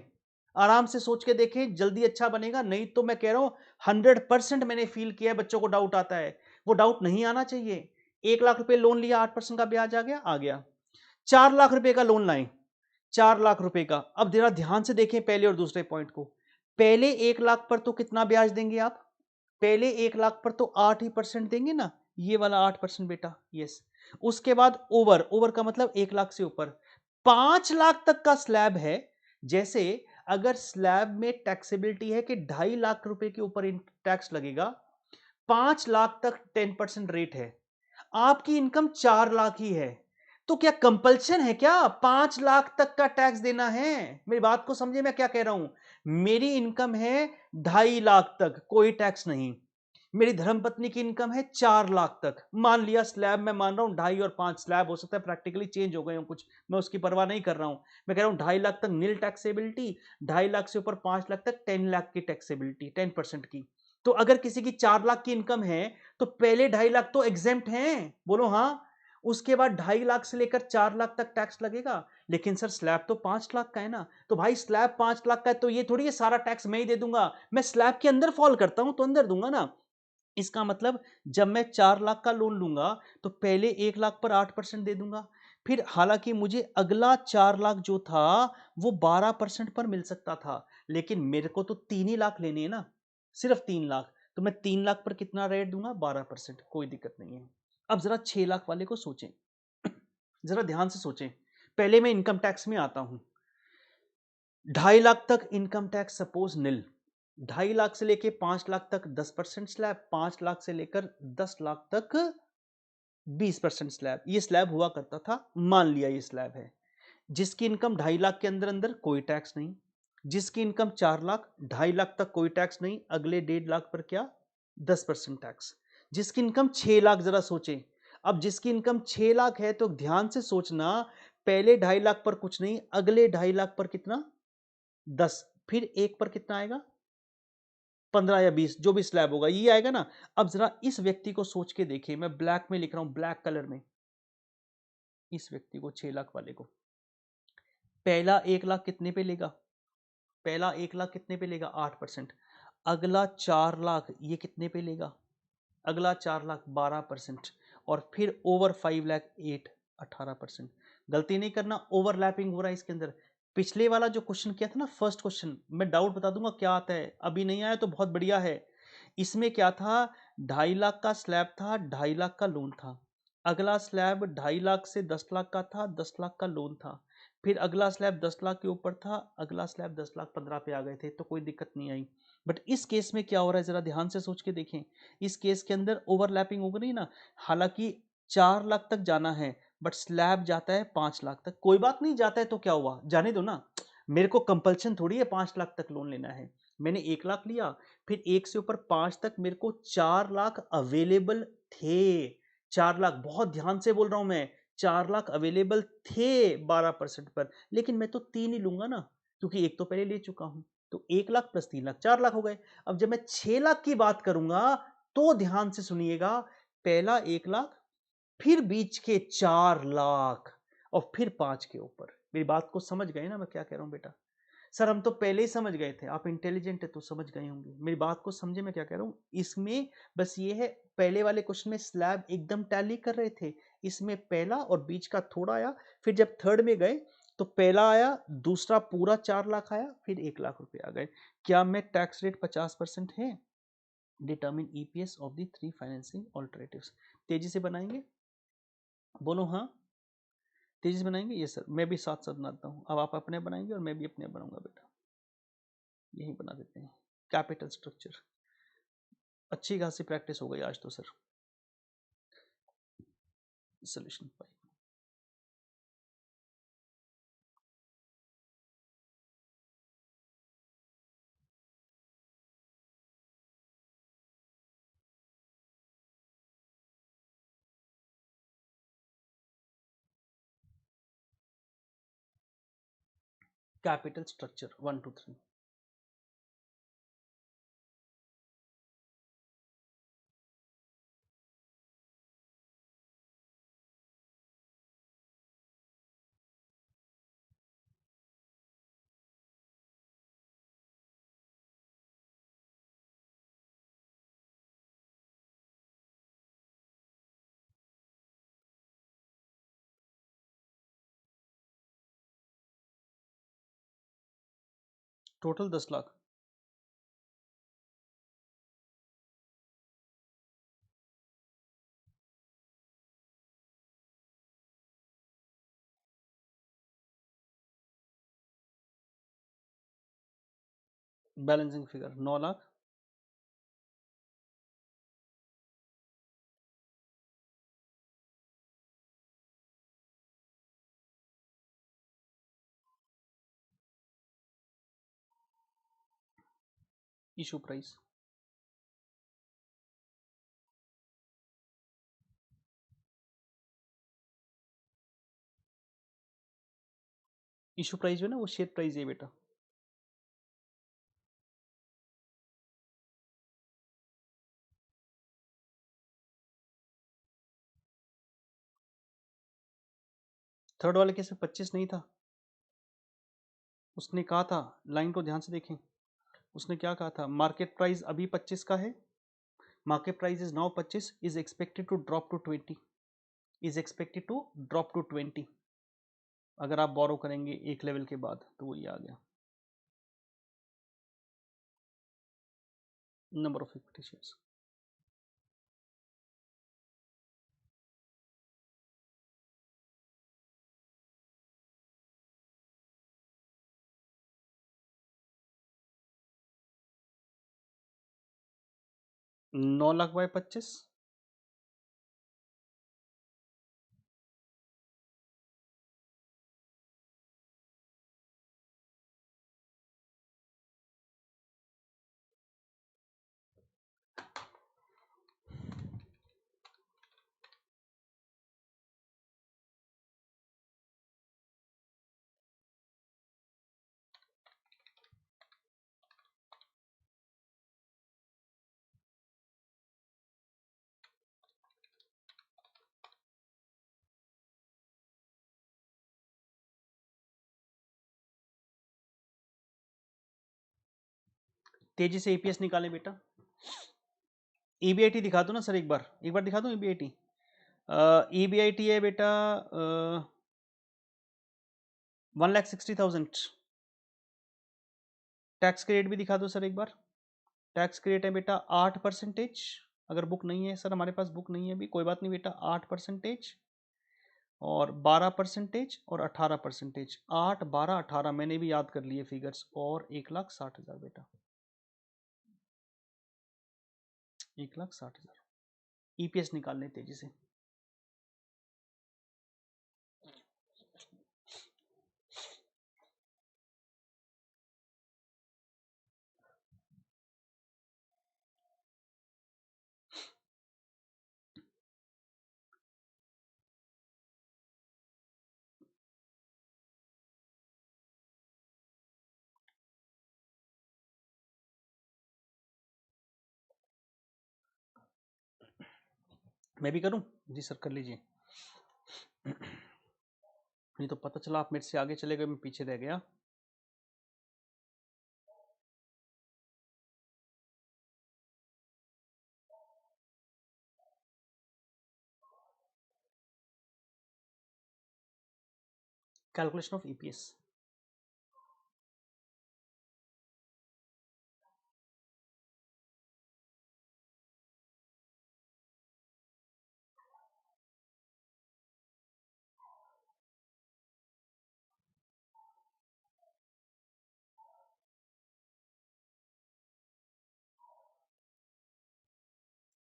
Speaker 1: आराम से सोच के देखें, जल्दी अच्छा बनेगा। नहीं तो मैं कह रहा हूं 100% मैंने फील किया है, बच्चों को डाउट आता है, वो डाउट नहीं आना चाहिए। 1 लाख रुपए लोन लिया, 8% का ब्याज आ गया। 4 लाख रुपए का लोन लाएं, 4 लाख रुपए का। अब जरा ध्यान से देखें पहले और दूसरे पॉइंट को। पहले 1 लाख पर तो कितना ब्याज देंगे आप? पहले 1 लाख पर तो 8% देंगे ना, ये वाला 8% बेटा, यस। उसके बाद ओवर, ओवर का मतलब 1 लाख से ऊपर 5 लाख तक का स्लैब है। जैसे अगर स्लैब में टैक्सेबिलिटी है कि 2.5 लाख रुपए के ऊपर टैक्स लगेगा, 5 लाख तक 10% रेट है, आपकी इनकम 4 लाख ही है, तो क्या कंपल्शन है क्या 5 लाख तक का टैक्स देना है? मेरी बात को समझे मैं क्या कह रहा हूं। मेरी इनकम है 2.5 लाख तक, कोई टैक्स नहीं। मेरी धर्मपत्नी की इनकम है 4 लाख तक। मान लिया स्लैब, मैं मान रहा हूं 2.5 और 5 स्लैब हो सकता है प्रैक्टिकली चेंज हो गए हो कुछ, मैं उसकी परवाह नहीं कर रहा हूं। मैं कह रहा हूं 2.5 लाख तक नील टैक्सेबिलिटी, 2.5 लाख से ऊपर 5 लाख तक 10 लाख की टैक्सेबिलिटी, 10% की। तो अगर किसी की 4 लाख की इनकम है तो पहले 2.5 लाख तो एग्जेम्प्ट हैं, बोलो हाँ। उसके बाद 2.5 लाख से लेकर 4 लाख तक टैक्स लगेगा। लेकिन सर स्लैब तो 5 लाख का है ना, तो भाई स्लैब 5 लाख का है तो ये थोड़ी है सारा टैक्स मैं ही दे दूंगा, मैं स्लैब के अंदर फॉल करता हूं तो अंदर दूंगा ना। इसका मतलब जब मैं 4 लाख का लोन लूंगा तो पहले 1 लाख पर 8% दे दूंगा। फिर हालांकि मुझे अगला 4 लाख जो था वो 12% पर मिल सकता था, लेकिन मेरे को तो 3 ही लाख लेने हैं ना, सिर्फ 3 लाख, तो मैं 3 लाख पर कितना रेट दूंगा? 12%, कोई दिक्कत नहीं है। अब जरा 6 लाख वाले को सोचें, जरा ध्यान से सोचें। पहले मैं इनकम टैक्स में आता हूं। 2.5 लाख तक इनकम टैक्स सपोज निल, 2.5 लाख से लेकर 5 लाख तक 10% स्लैब, 5 लाख से लेकर 10 लाख तक 20% स्लैब। ये स्लैब हुआ करता था, मान लिया ये स्लैब है। जिसकी इनकम 2.5 लाख के अंदर अंदर कोई टैक्स नहीं, जिसकी इनकम 4 लाख, 2.5 लाख तक कोई टैक्स नहीं, अगले 1.5 लाख पर क्या? 10% टैक्स। जिसकी इनकम 6 लाख, जरा सोचें। अब जिसकी इनकम 6 लाख है तो ध्यान से सोचना, पहले 2.5 लाख पर कुछ नहीं, अगले 2.5 लाख पर कितना? 10, फिर एक पर कितना आएगा? 15 या 20, जो भी स्लैब होगा ये आएगा ना। अब जरा इस व्यक्ति को सोच के देखिए, मैं ब्लैक में लिख रहा हूं, ब्लैक कलर में। इस व्यक्ति को 6 लाख वाले को पहला 1 लाख कितने पे लेगा? पहला 1 लाख कितने पे लेगा? 8%। अगला 4 लाख ये कितने पे लेगा? अगला 4 लाख 12%। और फिर ओवर 5 लाख 18%। गलती नहीं करना, ओवरलैपिंग हो रहा है इसके अंदर। पिछले वाला जो क्वेश्चन किया था ना, फर्स्ट क्वेश्चन, मैं डाउट बता दूंगा क्या आता है, अभी नहीं आया तो बहुत बढ़िया है। इसमें क्या था? 2.5 लाख का स्लैब था, 2.5 लाख का लोन था। अगला स्लैब 2.5 लाख से 10 लाख का था, 10 लाख का लोन था। फिर अगला स्लैब 10 लाख के ऊपर था, अगला स्लैब 10 लाख 15 पे आ गए थे, तो कोई दिक्कत नहीं आई। बट इस केस में क्या हो रहा है जरा ध्यान से सोच के देखें। इस केस के अंदर ओवरलैपिंग हो गई ना, हालांकि 4 लाख तक जाना है बट स्लैब जाता है 5 लाख तक। कोई बात नहीं, जाता है तो क्या हुआ, जाने दो ना, मेरे को कंपल्शन थोड़ी है 5 लाख तक लोन लेना है। मैंने 1 लाख लिया, फिर 1 से ऊपर 5 तक मेरे को 4 लाख अवेलेबल थे। 4 लाख, बहुत ध्यान से बोल रहा हूं मैं, 4 लाख अवेलेबल थे 12% पर, लेकिन मैं तो 3 ही लूंगा ना, क्योंकि एक तो पहले ले चुका हूं। तो 1 लाख प्लस 3 लाख 4 लाख हो गए। अब जब मैं 6 लाख की बात करूंगा तो ध्यान से सुनिएगा, पहला 1 लाख फिर बीच के 4 लाख, और फिर 5 के ऊपर। मेरी बात को समझ गए ना मैं क्या कह रहा हूं बेटा? सर हम तो पहले ही समझ गए थे, आप इंटेलिजेंट है तो समझ गए होंगे। मेरी बात को समझे मैं क्या कह रहा हूं? इसमें बस ये है, पहले वाले क्वेश्चन में स्लैब एकदम टैली कर रहे थे, इसमें पहला और बीच का थोड़ा आया, फिर जब थर्ड में गए तो पहला आया, दूसरा पूरा 4 लाख आया, फिर 1 लाख रुपए आ गए। क्या में टैक्स रेट 50% है? Determine EPS of the 3 financing alternatives. तेजी से बनाएंगे, बोलो हाँ। तेजी से बनाएंगे? ये सर मैं भी साथ साथ बनाता हूँ, अब आप अपने बनाएंगे और मैं भी अपने बनाऊंगा बेटा। यही बना देते हैं कैपिटल स्ट्रक्चर। अच्छी खासी प्रैक्टिस हो गई आज तो सर। सोल्यूशन पाई। Capital structure 1 2 3। Total 10 lakh. Balancing figure 9 lakh. Issue price. Issue price जो है ना वो शेयर प्राइस है बेटा। थर्ड वाले केस में 25 नहीं था। उसने कहा था, लाइन को ध्यान से देखें, उसने क्या कहा था? मार्केट प्राइस अभी 25 का है, market price is now 25, is expected to drop to 20, is expected to drop to 20। अगर आप बोरो करेंगे एक लेवल के बाद तो वही आ गया, number of equity shares. 9 lakh by 25। तेजी से ईपीएस निकालें बेटा। ईबीआईटी दिखा दो ना सर, एक बार दिखा दो ईबीआईटी। ईबीआईटी है बेटा 1,60,000। टैक्स क्रेडिट भी दिखा दो सर एक बार। टैक्स क्रेडिट है बेटा 8%। अगर बुक नहीं है सर, हमारे पास बुक नहीं है अभी, कोई बात नहीं बेटा। 8% और 12% और 18%। 8 12 18 मैंने भी याद कर लिए फिगर्स, और 1,60,000 बेटा। 1,60,000 ईपीएस निकालने तेजी से। मैं भी करूं? जी सर कर लीजिए। नहीं तो पता चला आप मेरे से आगे चले गए, मैं पीछे रह गया। Calculation of EPS.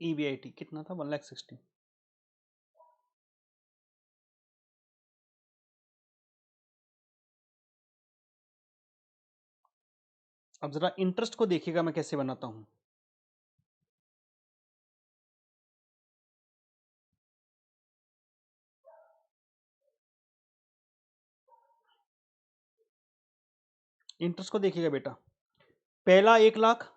Speaker 1: ईवीआईटी कितना था? 1,60,000। अब जरा इंटरेस्ट को देखिएगा मैं कैसे बनाता हूं। इंटरेस्ट को देखिएगा बेटा, पहला 1,00,000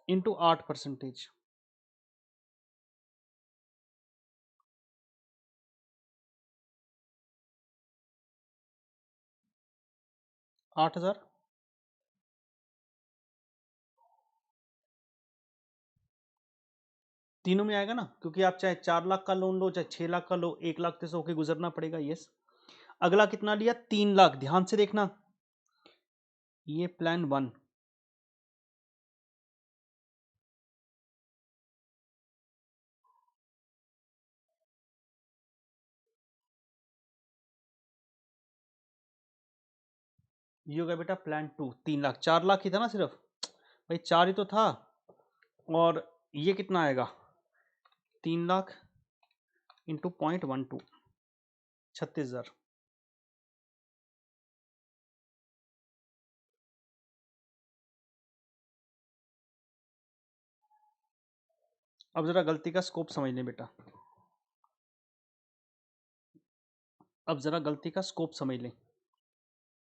Speaker 1: इंटू 8%, 8,000। तीनों में आएगा ना, क्योंकि आप चाहे 4,00,000 का लोन लो चाहे 6,00,000 का लो, 1,00,000 से होके गुजरना पड़ेगा। यस। अगला कितना लिया? 3,00,000। ध्यान से देखना, ये प्लान 1। ये हो गया बेटा प्लान 2। 3,00,000, 4,00,000 ही था ना सिर्फ भाई, 4 ही तो था। और ये कितना आएगा? 3,00,000 इंटू 0.12, 36,000। अब जरा गलती का स्कोप समझ लें बेटा, अब जरा गलती का स्कोप समझ लें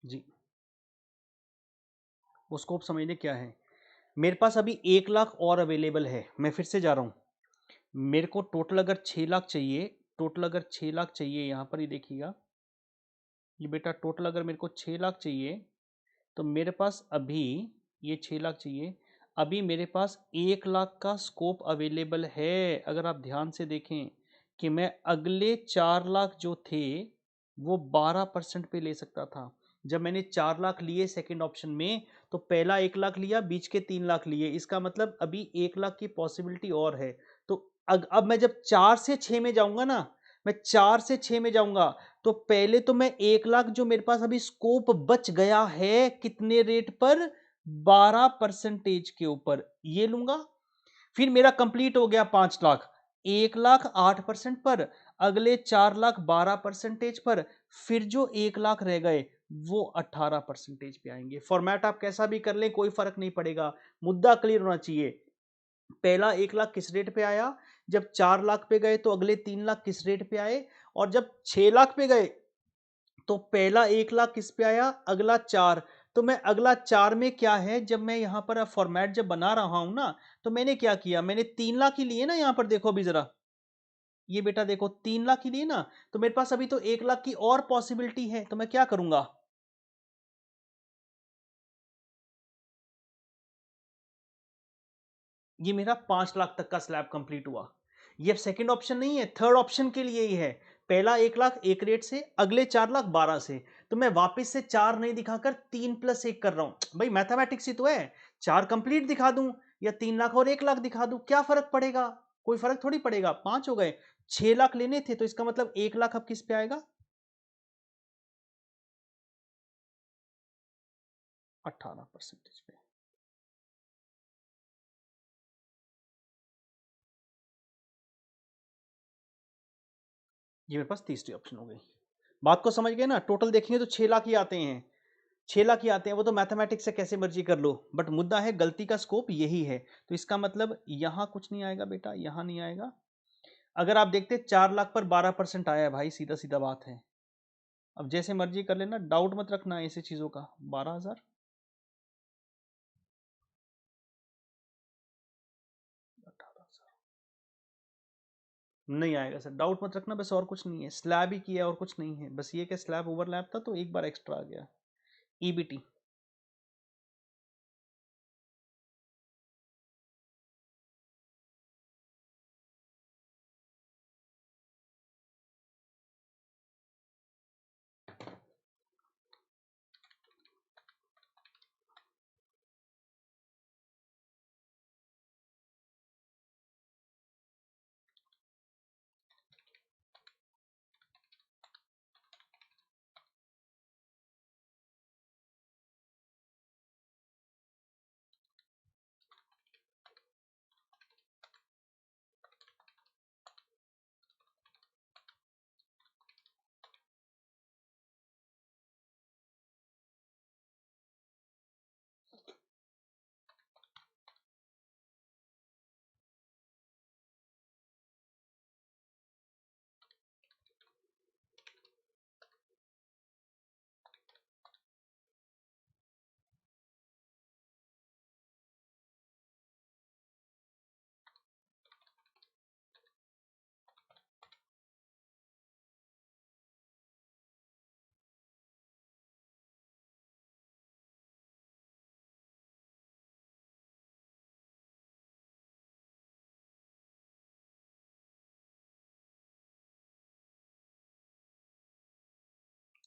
Speaker 1: जी। वो स्कोप समझ लें क्या है। मेरे पास अभी 1,00,000 और अवेलेबल है। मैं फिर से जा रहा हूं, मेरे को टोटल अगर 6,00,000 चाहिए, टोटल अगर 6,00,000 चाहिए, यहां पर ही देखिएगा ये बेटा, टोटल अगर मेरे को 6,00,000 चाहिए तो मेरे पास अभी ये 6,00,000 चाहिए। अभी मेरे पास 1,00,000 का स्कोप अवेलेबल है। अगर आप ध्यान से देखें कि मैं अगले 4,00,000 जो थे वो 12% पे ले सकता था। जब मैंने 4,00,000 लिए सेकंड ऑप्शन में, तो पहला 1,00,000 लिया, बीच के 3,00,000 लिए। इसका मतलब अभी 1,00,000 की पॉसिबिलिटी और है। तो अब मैं जब 4 से 6 में जाऊंगा ना, मैं 4 से 6 में जाऊंगा, तो पहले तो मैं 1,00,000 जो मेरे पास अभी स्कोप बच गया है, कितने रेट पर? 12% के ऊपर ये लूंगा। फिर मेरा कंप्लीट हो गया 5,00,000। 1,00,000 8% पर, अगले 4,00,000 12% पर, फिर जो 1,00,000 रह गए वो 18% पे आएंगे। फॉर्मेट आप कैसा भी कर लें, कोई फर्क नहीं पड़ेगा, मुद्दा क्लियर होना चाहिए। पहला 1,00,000 किस रेट पे आया? जब 4,00,000 पे गए तो अगले 3,00,000 किस रेट पे आए? और जब 6,00,000 पे गए तो पहला 1,00,000 किस पे आया? अगला 4। तो मैं अगला 4 में क्या है, जब मैं यहां पर फॉर्मेट जब बना रहा हूं ना, तो मैंने क्या किया, मैंने 3,00,000 ही लिए ना। यहां पर देखो अभी जरा, ये बेटा देखो 3,00,000 ही लिए ना, तो मेरे पास अभी तो 1,00,000 की और पॉसिबिलिटी है। तो मैं क्या करूंगा, ये मेरा 5,00,000 तक का स्लैब कंप्लीट हुआ। ये सेकंड ऑप्शन नहीं है, थर्ड ऑप्शन के लिए ही है। पहला 1,00,000 एक रेट से, अगले 4,00,000 12 से। तो मैं वापस से 4 नहीं दिखाकर 3 + 1 कर रहा हूं। भाई मैथमेटिक्स ही तो है, 4 कंप्लीट दिखा दूं या 3,00,000 और 1,00,000 दिखा दूं, क्या फर्क पड़ेगा? कोई फर्क थोड़ी पड़ेगा। 5 हो गए, 6,00,000 लेने थे, तो इसका मतलब 1,00,000 अब किस पे आएगा? 18% पे। ये मेरे पास तीसरी ऑप्शन हो गई। बात को समझ गए ना? टोटल देखेंगे तो 6,00,000 ही आते हैं, 6,00,000 ही आते हैं। वो तो मैथमेटिक्स से कैसे मर्जी कर लो, बट मुद्दा है गलती का स्कोप यही है। तो इसका मतलब यहां कुछ नहीं आएगा बेटा, यहां नहीं आएगा। अगर आप देखते 4,00,000 पर 12% आया है भाई, सीधा सीधा बात है। अब जैसे मर्जी कर लेना, डाउट मत रखना ऐसी चीजों का। 12,000 नहीं आएगा सर, डाउट मत रखना, बस और कुछ नहीं है, स्लैब ही किया और कुछ नहीं है, बस ये कि स्लैब ओवरलैप था तो एक बार एक्स्ट्रा आ गया। ईबीटी।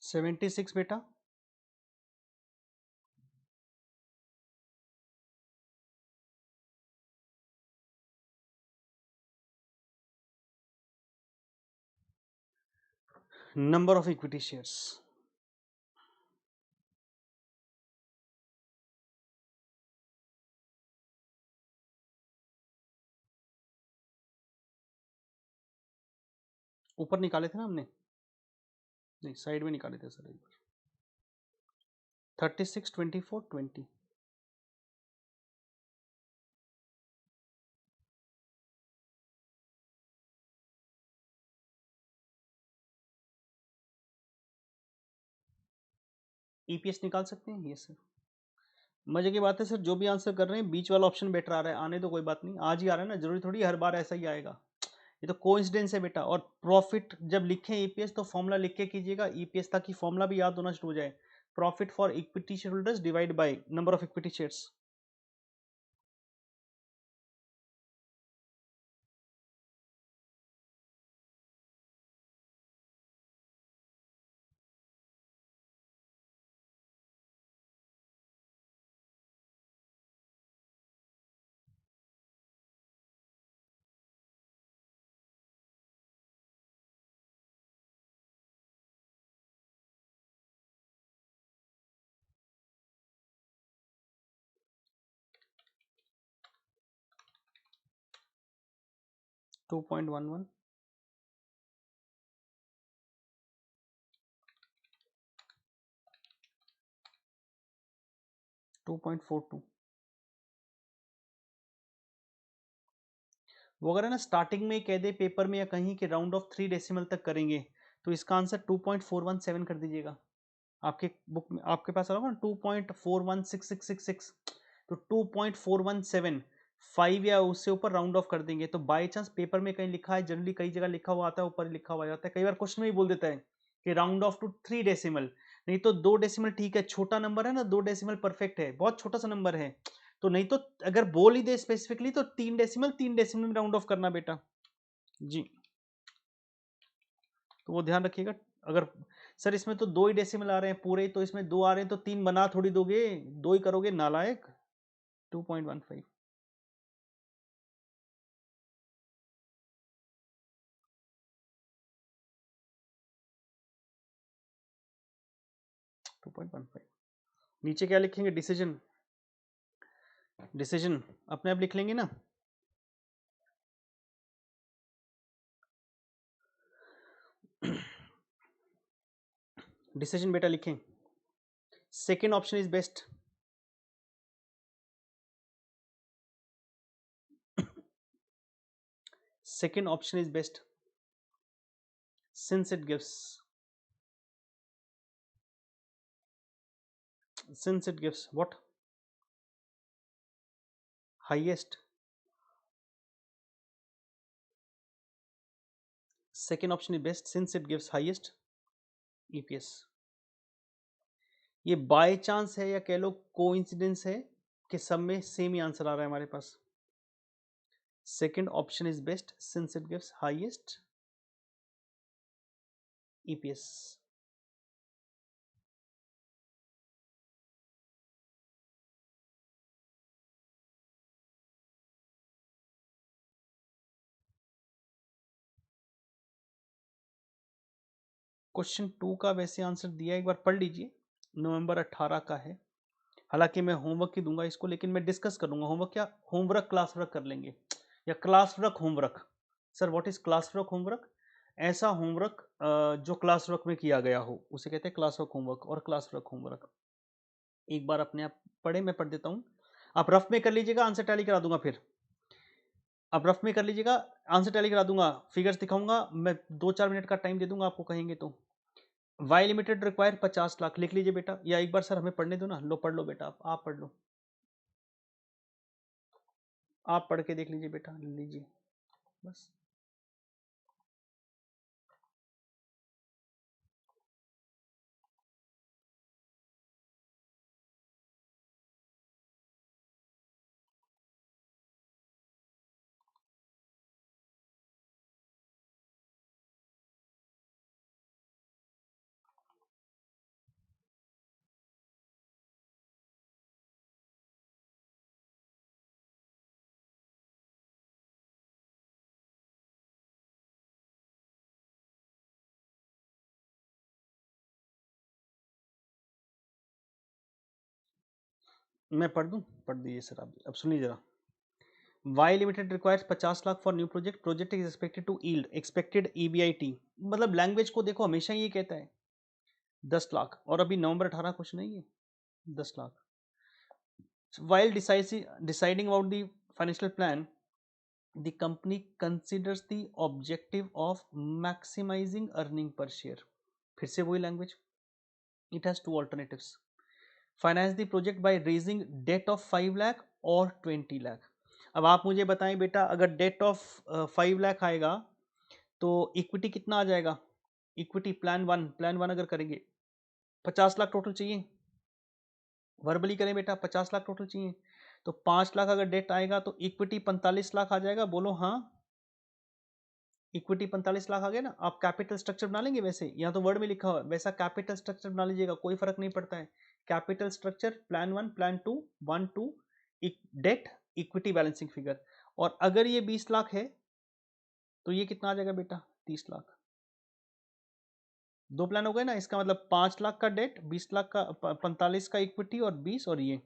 Speaker 1: सेवेंटी सिक्स बेटा। Number of equity shares. ऊपर निकाले थे ना हमने, नहीं साइड में निकाले थे सर एक बार। 36, 24, 20। ईपीएस निकाल सकते हैं, ये सर। मजे की बात है सर, जो भी आंसर कर रहे हैं बीच वाला ऑप्शन बेटर आ रहा है, आने तो कोई बात नहीं, आज ही आ रहा है ना, जरूरी थोड़ी हर बार ऐसा ही आएगा, ये तो कोइंसिडेंस है बेटा। और प्रॉफिट जब लिखें ईपीएस तो फॉर्मूला लिख के कीजिएगा ईपीएस, ताकि फॉर्मूला भी याद होना शुरू हो जाए। Profit for equity share holders divide by number of equity shares. 2.11, 2.42। वो अगर है ना स्टार्टिंग में कह दे पेपर में या कहीं कि राउंड ऑफ 3 डेसिमल तक करेंगे, तो इसका आंसर 2.417 कर दीजिएगा। आपके बुक में आपके पास आ रहा होगा ना 2.416666, तो 2.417 5 या उससे ऊपर राउंड ऑफ कर देंगे। तो बाय चांस पेपर में कहीं लिखा है, जनरली कई जगह लिखा हुआ आता है, ऊपर लिखा हुआ जाता है, कई बार क्वेश्चन में ही बोल देता है कि राउंड ऑफ टू 3 डेसिमल। नहीं तो 2 डेसिमल ठीक है, छोटा नंबर है ना, 2 डेसिमल परफेक्ट है, बहुत छोटा सा नंबर है। तो नहीं तो अगर बोल ही दे स्पेसिफिकली तो 3 डेसिमल में राउंड ऑफ करना बेटा जी। तो वो ध्यान रखिएगा। अगर सर इसमें तो 2 ही डेसिमल आ रहे हैं पूरे, तो इसमें 2 आ रहे हैं तो 3 बना थोड़ी दोगे, 2 ही करोगे नालायक। 2.15। 2.15। नीचे क्या लिखेंगे? डिसीजन। डिसीजन अपने आप लिख लेंगे ना। डिसीजन बेटा लिखें। Second option is best. Second option is best since it gives what? Highest. Second option is best since it gives highest EPS. ये बाय चांस है या कह लो कोइंसिडेंस है कि सब में सेम ही आंसर आ रहा है हमारे पास। Second option is best since it gives highest EPS. Question 2 का वैसे आंसर दिया, एक बार पढ़ लीजिए, नवंबर 18 का है। हालांकि मैं होमवर्क ही दूंगा इसको, लेकिन मैं डिस्कस करूंगा होमवर्क, क्या होमवर्क क्लास वर्क कर लेंगे या class work homework. Sir what is class work homework? ऐसा होमवर्क जो क्लास वर्क में किया गया हो उसे कहते हैं क्लास वर्क होमवर्क और क्लास वर्क होमवर्क। एक बार अपने आप पढ़े, मैं पढ़ देता हूं, आप रफ में कर लीजिएगा, आंसर टैली करा दूंगा। फिर आप रफ में कर लीजिएगा, आंसर टैली करा दूंगा, फिगर्स दिखाऊंगा, मैं 2-4 मिनट का टाइम दे दूंगा आपको, कहेंगे तो। वाई लिमिटेड रिक्वायर 50 लाख, लिख लीजिए बेटा, या एक बार सर हमें पढ़ने दो ना, लो पढ़ लो बेटा, आप पढ़ लो, आप पढ़ के देख लीजिए बेटा, लीजिए बस। मैं पढ़ दूं? पढ़ दीजिए सर आप, अब सुनिए जरा। Y limited requires 50 lakh for new project, project is expected to yield expected EBIT. मतलब लैंग्वेज को देखो, हमेशा ये कहता है 10 लाख, और अभी नवंबर 18 कुछ नहीं है, 10 lakh. While deciding about the financial plan, the company considers the objective of maximizing earning per share। फिर से वही language, it has two alternatives, finance the project by raising debt of 5 lakh और 20 लाख। अब आप मुझे बताएं बेटा, अगर डेट ऑफ 5 लाख आएगा तो इक्विटी कितना आ जाएगा? इक्विटी प्लान वन अगर करेंगे 50 लाख टोटल चाहिए, वर्बली करें बेटा 50 लाख टोटल चाहिए, तो 5 लाख अगर डेट आएगा तो इक्विटी 45 लाख आ जाएगा, बोलो हाँ। इक्विटी 45 लाख आ गया ना। आप कैपिटल स्ट्रक्चर बना लेंगे, वैसे यहाँ तो वर्ड में लिखा हुआ है, वैसा कैपिटल स्ट्रक्चर बना लीजिएगा, कोई फर्क नहीं पड़ता है। Capital structure plan 1 plan 2 1 2 debt equity balancing figure. और अगर ये 20 लाख है तो ये कितना आ जाएगा बेटा? 30 लाख। दो प्लान हो गए ना, इसका मतलब 5 लाख का डेट, 20 लाख का 45 का इक्विटी और 20, और ये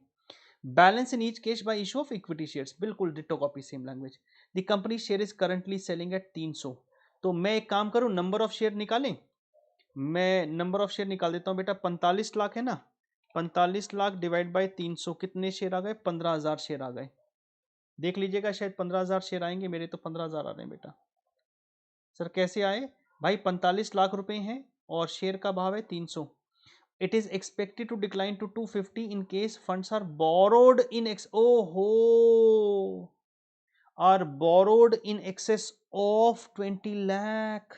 Speaker 1: balance in each case by issue of equity shares, बिल्कुल ditto copy same language. The company share is currently selling at 300। तो मैं एक काम करूं, नंबर ऑफ शेयर निकालें, मैं नंबर ऑफ शेयर निकाल देता हूं बेटा। 45 लाख है ना, 45 लाख डिवाइड बाय 300, कितने शेयर आ गए? 15,000 शेयर आ गए। देख लीजिएगा, शायद 15,000 शेयर आएंगे, मेरे तो 15,000 आ रहे हैं बेटा। सर कैसे आए भाई? 45 लाख रुपए हैं और शेयर का भाव है 300। It is expected to decline to 250 in case funds are borrowed in are borrowed in excess of 20 lakh।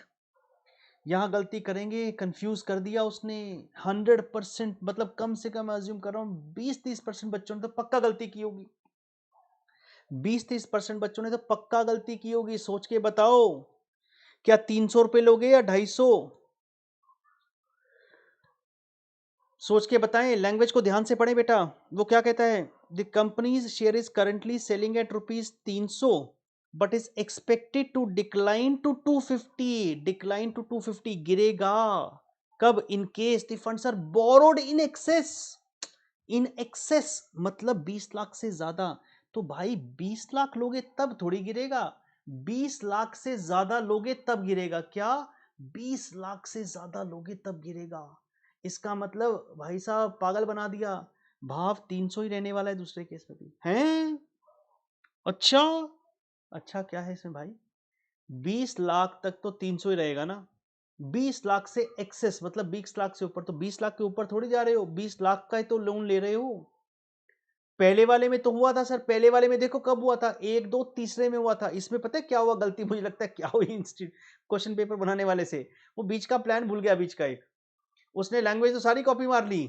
Speaker 1: यहां गलती करेंगे, कंफ्यूज कर दिया उसने। 100% मतलब कम से कम अज्यूम कर रहा हूं 20-30% बच्चों ने तो पक्का गलती की होगी। 20-30% बच्चों ने तो पक्का गलती की होगी। सोच के बताओ, क्या 300 रुपए लोगे या 250? सोच के बताएं, लैंग्वेज को ध्यान से पढ़ें बेटा। वो क्या कहता है? The company's share is currently selling at ₹300 but is expected to decline to 250। Decline to 250 गिरेगा कब? In case the funds are borrowed in excess. In excess मतलब 20 लाख से ज्यादा। तो भाई 20 लाख लोगे तब थोड़ी गिरेगा, 20 लाख से ज्यादा लोगे तब गिरेगा। क्या? 20 लाख से ज्यादा लोगे तब गिरेगा। इसका मतलब भाई साहब पागल बना दिया। भाव 300 ही रहने वाला है दूसरे केस में भी हैं। अच्छा, अच्छा क्या है इसमें भाई? 20 लाख तक तो 300 ही रहेगा ना। 20 लाख से एक्सेस मतलब 20 लाख से ऊपर, तो 20 लाख के ऊपर थोड़ी जा रहे हो, 20 लाख का ही तो लोन ले रहे हो। पहले वाले में तो हुआ था सर, पहले वाले में देखो कब हुआ था, 1 2 तीसरे में हुआ था। इसमें पता है क्या हुआ गलती, मुझे लगता है क्या हुई इंस्टीट्यूट क्वेश्चन पेपर बनाने वाले से, वो बीच का प्लान भूल गया, बीच का एक, उसने लैंग्वेज तो सारी कॉपी मार ली।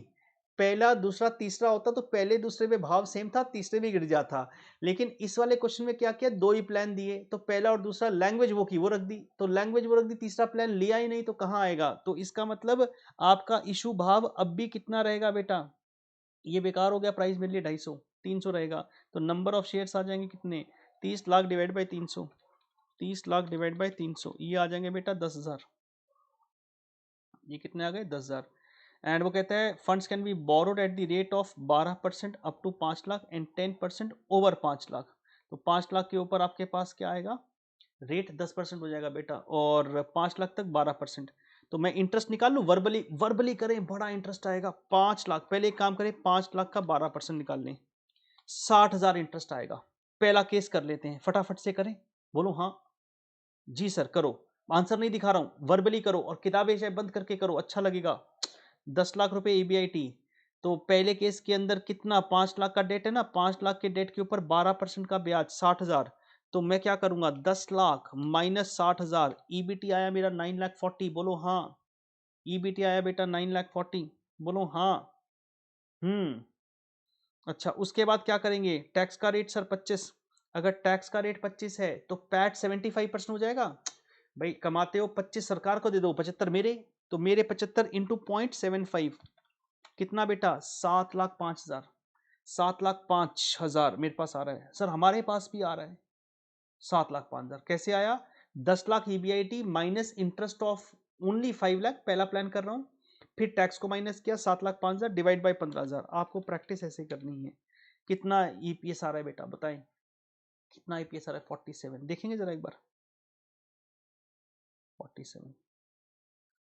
Speaker 1: पहला दूसरा तीसरा होता तो पहले दूसरे में भाव सेम था, तीसरे में गिर जाता। लेकिन इस वाले क्वेश्चन में क्या किया, दो ही प्लान दिए, तो पहला और दूसरा लैंग्वेज वो की वो रख दी, तो लैंग्वेज वो रख दी, तीसरा प्लान लिया ही नहीं, तो कहां आएगा। तो इसका मतलब आपका इशू भाव अब भी कितना रहेगा बेटा, ये बेकार हो गया, प्राइस मेरे लिए 250 300 रहेगा। तो नंबर ऑफ शेयर्स आ जाएंगे कितने, 30 lakh divide by 300, 30 lakh divide by 300, ये आ जाएंगे बेटा 10,000। ये कितने आ गए, 10,000। एंड वो कहता है funds can be borrowed at the rate of 12% up to 5 lakh and 10% over 5 lakh. तो 5 लाख के ऊपर आपके पास क्या आएगा, रेट 10% हो जाएगा बेटा, और 5 लाख तक 12%। तो मैं इंटरेस्ट निकाल लूँ, वर्बली वर्बली करें, बड़ा इंटरेस्ट आएगा 5 लाख। पहले एक काम करें, 5 लाख का 12% निकाल लें, 60,000 इंटरेस्ट आएगा। पहला केस कर लेते हैं, फटाफट से करें, बोलो हाँ जी सर करो, आंसर नहीं दिखा रहा हूं, वर्बली करो और किताबें चाहे बंद करके करो, अच्छा लगेगा। 10 लाख रुपए EBIT। तो पहले केस के अंदर कितना, 5 लाख का डेट है ना, 5 लाख के डेट के ऊपर 12% का ब्याज, 60,000। तो मैं क्या करूंगा, 10 लाख माइनस 60,000, EBT आया मेरा 9,40,000, बोलो हाँ। EBT आया बेटा 9,40,000, बोलो हाँ। अच्छा, उसके बाद क्या करेंगे, टैक्स का रेट सर 25, अगर टैक्स का रेट 25 है तो पैट 75% हो जाएगा। भाई कमाते हो 25 सरकार को दे दो, 75 मेरे, तो मेरे 75 इंटू 0.75 कितना बेटा, 7,05,000, 7,05,000 मेरे पास आ रहा है सर, हमारे पास भी आ रहा है 7,05,000। कैसे आया, 10 lakh EBIT minus interest of only 5 lakh, पहला प्लान कर रहा हूं, फिर टैक्स को माइनस किया, 7,05,000 डिवाइड बाई 15,000। आपको प्रैक्टिस ऐसे करनी है। कितना EPS आ रहा है बेटा बताएं, कितना EPS आ रहा है, 47, देखेंगे जरा एक बार, 47।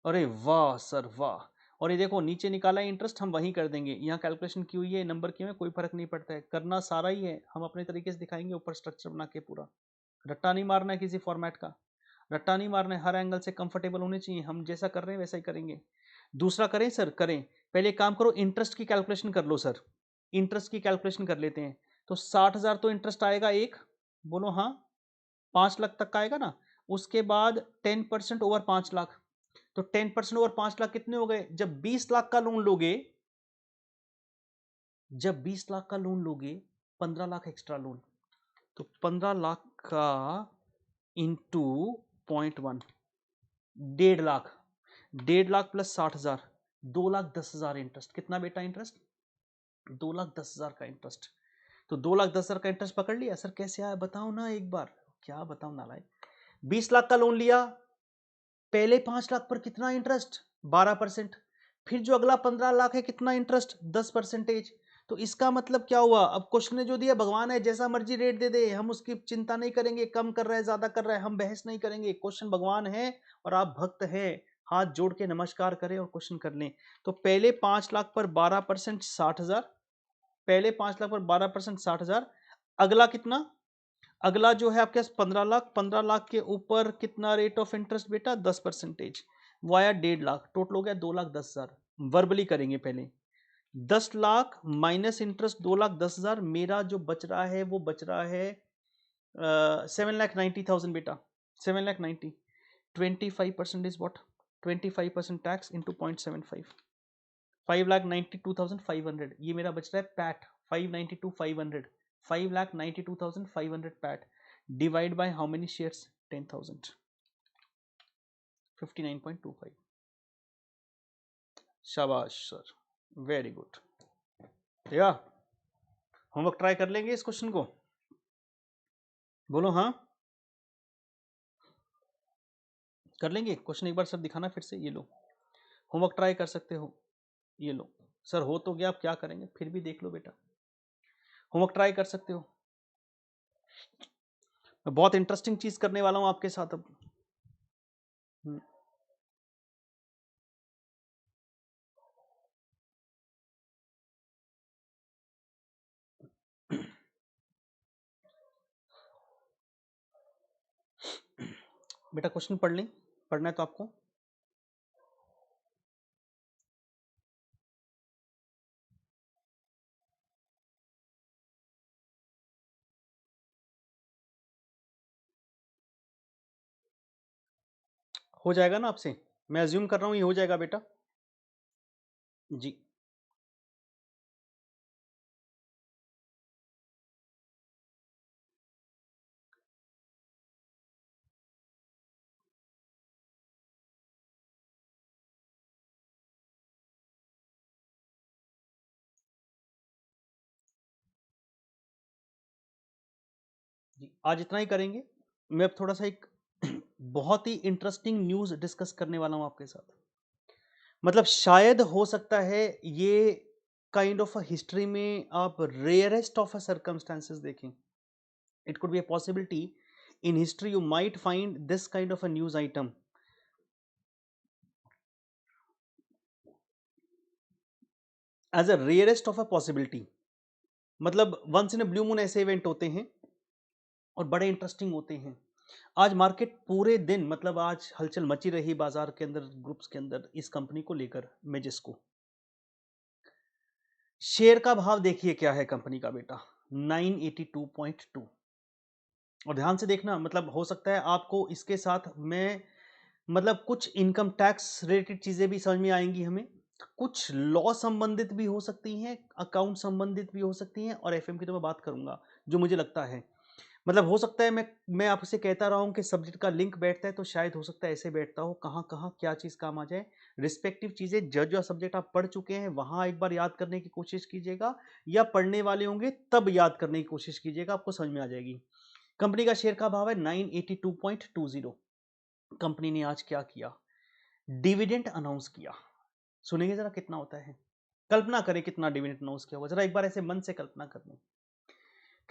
Speaker 1: अरे वाह सर वाह। और ये देखो नीचे निकाला है इंटरेस्ट, हम वहीं कर देंगे, यहाँ कैलकुलेशन की हुई है, नंबर की में कोई फर्क नहीं पड़ता है, करना सारा ही है, हम अपने तरीके से दिखाएंगे ऊपर स्ट्रक्चर बना के पूरा। रट्टा नहीं मारना है किसी फॉर्मेट का, रट्टा नहीं मारना है, हर एंगल से कंफर्टेबल होने चाहिए, हम जैसा कर रहे हैं वैसा ही करेंगे। दूसरा करें सर, करें, पहले काम करो, इंटरेस्ट की कैलकुलेशन कर लो सर, इंटरेस्ट की कैलकुलेशन कर लेते हैं। तो 60,000 तो इंटरेस्ट आएगा एक, बोलो हाँ, 5 लाख तक का आएगा ना। उसके बाद 10% ओवर 5 लाख, तो 10% ओवर 5 लाख कितने हो गए, जब 20 लाख का लोन लोगे, जब 20 लाख का लोन लोगे, 15 लाख एक्स्ट्रा लोन, तो 15 लाख का into 0.1, 1.5 lakh, 1.5 lakh plus 60,000, 2,10,000 interest, कितना बेटा इंटरेस्ट, 2,10,000 का इंटरेस्ट। तो 2,10,000 का इंटरेस्ट पकड़ लिया सर, कैसे आया बताओ ना एक बार, क्या बताओ नालायक। 20 लाख का लोन लिया, पहले 5 लाख पर कितना इंटरेस्ट, 12%, फिर जो अगला 15 लाख है कितना इंटरेस्ट, 10%। तो इसका मतलब क्या हुआ, अब क्वेश्चन ने जो दिया, भगवान है जैसा मर्जी रेट दे दे, हम उसकी चिंता नहीं करेंगे, कम कर रहा है ज्यादा कर रहा है, हम बहस नहीं करेंगे, क्वेश्चन भगवान है और आप भक्त हैं, हाथ जोड़ के नमस्कार करें और क्वेश्चन कर लें। तो पहले 5 लाख पर 12% 60,000, पहले 5 लाख पर 12% 60,000, अगला कितना, अगला जो है आपके पास 15 लाख, 15 लाख के ऊपर कितना रेट ऑफ इंटरेस्ट बेटा, 10%, वाया 1.5 लाख, टोटल हो गया 2,10,000। वर्बली करेंगे पहले, 10 लाख माइनस इंटरेस्ट 2,10,000, मेरा जो बच रहा है वो बच रहा है 7,90,000 बेटा, 7,90,000, 25% इज वॉट, 25% टैक्स इंटू 0.75, 5,92,500, ये मेरा बच रहा है PAT, 592,500, 5,92,500 PAT, divide by how many shares, 10,000, 59.25। शाबाश सर, वेरी गुड। या होमवर्क ट्राई कर लेंगे इस क्वेश्चन को, बोलो हाँ, कर लेंगे क्वेश्चन, एक बार सर दिखाना फिर से, ये लो होमवर्क ट्राई कर सकते हो, ये लो सर, हो तो गया, आप क्या करेंगे, फिर भी देख लो बेटा, होमवर्क ट्राई कर सकते हो। मैं बहुत इंटरेस्टिंग चीज करने वाला हूं आपके साथ अब। बेटा क्वेश्चन पढ़ लें, पढ़ना है तो आपको, हो जाएगा ना आपसे? मैं अज्यूम कर रहा हूँ ये हो जाएगा बेटा जी। जी आज इतना ही करेंगे। मैं अब थोड़ा सा एक बहुत ही इंटरेस्टिंग न्यूज़ डिस्कस करने वाला हूँ आपके साथ। मतलब शायद हो सकता है ये काइंड ऑफ अ हिस्ट्री में आप रेयरेस्ट ऑफ अ सर्कमस्टांसेस देखें। It could be a possibility in history you might find this kind of a news item as a rarest of a possibility। मतलब वंस इन ब्लू मून ऐसे event होते हैं और बड़े interesting होते हैं। आज मार्केट पूरे दिन मतलब आज हलचल मची रही बाजार के अंदर, ग्रुप्स के अंदर इस कंपनी को लेकर मेजिस्को। शेयर का भाव देखिए क्या है कंपनी का बेटा, 982.2। और ध्यान से देखना, मतलब हो सकता है आपको इसके साथ मैं मतलब कुछ इनकम टैक्स रिलेटेड चीजें भी समझ में आएंगी हमें, कुछ लॉ संबंधित भी हो सकती हैं, अकाउंट संबंधित भी हो सकती हैं, और एफएम की तो मैं बात करूंगा जो मुझे लगता है। मतलब हो सकता है मैं आपसे कहता रहा हूं कि सब्जेक्ट का लिंक बैठता है, तो शायद हो सकता है ऐसे बैठता हो, कहाँ कहाँ क्या चीज़ काम आ जाए। रिस्पेक्टिव चीज़ें जो सब्जेक्ट आप पढ़ चुके हैं वहाँ एक बार याद करने की कोशिश कीजिएगा, या पढ़ने वाले होंगे तब याद करने की कोशिश कीजिएगा, आपको समझ में आ जाएगी। कंपनी का शेयर का भाव है 982.20। कंपनी ने आज क्या किया, डिविडेंड अनाउंस किया। सुनेंगे जरा कितना होता है, कल्पना करें कितना डिविडेंड अनाउंस किया होगा, जरा एक बार ऐसे मन से कल्पना कर लें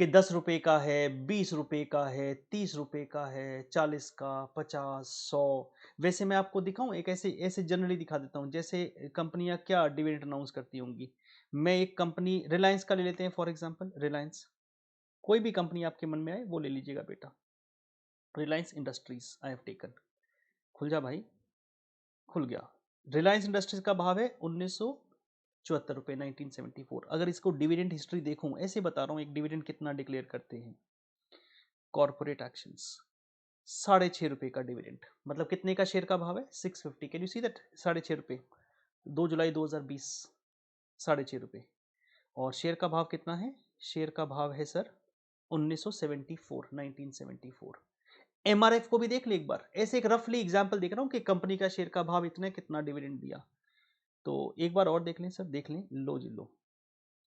Speaker 1: कि 10 रुपए का है, 20 रुपए का है, 30 रुपए का है, 40 का, 50, 100। वैसे मैं आपको दिखाऊं, एक ऐसे ऐसे जनरली दिखा देता हूं जैसे कंपनियां क्या डिविडेंड अनाउंस करती होंगी। मैं एक कंपनी रिलायंस का ले लेते हैं फॉर एग्जांपल, रिलायंस। कोई भी कंपनी आपके मन में आए वो ले लीजिएगा बेटा। Reliance industries I have taken. खुल जा भाई, खुल गया। रिलायंस इंडस्ट्रीज का भाव है 1974 रुपये, 1974। अगर इसको डिविडेंड हिस्ट्री देखूं, ऐसे बता रहा हूं एक डिविडेंड कितना डिक्लेयर करते हैं कॉर्पोरेट एक्शंस। 6.5 रुपये का डिविडेंड, मतलब कितने का शेयर का भाव है 650। कैन यू सी दैट, 6.5 रुपये, 2 जुलाई 2020, 6.5 रुपये। और शेयर का भाव कितना है, शेयर का भाव है सर 1974, 1974। एमआरएफ को भी देख ले एक बार, ऐसे एक रफली एग्जांपल देख रहा हूं कि कंपनी का शेयर का भाव इतना, कितना डिविडेंड दिया। तो एक बार और देख लें सर, देख लें, लो जी लो।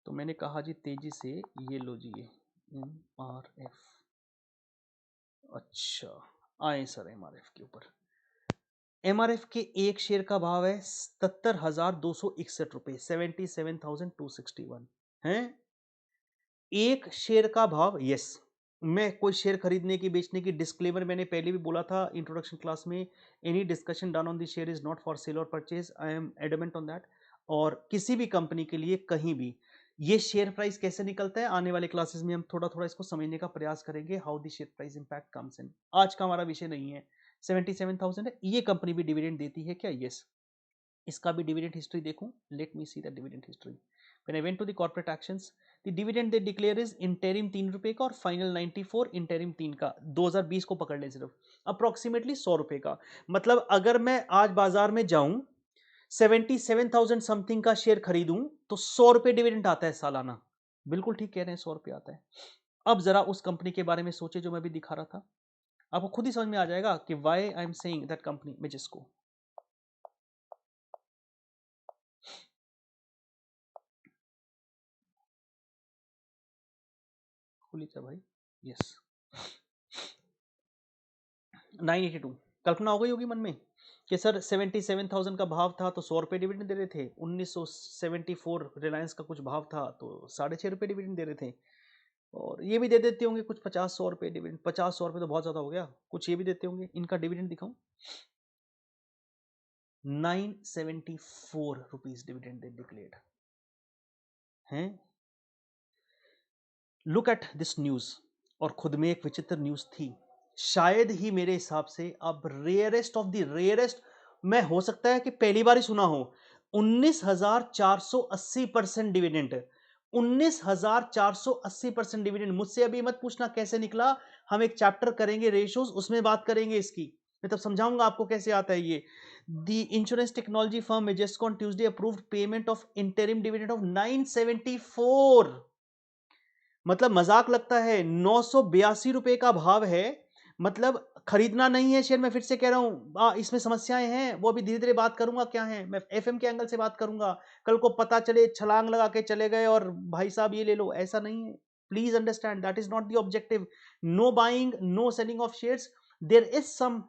Speaker 1: तो मैंने कहा जी तेजी से, ये लो जी, ये एमआरएफ। अच्छा, आए सर एमआरएफ के ऊपर। एमआरएफ के एक शेयर का भाव है 77,261 रुपये, 77,261 है एक शेयर का भाव। यस, मैं कोई शेयर खरीदने की बेचने की डिस्क्लेमर मैंने पहले भी बोला था इंट्रोडक्शन क्लास में, any discussion done on the share is not for sale और purchase, I am adamant on that. और किसी भी कंपनी के लिए कहीं भी ये शेयर प्राइस कैसे निकलता है, आने वाले क्लासेस में हम थोड़ा थोड़ा इसको समझने का प्रयास करेंगे, how the share price impact comes in. आज का हमारा विषय नहीं है। 77,000 है, ये कंपनी भी डिविडेंड देती है क्या? यस। इसका भी डिविडेंड हिस्ट्री देखूं, let me see the dividend history. When I went to the corporate actions, the dividend they declare is interim 3 रुपए का और फाइनल 94, इंटरिम 3 का। 2020 को पकड़ लें सिर्फ, अप्रोक्सीमेटली 100 रुपए का। मतलब अगर मैं आज बाजार में जाऊं 77,000 समथिंग का शेयर खरीदूं तो 100 रुपए डिविडेंड आता है सालाना। बिल्कुल ठीक कह रहे हैं, 100 रुपए आता है। अब जरा उस कंपनी के बारे में सोचे जो मैं भी दिखा रहा था, आपको खुद ही समझ में आ जाएगा कि why I am saying that company में, जिसको खुली था भाई। यस, 982। कल्पना हो गई होगी मन में कि सर 77,000 का भाव था तो 100 रुपए डिविडेंड दे रहे थे, 1974 रिलायंस का कुछ भाव था तो 6.5 रुपए डिविडेंड दे रहे थे, और ये भी दे देते होंगे कुछ 50-100 रुपए डिविडेंड। 50-100 रुपए तो बहुत ज्यादा हो गया, कुछ ये भी देते होंगे। इनका डिविडेंड दिखाऊं, 974 रुपीज डिविडेंड दे डिक्लेयर्ड हैं। लुक एट दिस न्यूज, और खुद में एक विचित्र न्यूज थी, शायद ही मेरे हिसाब से अब रेयरेस्ट ऑफ द रेयरेस्ट, मैं हो सकता है कि पहली बार ही सुना हो, 19,480% डिविडेंड। 19,480% डिविडेंड। मुझसे अभी मत पूछना कैसे निकला, हम एक चैप्टर करेंगे रेशियोज, उसमें बात करेंगे इसकी। मैं तब समझाऊंगा आपको कैसे आता है ये। The insurance technology firm Majesco on Tuesday approved payment of interim dividend of 974। मतलब मजाक लगता है, 982 रुपए का भाव है। मतलब खरीदना नहीं है शेयर, मैं फिर से कह रहा हूं, इसमें समस्याएं हैं, वो अभी धीरे धीरे बात करूंगा क्या है, मैं एफएम के एंगल से बात करूंगा। कल को पता चले छलांग लगा के चले गए और भाई साहब ये ले लो, ऐसा नहीं है। Please understand that is not the objective. No buying, no selling of shares. There is some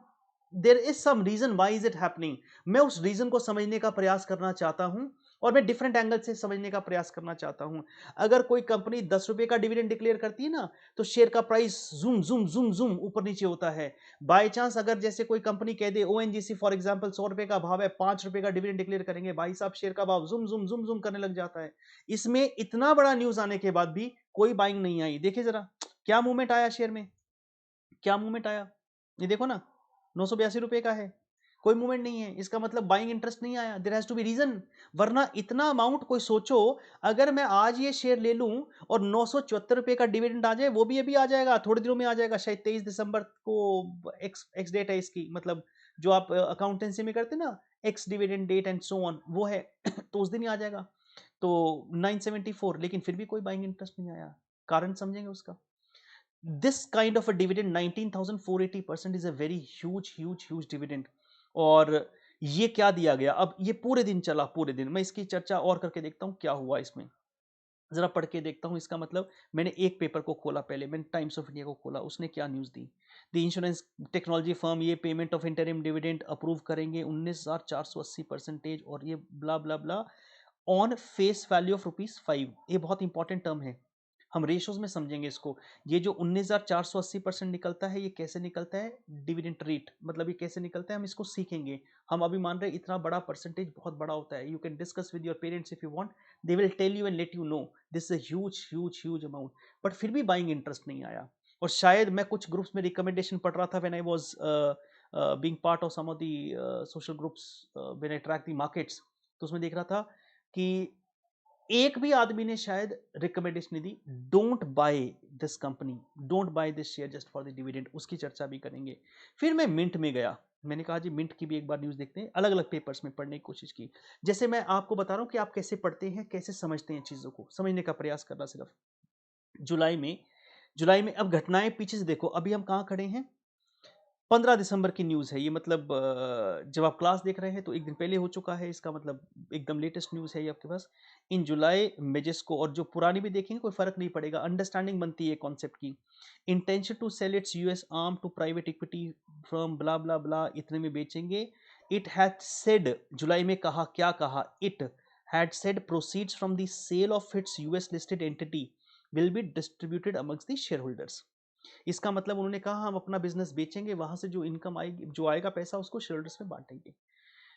Speaker 1: there is some reason why is it happening. मैं उस रीजन को समझने का प्रयास करना चाहता हूं, और मैं डिफरेंट एंगल से समझने का प्रयास करना चाहता हूं। अगर कोई कंपनी 10 रुपए का डिविडेंड डिक्लेयर करती है ना, तो शेयर का price zoom zoom zoom zoom ऊपर नीचे होता है। बाय चांस अगर जैसे कोई कंपनी कह दे, ओएनजीसी फॉर एग्जांपल 100 रुपए का भाव है, 5 रुपए का डिविडेंड डिक्लेयर करेंगे, भाई साहब शेयर का भाव जूम जूम जूम जूम करने लग जाता है। इसमें इतना बड़ा न्यूज आने के बाद भी कोई बाइंग नहीं आई। देखिए जरा क्या मूवमेंट आया शेयर में, क्या मूवमेंट आया, ये देखो ना, 982 रुपए का है, कोई मूवमेंट नहीं है। इसका मतलब बाइंग इंटरेस्ट नहीं आया। There has to be reason. वरना इतना अमाउंट कोई सोचो, अगर मैं आज ये शेयर ले लूं और 974 रुपए का डिविडेंड आ जाए, वो भी अभी आ जाएगा, थोड़ी दिनों में आ जाएगा, शायद 23 दिसंबर को एक्स एक्स डेट है इसकी, मतलब जो आप अकाउंटेंसी में करते ना, ex dividend date and so on, वो है तो उस दिन ही आ जाएगा। तो 974, लेकिन फिर भी कोई बाइंग इंटरेस्ट नहीं आया। कारण समझेंगे उसका। this kind of a dividend 19,480% is a very huge dividend। और ये क्या दिया गया, अब ये पूरे दिन चला, पूरे दिन मैं इसकी चर्चा और करके देखता हूं क्या हुआ इसमें, जरा पढ़ के देखता हूं इसका मतलब। मैंने एक पेपर को खोला, पहले मैंने टाइम्स ऑफ इंडिया को खोला, उसने क्या न्यूज दी। द इंश्योरेंस टेक्नोलॉजी फर्म ये payment of interim dividend approve करेंगे 19,480 और ये blah blah blah on face value of ₹5। ये बहुत इंपॉर्टेंट टर्म है, हम रेशोज में समझेंगे इसको। ये जो 19,480% निकलता है, ये कैसे निकलता है, डिविडेंड रेट, मतलब ये कैसे निकलता है, हम इसको सीखेंगे। हम अभी मान रहे हैं इतना बड़ा परसेंटेज बहुत बड़ा होता है। You can discuss with your parents if you want, they will tell you and let you know this is huge amount. But फिर भी बाइंग इंटरेस्ट नहीं आया। और शायद मैं कुछ ग्रुप्स में रिकमेंडेशन पढ़ रहा था when I was being part of some of the social groups, when I track the markets, तो उसमें देख रहा था कि एक भी आदमी ने शायद recommendation the, don't by this company, don't by this share just for the dividend. उसकी चर्चा भी करेंगे। फिर मैं मिंट में गया, मैंने कहा जी मिंट की भी एक बार न्यूज देखते हैं, अलग अलग पेपर्स में पढ़ने की कोशिश की। जैसे मैं आपको बता रहा हूं कि आप कैसे पढ़ते हैं, कैसे समझते हैं, चीजों को समझने का प्रयास करना सिर्फ। जुलाई में अब घटनाएं पीछे से देखो, अभी हम कहां खड़े हैं, 15 दिसंबर की न्यूज़ है ये, मतलब जब आप क्लास देख रहे हैं तो एक दिन पहले हो चुका है, इसका मतलब एकदम लेटेस्ट न्यूज़ है ये आपके पास। इन जुलाई मेजेस्को, और जो पुरानी भी देखेंगे कोई फर्क नहीं पड़ेगा, अंडरस्टैंडिंग बनती है कॉन्सेप्ट की। Intention to sell its US arm to private equity firm blah blah blah, इतने में बेचेंगे। इट हैड सेड, जुलाई में कहा, क्या कहा, it had said proceeds from the sale of its US listed entity will be distributed amongst the share holders. इसका मतलब उन्होंने कहा हम अपना बिजनेस बेचेंगे, वहां से जो इनकम आएगी, जो आएगा पैसा, उसको शेयरहोल्डर्स में बांटेंगे।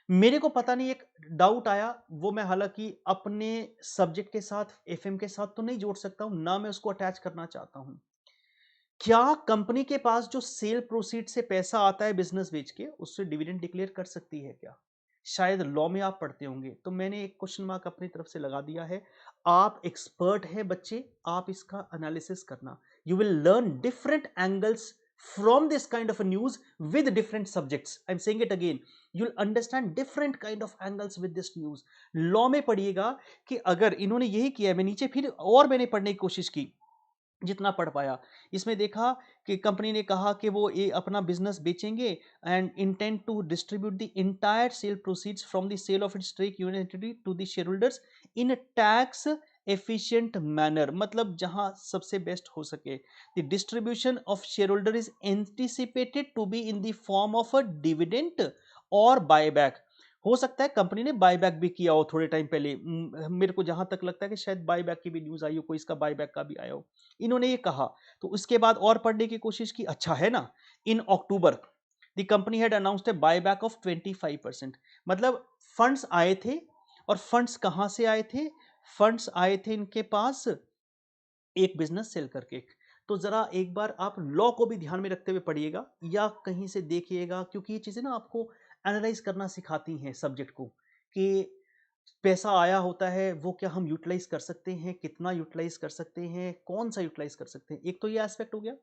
Speaker 1: मेरे को पता नहीं, एक डाउट आया, वो मैं हालांकि अपने सब्जेक्ट के साथ, एफएम के साथ तो नहीं जोड़ सकता हूं, ना मैं उसको अटैच करना चाहता हूं। क्या कंपनी के पास जो सेल प्रोसीड से पैसा आता है बिजनेस बेच के, उससे डिविडेंड डिक्लेयर कर सकती है क्या? शायद लॉ में आप पढ़ते होंगे, तो मैंने एक क्वेश्चन मार्क अपनी तरफ से लगा दिया है। आप एक्सपर्ट हैं बच्चे, आप इसका एनालिसिस करना। You will learn different angles from this kind of a news with different subjects. I'm saying it again, you'll understand different kind of angles with this news. Law में पढ़िएगा कि अगर इन्होंने यही किया है, मैं नीचे फिर और मैंने पढ़ने की कोशिश की जितना पढ़ पाया। इसमें देखा कि कंपनी ने कहा कि वो ये अपना बिजनेस बेचेंगे and intend to distribute the entire sale proceeds from the sale of its stake unity to the share holders in tax efficient manner, मतलब जहां सबसे बेस्ट हो सके। The distribution of share holder is anticipated to be in the form of a dividend और buyback. हो सकता है company ने बायबैक भी किया हो थोड़े टाइम पहले, मेरे को जहां तक लगता है कि शायद बायबैक की भी न्यूज आई हो, कोई इसका बायबैक का भी आया हो। इन्होंने ये कहा, तो उसके बाद और पढ़ने की कोशिश की, अच्छा है ना। In October the company had announced a buyback of 25%, मतलब फंड्स आए थे। और फंड्स कहां से आए थे, फंड्स आए थे इनके पास एक बिजनेस सेल करके। तो जरा एक बार आप लॉ को भी ध्यान में रखते हुए पढ़िएगा या कहीं से देखिएगा, क्योंकि ये चीजें ना आपको एनालाइज करना सिखाती हैं सब्जेक्ट को, कि पैसा आया होता है वो क्या हम यूटिलाइज कर सकते हैं, कितना यूटिलाइज कर सकते हैं, कौन सा यूटिलाइज कर सकते हैं। एक तो ये एस्पेक्ट हो गया।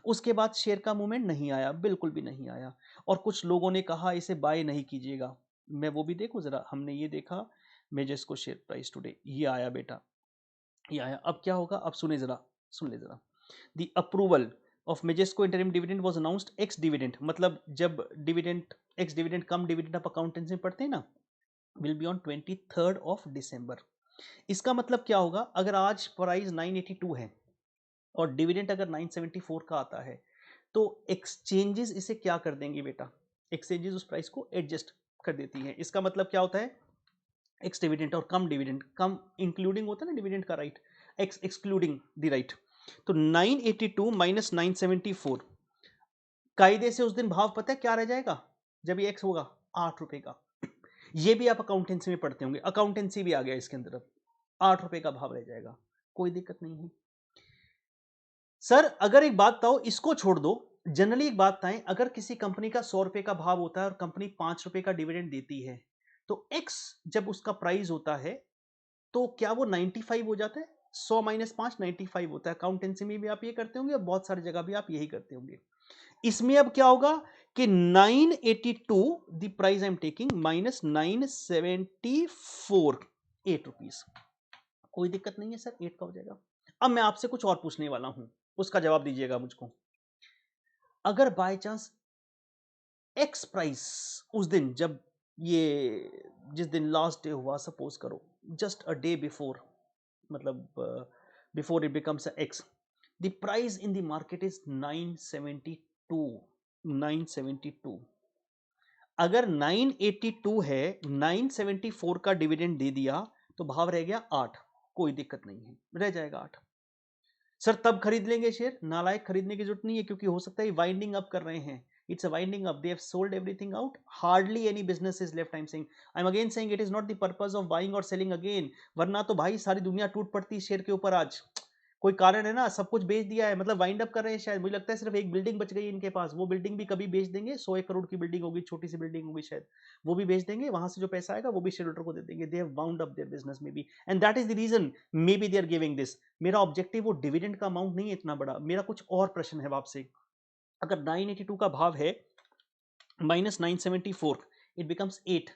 Speaker 1: उसके बाद शेयर का मूवमेंट नहीं आया, बिल्कुल भी नहीं आया, और कुछ लोगों ने कहा इसे बाय नहीं कीजिएगा। मैं वो भी देखूं जरा, हमने ये देखा मेजेस्को शेयर प्राइस टुडे, ये आया बेटा, ये आया। अब क्या होगा, अब सुने जरा, सुन ले जरा। The approval of Majesco interim dividend was announced ex dividend, मतलब जब dividend ex dividend cum dividend आप अकाउंटेंसी में पढ़ते हैं ना, will be on 23rd of December. इसका मतलब क्या होगा, अगर आज प्राइस 982 है और डिविडेंड अगर 974 का आता है, तो एक्सचेंजेस इसे क्या कर देंगे बेटा, एक्सचेंजेस उस प्राइस को एडजस्ट कर देती हैं। इसका मतलब क्या होता है, एक्स डिविडेंड और कम डिविडेंड, कम इंक्लूडिंग होता है ना डिविडेंड का right, x excluding the right. तो 982 माइनस 974, कायदे से उस दिन भाव पता है क्या रह जाएगा जब ये एक्स होगा, 8 रुपए का। ये भी आप अकाउंटेंसी में पढ़ते होंगे, अकाउंटेंसी भी आ गया इसके अंदर, अब 8 रुपए का भाव रह जाएगा, कोई दिक्कत नहीं है। सर अगर एक बात बताओ, इसको छोड़ दो, जनरली एक बात बताएं, अगर किसी कंपनी का 100 रुपए का भाव होता है और कंपनी 5 रुपए का डिविडेंड देती है, तो एक्स जब उसका प्राइस होता है तो क्या वो 95 हो जाता है? 100 माइनस 5 95 होता है। अकाउंटेंसी में भी आप ये करते होंगे और बहुत सारी जगह भी आप यही करते होंगे। इसमें अब क्या होगा कि 982 the price I am taking minus 974, 8 rupees, कोई दिक्कत नहीं है सर, 8 का हो जाएगा। अब मैं आपसे कुछ और पूछने वाला हूं, उसका जवाब दीजिएगा मुझको। अगर बाय चांस एक्स प्राइस उस दिन जब ये जिस दिन लास्ट डे हुआ, सपोज करो जस्ट अ डे बिफोर, मतलब before it becomes x, the price in the market is 972, 972। अगर 982 है, 974 का डिविडेंड दे दिया तो भाव रह गया 8, कोई दिक्कत नहीं है, रह जाएगा 8। सर तब खरीद लेंगे शेयर, नालायक, खरीदने की जरूरत नहीं है, क्योंकि हो सकता है वाइंडिंग अप कर रहे हैं, it's a winding up, they have sold everything out, hardly any business is left. I am again saying it is not the purpose of buying और सेलिंग अगेन, वरना तो भाई सारी दुनिया टूट पड़ती शेयर के ऊपर आज। कोई कारण है ना, सब कुछ बेच दिया है, मतलब वाइंड अप कर रहे हैं शायद, मुझे लगता है सिर्फ एक बिल्डिंग बच गई इनके पास, वो बिल्डिंग भी कभी बेच देंगे, 100-1 करोड़ की बिल्डिंग होगी, छोटी सी बिल्डिंग होगी शायद, वो भी बेच देंगे, वहां से जो पैसा आएगा वो भी शेयर होल्डर को दे देंगे, they have wound up their business maybe, and that is the reason maybe they are giving this. मेरा ऑब्जेक्टिव वो डिविडेंड का अमाउंट नहीं है इतना बड़ा, मेरा कुछ और प्रश्न है आपसे। अगर 982 का भाव है माइनस 974, इट बिकम्स 8।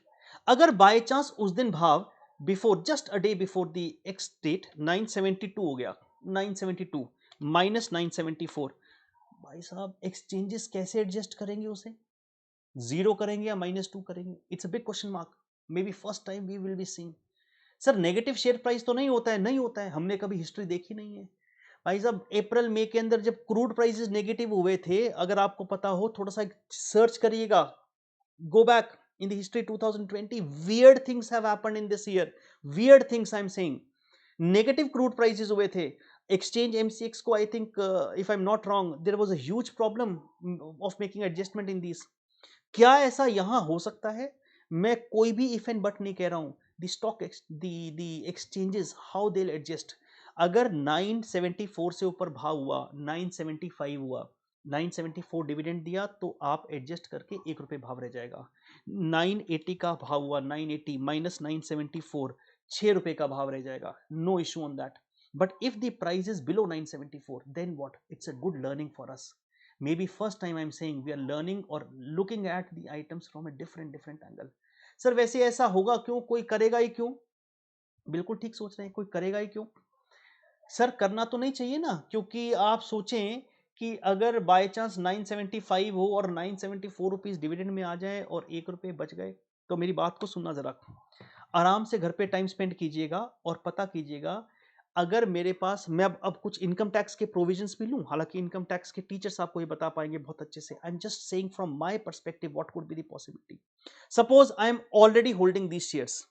Speaker 1: अगर बाय चांस उस दिन भाव before just a day before the ex date 972 हो गया, 972 माइनस 974, भाई साहब एक्सचेंजेस कैसे एडजस्ट करेंगे उसे, जीरो करेंगे या -2 करेंगे, it's a big question mark, maybe first time we will be seeing. Sir negative share price तो नहीं होता है, नहीं होता है, हमने कभी हिस्ट्री देखी नहीं है भाई साहब। अप्रैल मई के अंदर जब क्रूड प्राइसेस नेगेटिव हुए थे, अगर आपको पता हो थोड़ा सा सर्च करिएगा, go back in the history 2020, weird things have happened in this year, weird things I'm saying, negative crude prices हुए थे, exchange MCX को I think if I'm not wrong there was a huge problem of making adjustment in these। क्या ऐसा यहां हो सकता है? मैं कोई भी इफ एंड बट नहीं कह रहा हूं, the stock the exchanges how they adjust. अगर 974 से ऊपर भाव हुआ, 975 हुआ, 974 डिविडेंड दिया, तो आप एडजस्ट करके 1 रुपए भाव रह जाएगा। 980 का भाव हुआ, 980 माइनस 974, 6 रुपए का भाव रह जाएगा, no issue on that. But if the price is below 974, then what, it's a good learning for us. Maybe first time I'm saying we are learning or looking at the items from a different angle। Sir वैसे ऐसा होगा क्यों, कोई करेगा ही क्यों? बिल्कुल ठीक सोच रहे हैं, कोई करेगा ही क्यों? सर करना तो नहीं चाहिए ना, क्योंकि आप सोचें कि अगर बाय चांस 975 हो और 974 रुपीज डिविडेंड में आ जाए और 1 रुपए बच गए, तो मेरी बात को सुनना जरा, आराम से घर पे टाइम स्पेंड कीजिएगा और पता कीजिएगा, अगर मेरे पास, मैं अब कुछ इनकम टैक्स के प्रोविजंस भी लूं, हालांकि इनकम टैक्स के टीचर्स आपको ये बता पाएंगे बहुत अच्छे से, I am just saying from my perspective what could be the possibility. Suppose I am already holding these shares,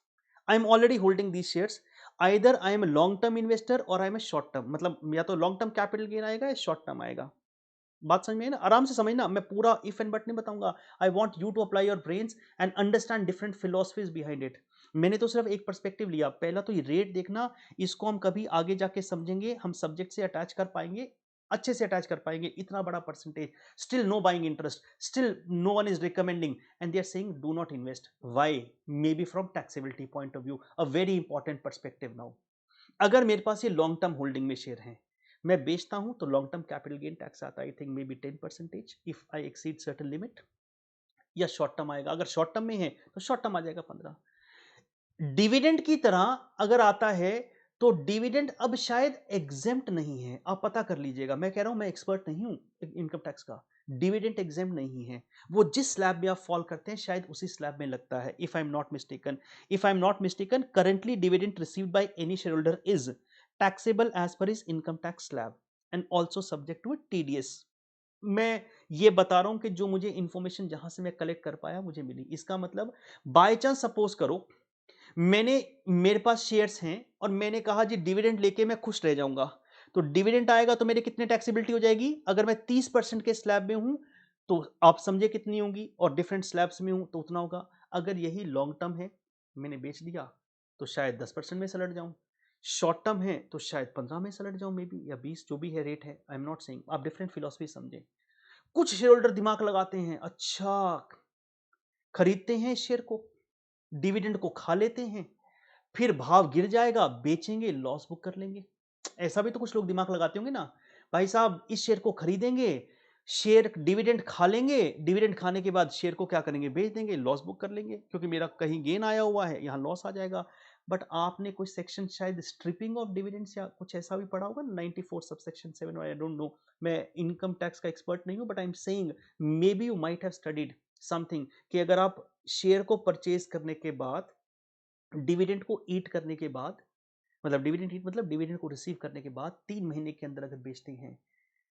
Speaker 1: I am already holding these shares, either I am long term investor और I am a short term, मतलब या तो long term capital gain आएगा या short term आएगा। बात समझ में आई ना, आराम से समझना, मैं पूरा इफ एंड बट नहीं बताऊंगा, I want you to apply your brains and understand different philosophies behind it. मैंने तो सिर्फ एक पर्सपेक्टिव लिया, पहला तो ये रेट देखना, इसको हम कभी आगे जाके समझेंगे, हम सब्जेक्ट से अटैच कर पाएंगे, अच्छे से अटैच कर पाएंगे, इतना बड़ा percentage, still no buying interest, still no one is recommending and they are saying do not invest, why, maybe from taxability point of view, a very important perspective now. अगर मेरे पास ये long term holding में share हैं, मैं बेचता हूं तो long term capital gain tax आता है, I think maybe 10% if I exceed certain limit, या शॉर्ट टर्म आएगा, अगर शॉर्ट टर्म में है तो शॉर्ट टर्म आ जाएगा 15। डिविडेंड की तरह अगर आता है तो डिविडेंड अब शायद एग्जेम्प्ट नहीं है, आप पता कर लीजिएगा, मैं कह रहा हूं, मैं एक्सपर्ट नहीं हूं इनकम टैक्स का, डिविडेंड एग्जेम्प्ट नहीं है, वो जिस स्लैब में आप फॉल करते हैं शायद उसी स्लैब में लगता है, if I am not mistaken. If I am not mistaken, currently dividend received by any share holder is taxable as per his income tax slab and also subject to TDS. मैं ये बता रहा हूं कि जो मुझे इंफॉर्मेशन जहां से मैं कलेक्ट कर पाया मुझे मिली, इसका मतलब बाय चांस सपोज करो मेरे पास शेयर्स हैं और मैंने कहा जी डिविडेंड लेके मैं खुश रह जाऊंगा, तो डिविडेंड आएगा तो मेरे कितने टैक्सेबिलिटी हो जाएगी, अगर मैं 30% के स्लैब में हूं तो आप समझे कितनी होगी, और डिफरेंट स्लैब्स में हूं तो उतना होगा। अगर यही लॉन्ग टर्म है, मैंने बेच दिया तो शायद 10% में सलट जाऊं, शॉर्ट टर्म है तो शायद 15 में सलट जाऊं मे बी, या 20, जो भी है रेट है, आई एम नॉट सेइंग, आप डिफरेंट फिलॉसफी समझे। कुछ शेयर होल्डर दिमाग लगाते हैं, अच्छा खरीदते हैं शेयर को, डिविडेंड को खा लेते हैं, फिर भाव गिर जाएगा, बेचेंगे, लॉस बुक कर लेंगे। ऐसा भी तो कुछ लोग दिमाग लगाते होंगे ना, भाई साहब इस शेयर को खरीदेंगे, शेयर डिविडेंड खा लेंगे, डिविडेंड खाने के बाद शेयर को क्या करेंगे, बेच देंगे, लॉस बुक कर लेंगे, क्योंकि मेरा कहीं गेन आया हुआ है, यहां लॉस आ जाएगा। बट आपने कोई सेक्शन शायद स्ट्रिपिंग ऑफ डिविडेंड्स या कुछ ऐसा भी पढ़ा होगा, 94 सबसेक्शन 7, आई डोंट नो, मैं इनकम टैक्स का एक्सपर्ट नहीं हूं, but I am saying may be you might have studied something, कि अगर आप शेयर को परचेज करने के बाद, डिविडेंड को ईट करने के बाद, मतलब डिविडेंड ईट मतलब डिविडेंड को रिसीव करने के बाद 3 महीने के अंदर अगर बेचते हैं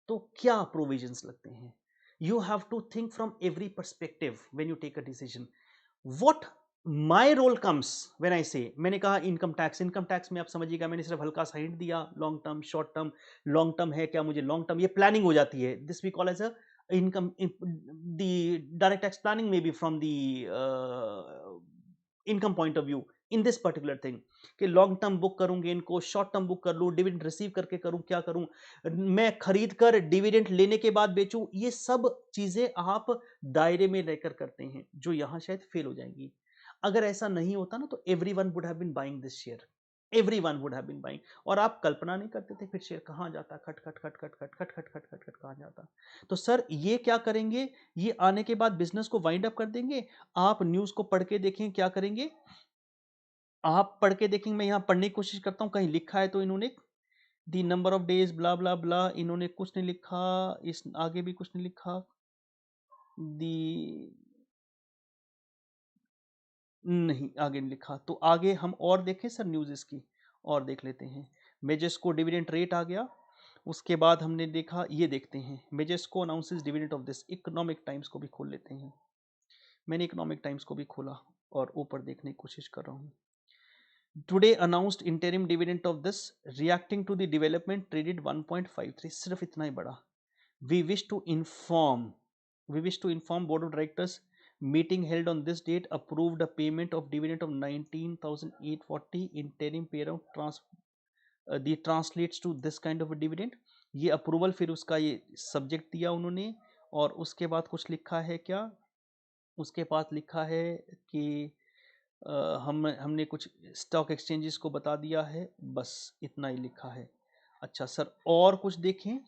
Speaker 1: तो क्या प्रोविजंस लगते हैं। You have to think from every perspective when you take a decision. What my role comes when I say, मैंने कहा इनकम टैक्स, इनकम टैक्स में आप समझिएगा मैंने सिर्फ हल्का सा हिंट दिया, long term, short term, long term है क्या, मुझे लॉन्ग टर्म, ये प्लानिंग हो जाती है, this we call as a income, the direct tax planning maybe from the income point of view in this particular thing, कि long term book करूंगे इनको, शॉर्ट टर्म बुक कर लूं, dividend receive करके करूं, क्या करूं, मैं खरीद कर डिविडेंड लेने के बाद बेचूं, ये सब चीजें आप दायरे में रहकर करते हैं, जो यहां शायद फेल हो जाएंगी। अगर ऐसा नहीं होता ना तो everyone would have been buying this share, everyone would have been buying, और आप कल्पना नहीं करते थे फिर शेयर कहां जाता, खट खट खट खट खट खट खट खट खट खट कहां जाता। तो सर ये क्या करेंगे, ये आने के बाद बिजनेस को वाइंड अप कर देंगे। आप न्यूज को पढ़ के देखें क्या करेंगे, आप पढ़ के देखेंगे, मैं यहां पढ़ने की कोशिश करता हूं कहीं लिखा है तो, इन्होंने the number of days blah blah ब्ला, इन्होंने कुछ नहीं लिखा, इस आगे भी कुछ नहीं लिखा, दी नहीं आगे नहीं लिखा, तो आगे हम और देखें सर न्यूज़ इसकी, और देख लेते हैं। मेजेस्को डिविडेंड रेट आ गया, उसके बाद हमने देखा, ये देखते हैं, Majesco announces dividend of this, Economic Times को भी खोल लेते हैं, मैंने इकोनॉमिक टाइम्स को भी खोला और ऊपर देखने की कोशिश कर रहा हूँ। Today announced interim dividend of this reacting to the development traded 1.53, सिर्फ इतना ही बड़ा। We wish to inform board of directors meeting held on this date approved a payment of dividend of 19,840 interim payout the translates to this kind of a dividend। ये approval फिर उसका ये subject दिया उन्होंने, और उसके बाद कुछ लिखा है क्या, उसके बाद लिखा है कि हमने कुछ स्टॉक एक्सचेंजेस को बता दिया है, बस इतना ही लिखा है। अच्छा सर और कुछ देखें,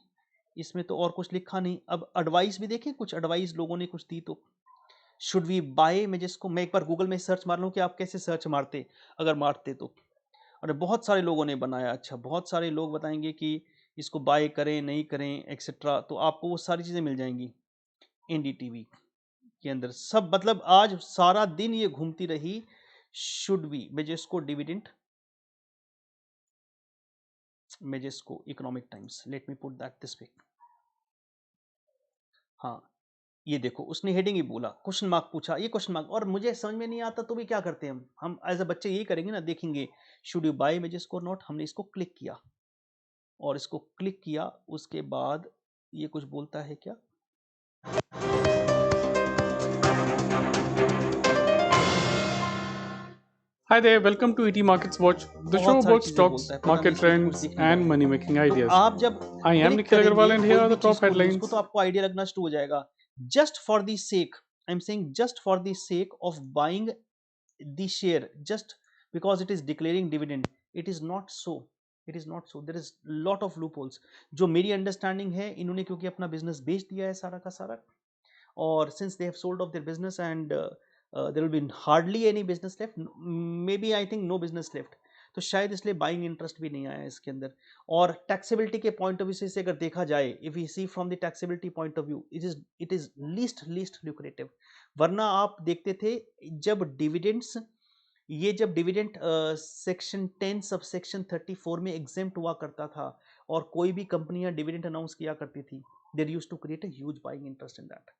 Speaker 1: इसमें तो और कुछ लिखा नहीं। अब एडवाइस भी देखें, कुछ एडवाइस लोगों ने कुछ दी तो, शुड वी बाय, मैं जिसको मैं एक बार गूगल में सर्च मार लूँ कि आप कैसे सर्च मारते, अगर मारते तो, और बहुत सारे लोगों ने बनाया, अच्छा बहुत सारे लोग बताएंगे कि इसको बाय करें नहीं करें एक्सेट्रा, तो आपको वो सारी चीज़ें मिल जाएंगी एनडीटीवी के अंदर सब, मतलब आज सारा दिन ये घूमती रही, should we Majesco dividend, Majesco Economic Times, let me put that this way. हाँ ये देखो उसने हेडिंग ही बोला, क्वेश्चन मार्क पूछा, ये क्वेश्चन मार्क, और मुझे समझ में नहीं आता तो भी क्या करते हैं हम एज अ बच्चे यही करेंगे ना, देखेंगे शुड यू बाय इमेजेस और नॉट, हमने इसको क्लिक किया, और इसको क्लिक किया, उसके बाद ये कुछ बोलता है क्या,
Speaker 2: Hi there, welcome to ET Markets Watch, the show
Speaker 1: बहुत सारी
Speaker 2: about
Speaker 1: चीजें
Speaker 2: stocks,
Speaker 1: बोलता है, पता नहीं
Speaker 2: market
Speaker 1: इसमें कुछ
Speaker 2: trends,
Speaker 1: दिख नहीं
Speaker 2: and
Speaker 1: रहा
Speaker 2: money
Speaker 1: है।
Speaker 2: making
Speaker 1: तो
Speaker 2: ideas.
Speaker 1: आप जब
Speaker 2: I am
Speaker 1: click
Speaker 2: Nikhil Agarwal and
Speaker 1: करेंगे
Speaker 2: here
Speaker 1: कोई
Speaker 2: are
Speaker 1: भी
Speaker 2: the
Speaker 1: चीज
Speaker 2: top
Speaker 1: को न्यूज
Speaker 2: headlines.
Speaker 1: को, तो आपको आइडिया लगना शुरू हो जाएगा, just for the sake, I am saying just for the sake of buying the share, just because it is declaring dividend, it is not so, it is not so, there is lot of loopholes. जो मेरी understanding है, इन्होंने क्योंकि अपना business बेच दिया है सारा का सारा, और since they have sold off their business and there will be hardly any business left, maybe I think no business left, तो शायद इसलिए बाइंग इंटरेस्ट भी नहीं आया इसके अंदर। और टैक्सेबिलिटी के पॉइंट ऑफ व्यू से अगर देखा जाए, if you see from the taxability point of view, it is least lucrative. वरना आप देखते थे जब डिविडेंड्स, ये जब डिविडेंड सेक्शन 10 सब सेक्शन 34 में एग्जेम्प्ट हुआ करता था और कोई भी कंपनियां डिविडेंड अनाउंस किया करती थी, there used to create a huge buying interest in that.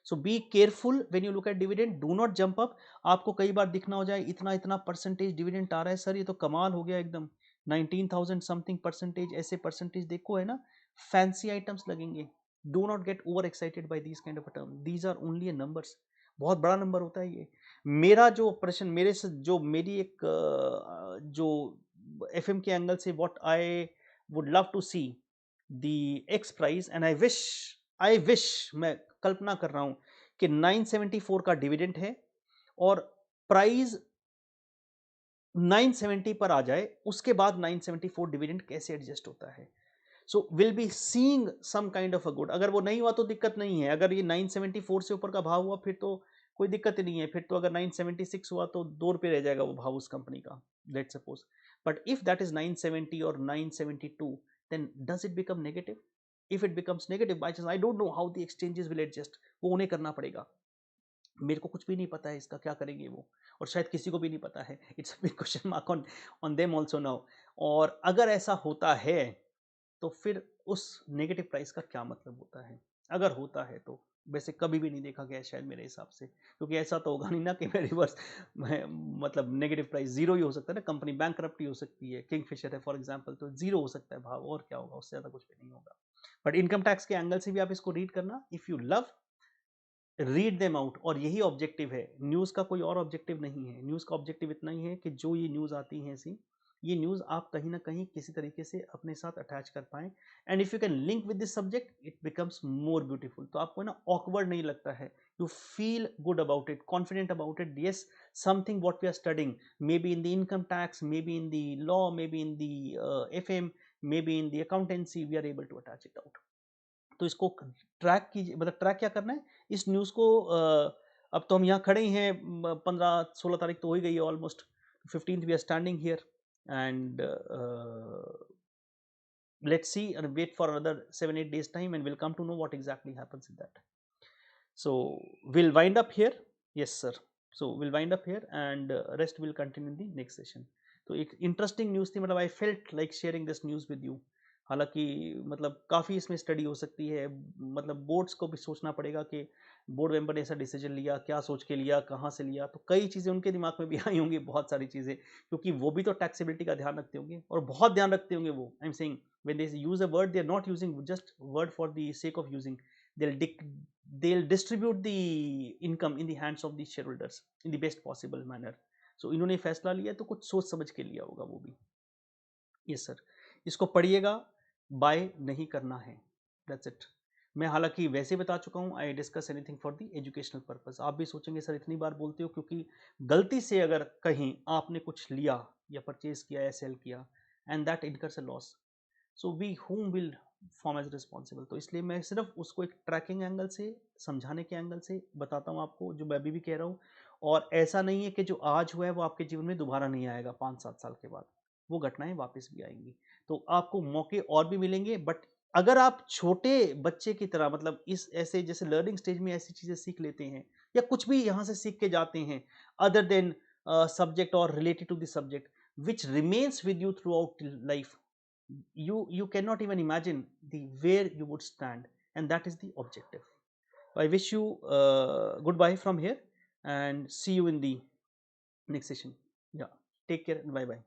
Speaker 1: So be careful when you look at dividend, do not jump up. आपको कई बार दिखना हो जाए इतना इतना परसेंटेज डिविडेंड आ रहा है, सर ये तो कमाल हो गया एकदम, 19,000 समथिंग परसेंटेज, ऐसे परसेंटेज देखो है ना, फैंसी आइटम्स लगेंगे। Do not get over excited by these kind of term, these are only a numbers, बहुत बड़ा नंबर होता है ये। मेरा जो प्रश्न, मेरे से जो मेरी एक जो एफएम के एंगल से what I would love to see the ex price, and I wish मैं कल्पना कर रहा हूं कि 974 का डिविडेंड है और प्राइस 970 पर आ जाए, उसके बाद 974 डिविडेंड कैसे एडजस्ट होता है। So will be seeing some kind of a good. अगर वो नहीं हुआ तो दिक्कत नहीं है, अगर ये 974 से ऊपर का भाव हुआ फिर तो कोई दिक्कत ही नहीं है, फिर तो अगर 976 हुआ तो 2 रुपये रह जाएगा वो भाव उस कंपनी का, let suppose. But if that is 970 और 972, then does it become negative? If it becomes negative by chance, I don't know how the exchanges will adjust, वो उन्हें करना पड़ेगा, मेरे को कुछ भी नहीं पता है इसका क्या करेंगे वो, और शायद किसी को भी नहीं पता है। It's big question mark on them also now. और अगर ऐसा होता है तो फिर उस नेगेटिव प्राइस का क्या मतलब होता है, अगर होता है तो। वैसे कभी भी नहीं देखा गया है शायद मेरे हिसाब से, क्योंकि ऐसा तो होगा नहीं ना कि मैं रिवर्स मतलब नेगेटिव प्राइस जीरो ही हो सकता है ना, कंपनी बैंक ही हो सकती है, किंगफिशर है फॉर एग्जांपल, तो जीरो हो सकता है भाव, और क्या होगा, उससे ज़्यादा कुछ भी नहीं होगा। बट इनकम टैक्स के एंगल से भी आप इसको रीड करना, if you love read them out, और यही ऑब्जेक्टिव है न्यूज़ का, कोई और ऑब्जेक्टिव नहीं है। न्यूज़ का ऑब्जेक्टिव इतना ही है कि जो ये न्यूज़ आती हैं ऐसी, ये न्यूज़ आप कहीं ना कहीं किसी तरीके से अपने साथ अटैच कर पाएं, and if you can link with this subject it becomes more beautiful. तो आपको ना ऑकवर्ड नहीं लगता है, you feel good about it, confident about it, yes something what we are studying, maybe in the income tax, maybe in the law, maybe in the FM, maybe in the accountancy, we are able to attach it out. तो इसको track कीजिए, मतलब track क्या करना है इस news को। अब तो हम यहाँ खड़े ही हैं, 15-16 तारीख तो हो ही गई है almost, 15th we are standing here, and let's see and wait for another 7-8 days time, and we'll come to know what exactly happens in that. So we'll wind up here. Yes sir, so we'll wind up here, and rest will continue in the next session. तो एक interesting news थी, मतलब I felt like sharing this news with you. हालांकि मतलब काफ़ी इसमें study हो सकती है, मतलब बोर्ड्स को भी सोचना पड़ेगा कि बोर्ड मेंबर ने ऐसा डिसीजन लिया, क्या सोच के लिया, कहाँ से लिया, तो कई चीज़ें उनके दिमाग में भी आई होंगी, बहुत सारी चीज़ें, क्योंकि वो भी तो टैक्सेबिलिटी का ध्यान रखते होंगे, और बहुत ध्यान रखते होंगे वो। आई am saying when they use a word, they are not using just word for the sake of using, they'll distribute the income in the hands of the shareholders in the best possible manner. So इन्होंने फैसला लिया तो कुछ सोच समझ के लिया होगा वो भी। यस सर, इसको पढ़िएगा, बाय नहीं करना है, दैट्स इट। मैं हालांकि वैसे बता चुका हूँ, I discuss anything for the educational purpose. आप भी सोचेंगे सर इतनी बार बोलते हो, क्योंकि गलती से अगर कहीं आपने कुछ लिया या परचेज किया या सेल किया and that incurs a loss, so we home will form as responsible. तो इसलिए मैं सिर्फ उसको एक ट्रैकिंग एंगल से, समझाने के एंगल से बताता हूँ आपको, जो मैं अभी भी कह रहा हूँ। और ऐसा नहीं है कि जो आज हुआ है वो आपके जीवन में दोबारा नहीं आएगा 5-7 साल के बाद, वो घटनाएं वापस भी आएंगी। तो आपको मौके और भी मिलेंगे, बट अगर आप छोटे बच्चे की तरह, मतलब इस ऐसे जैसे लर्निंग स्टेज में ऐसी चीज़ें सीख लेते हैं, या कुछ भी यहाँ से सीख के जाते हैं अदर देन सब्जेक्ट और related to the subject which remains with you throughout life, you cannot even imagine the where you would stand, and that is the objective. I wish you goodbye from here, and see you in the next session. Yeah, take care and bye bye.